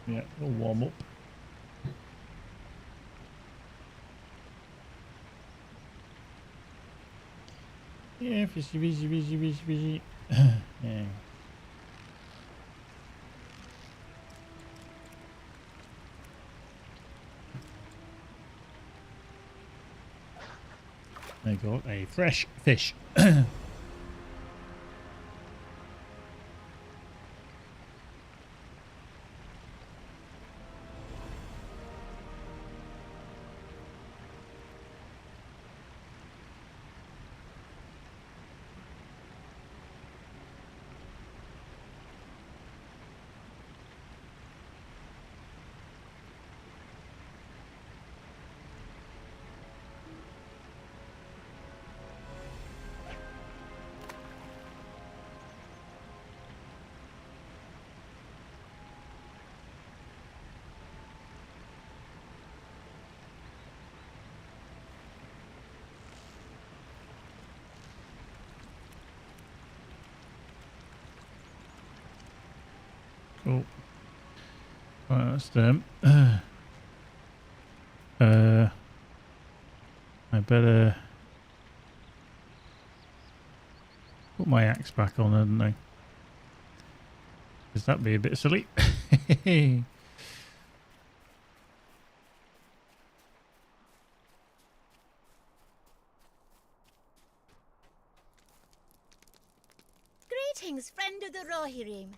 Yeah, we'll warm up. Yeah, fishy, fishy, fishy, fishy, fishy. Yeah. I got a fresh fish. Cool. Right, that's them. I better put my axe back on, hadn't I? Because that'd be a bit silly. Greetings, friend of the Rohirrim.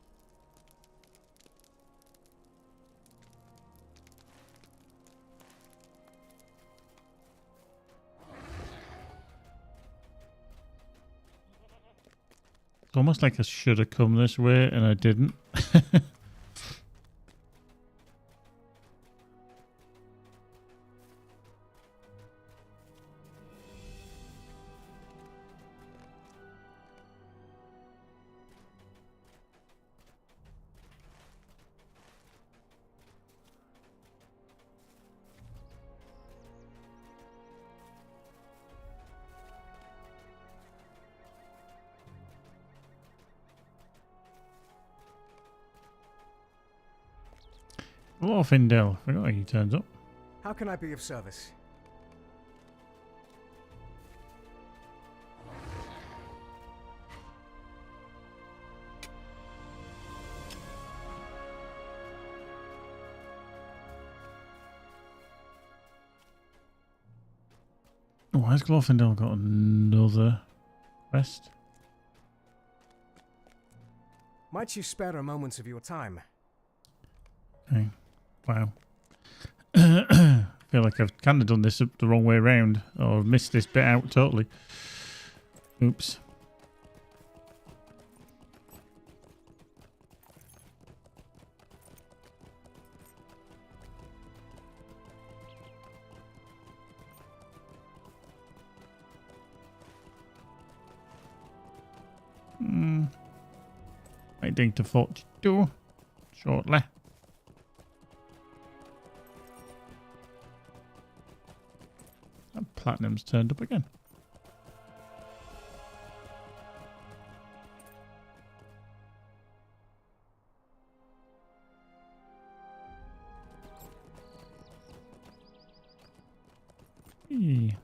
It's almost like I should have come this way and I didn't. Glorfindel. Forgot he turns up. How can I be of service? Why has Glorfindel got another quest? Might you spare a moment of your time? Okay. Wow. Feel like I've kind of done this the wrong way around, or missed this bit out totally. Oops. Waiting to 42 shortly. And platinum's turned up again. Eee.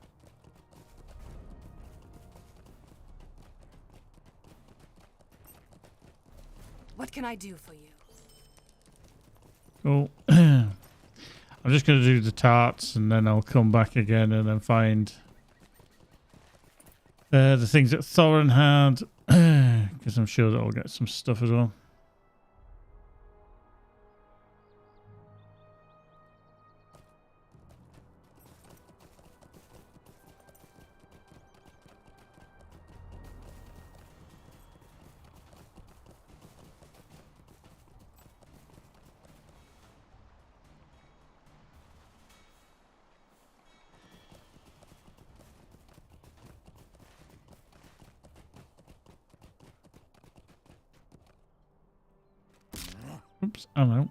What can I do for you? Cool. I'm just going to do the tarts and then I'll come back again and then find the things that Thorin had, because I'm sure that I'll get some stuff as well. Oops, oh no.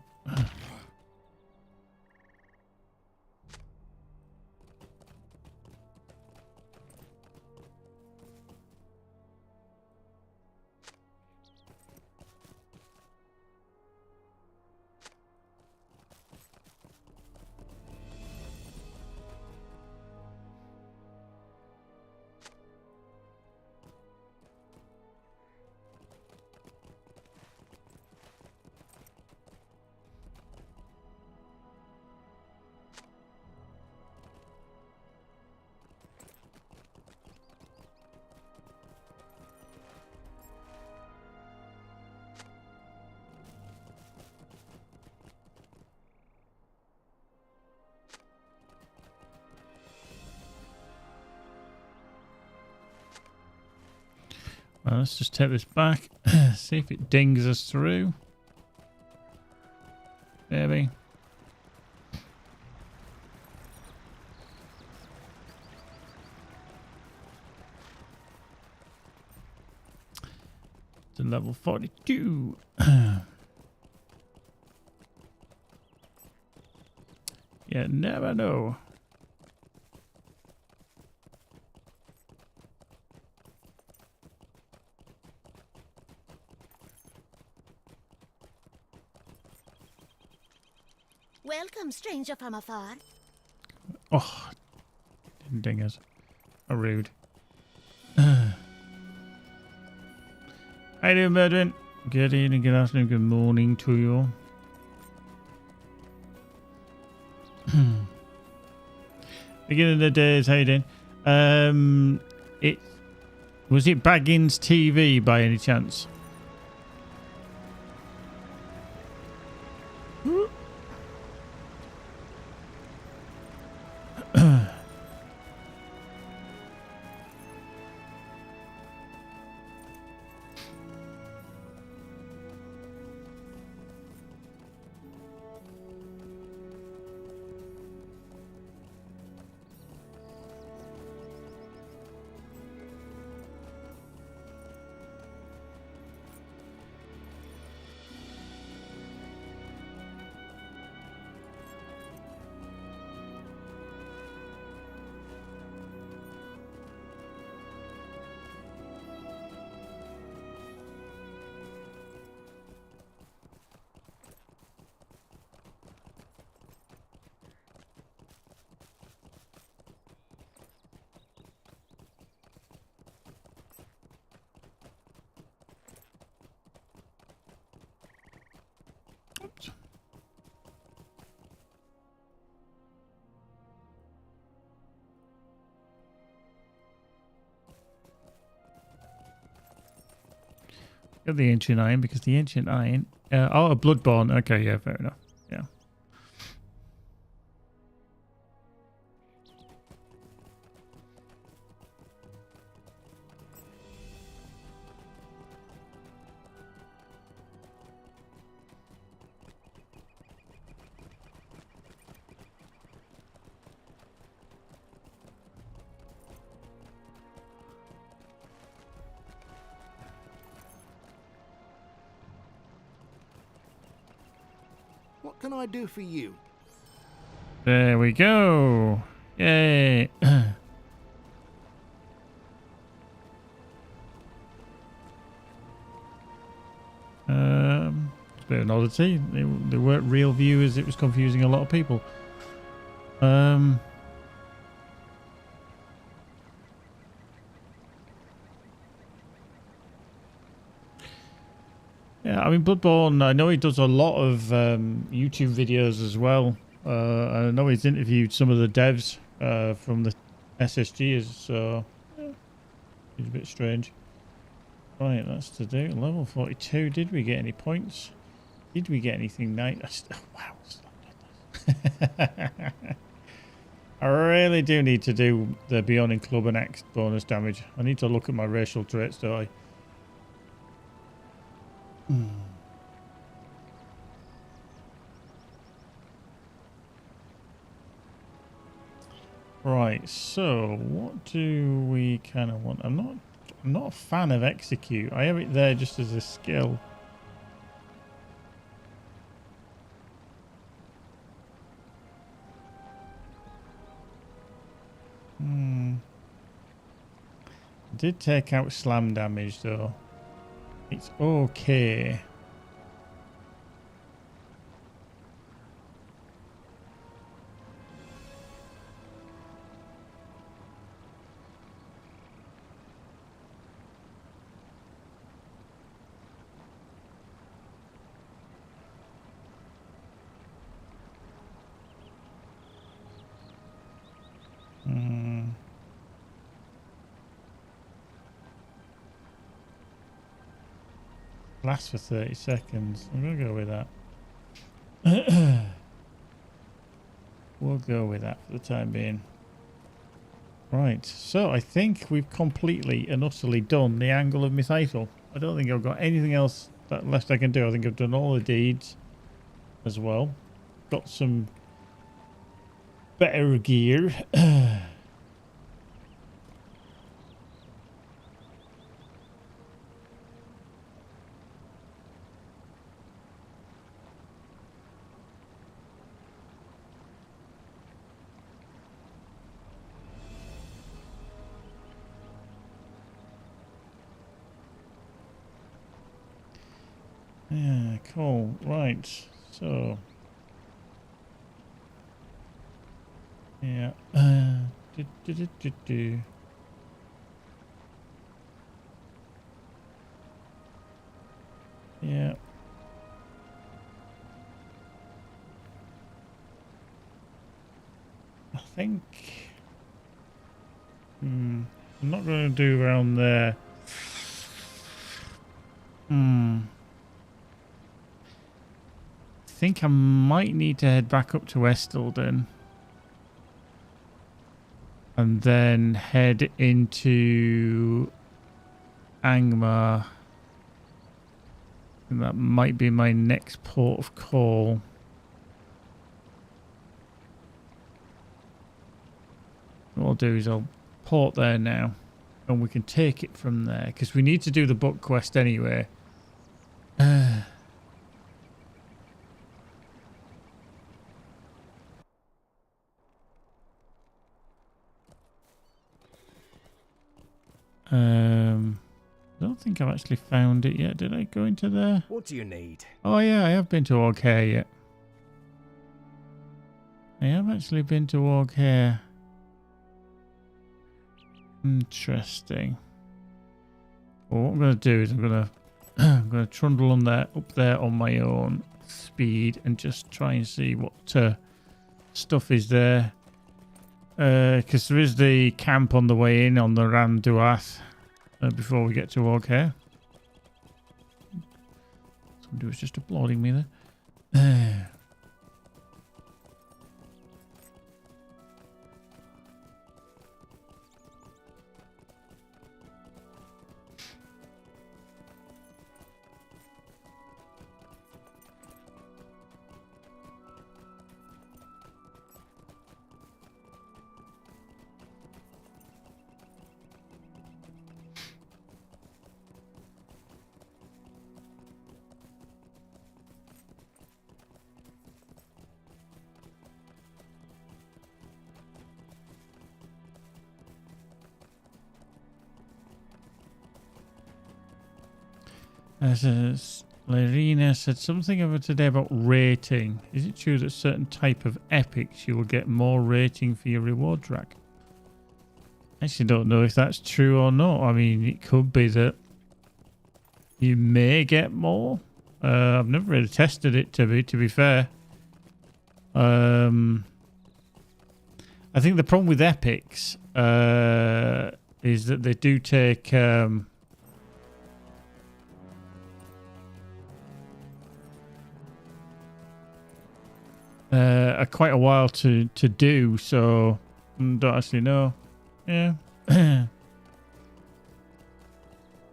Well, let's just take this back, see if it dings us through. Maybe. To level 42. You never know. Welcome, stranger from afar. Oh, didn't ding us. How rude. How you doing, Bedouin? Good evening, good afternoon, good morning to you. Beginning of the days, how you doing? Was it Baggins TV by any chance? Got the ancient iron because the ancient iron. Oh, a bloodborne. Okay, yeah, fair enough. Yeah. What can I do for you? There we go. Yay. It's a bit of an oddity. They weren't real viewers. It was confusing a lot of people. Yeah, I mean, Bloodborne, I know he does a lot of YouTube videos as well. I know he's interviewed some of the devs from the SSGs, so yeah, it's a bit strange. Right, that's to do. Level 42. Did we get any points? Did we get anything nice? Wow. I really do need to do the Beyond in Club and Axe bonus damage. I need to look at my racial traits, don't I? Right, so what do we kind of want? I'm not a fan of execute. I have it there just as a skill. Did take out slam damage though. It's okay. Lasts for 30 seconds. I'm going to go with that. We'll go with that for the time being. Right, so I think we've completely and utterly done the Angle of Mythical. I don't think I've got anything else that left I can do. I think I've done all the deeds as well. Got some better gear. Yeah, cool. Right, so yeah. Yeah. I think I'm not going to do around there. I think I might need to head back up to Estelden and then head into Angmar. And that might be my next port of call. What I'll do is I'll port there now and we can take it from there because we need to do the book quest anyway. I don't think I've actually found it yet. Did I go into there? What do you need? Oh yeah, I have been to Orghair yet. I have actually been to Orghair. Interesting. Well, what I'm going to do is I'm going to trundle on there, up there on my own speed and just try and see what stuff is there. Because there is the camp on the way in on the Randuath before we get to Oghair. Somebody was just applauding me there. Lerina said something over today about rating. Is it true that certain type of epics you will get more rating for your reward track? I actually don't know if that's true or not. I mean, it could be that you may get more. I've never really tested it to be fair. I think the problem with epics is that they do take quite a while to do, so don't actually know. Yeah.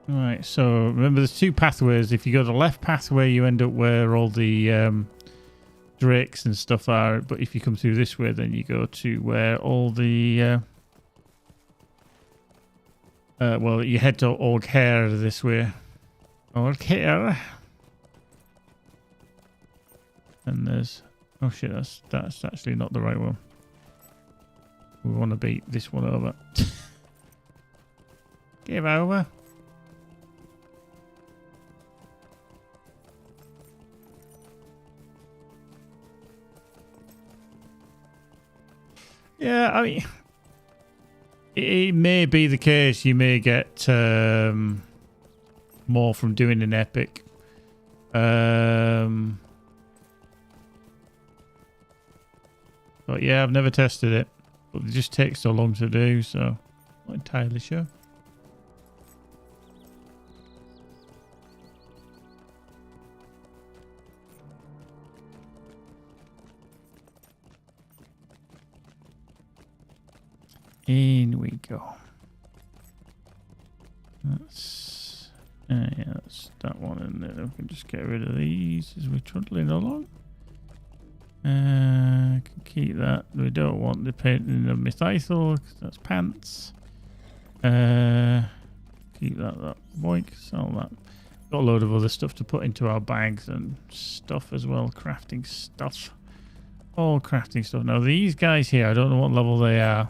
Right, so remember there's two pathways. If you go the left pathway, you end up where all the drakes and stuff are, but if you come through this way, then you go to where all the well, you head to Oghair this way. Oghair. And there's... Oh shit, that's actually not the right one. We want to beat this one over. Give over. Yeah, I mean, it may be the case you may get more from doing an epic. But yeah, I've never tested it. But it just takes so long to do, so not entirely sure. In we go. That's yeah, that's that one, and then we can just get rid of these as we're trundling along. Can keep that. We don't want the painting of Mythithal because that's pants. Keep that boink. Sell that. Got a load of other stuff to put into our bags and stuff as well. Crafting stuff. All crafting stuff. Now these guys here, I don't know what level they are.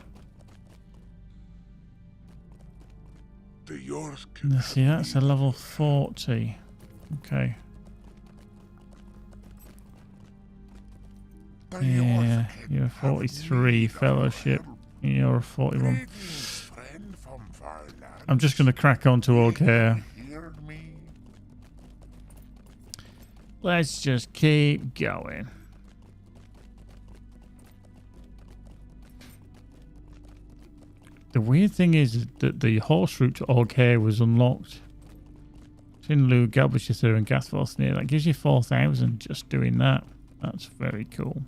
Let's see, that's a level 40. Okay. Yeah, you're a 43 fellowship. You're a 41. I'm just going to crack on to Oghair. Let's just keep going. The weird thing is that the horse route to Oghair was unlocked. Tinlu, Galbashither and Gathvalsnir. That gives you 4,000 just doing that. That's very cool.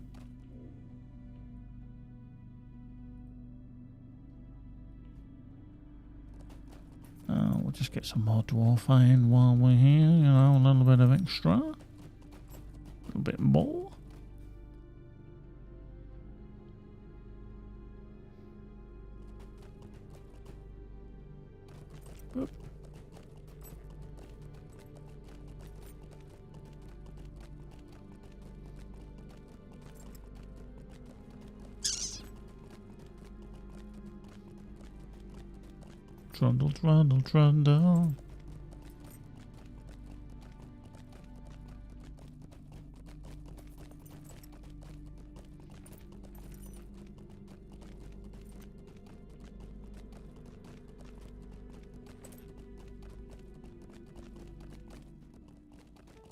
We'll just get some more dwarf iron while we're here. You know, a little bit of extra. A little bit more. Oop. Trundle, trundle, trundle.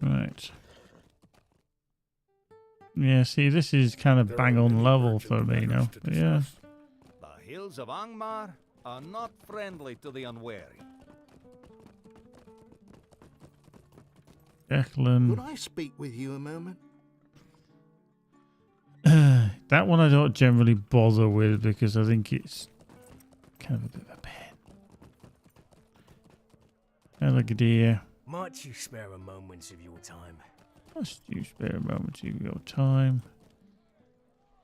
Right. Yeah, see, this is kind of bang on level for me now. But yeah. The hills of Angmar are not friendly to the unwary. Declan. Could I speak with you a moment? That one I don't generally bother with because I think it's kind of a bit of a pain. Hello, good dear. Might you spare a moment of your time? Must you spare a moment of your time?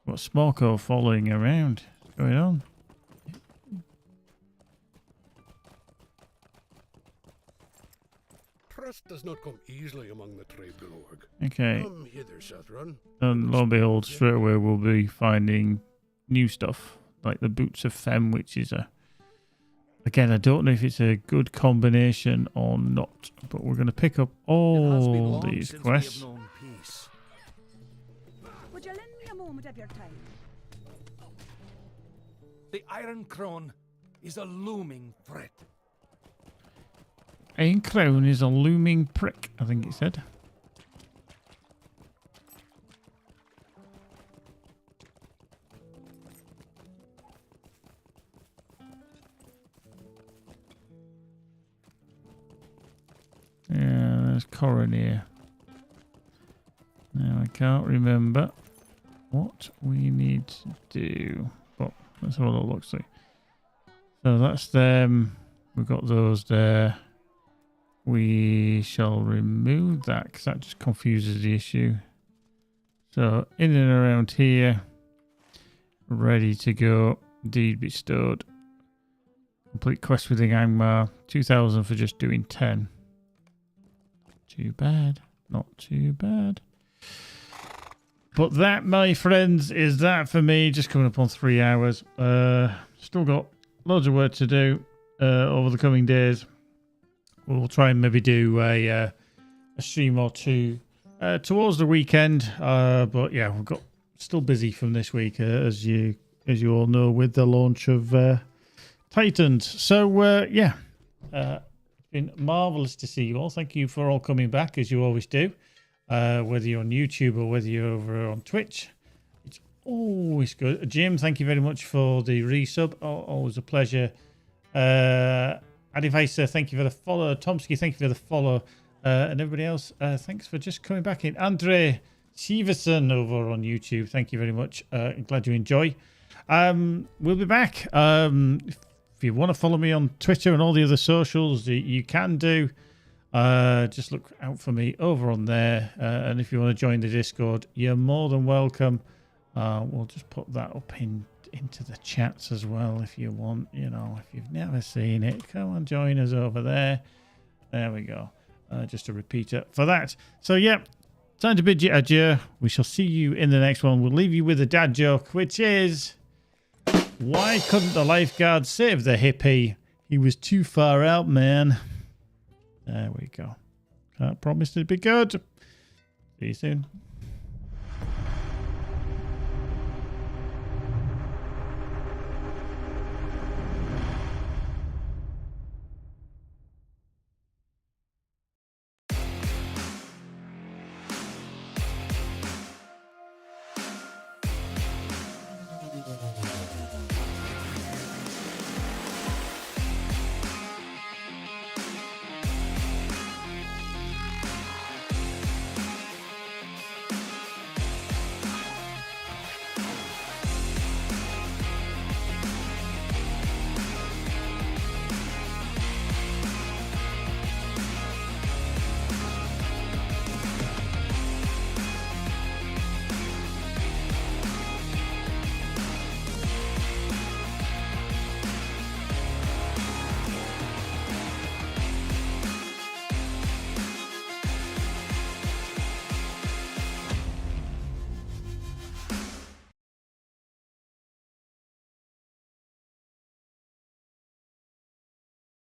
What Smoko following around? What's going on? Trust does not come easily among the Treblorg. Okay. Come hither, Southron. And lo and behold, straight away we'll be finding new stuff. Like the Boots of Femme, which is a... Again, I don't know if it's a good combination or not. But we're going to pick up all these quests. Would you lend me a moment of your time? The Iron Crone is a looming threat. Iron Crown is a looming prick, I think it said. Yeah, there's Coroner. Now I can't remember what we need to do. But that's what it looks like. So that's them. We've got those there. We shall remove that because that just confuses the issue. So in and around here, ready to go. Deed bestowed. Complete quest with the Angmar. 2,000 for just doing 10. Too bad. Not too bad. But that, my friends, is that for me. Just coming up on 3 hours. Still got loads of work to do over the coming days. We'll try and maybe do a stream or two towards the weekend. But yeah, we've got still busy from this week, as you all know, with the launch of Titans. So yeah, it's been marvelous to see you all. Thank you for all coming back, as you always do. Whether you're on YouTube or whether you're over on Twitch, it's always good. Jim, thank you very much for the resub. Always a pleasure. Adivisa, thank you for the follow. Tomsky, thank you for the follow. And everybody else, thanks for just coming back in. Andre Severson over on YouTube, thank you very much. I'm glad you enjoy. We'll be back. If you want to follow me on Twitter and all the other socials, you can do. Just look out for me over on there. And if you want to join the Discord, you're more than welcome. We'll just put that up into the chats as well if you want. You know, if you've never seen it, come on, join us over there. There we go. Just a repeater for that. So yeah, time to bid you adieu. We shall see you in the next one. We'll leave you with a dad joke, which is, why couldn't the lifeguard save the hippie? He was too far out, man. There we go. Can't promise to be good. See you soon.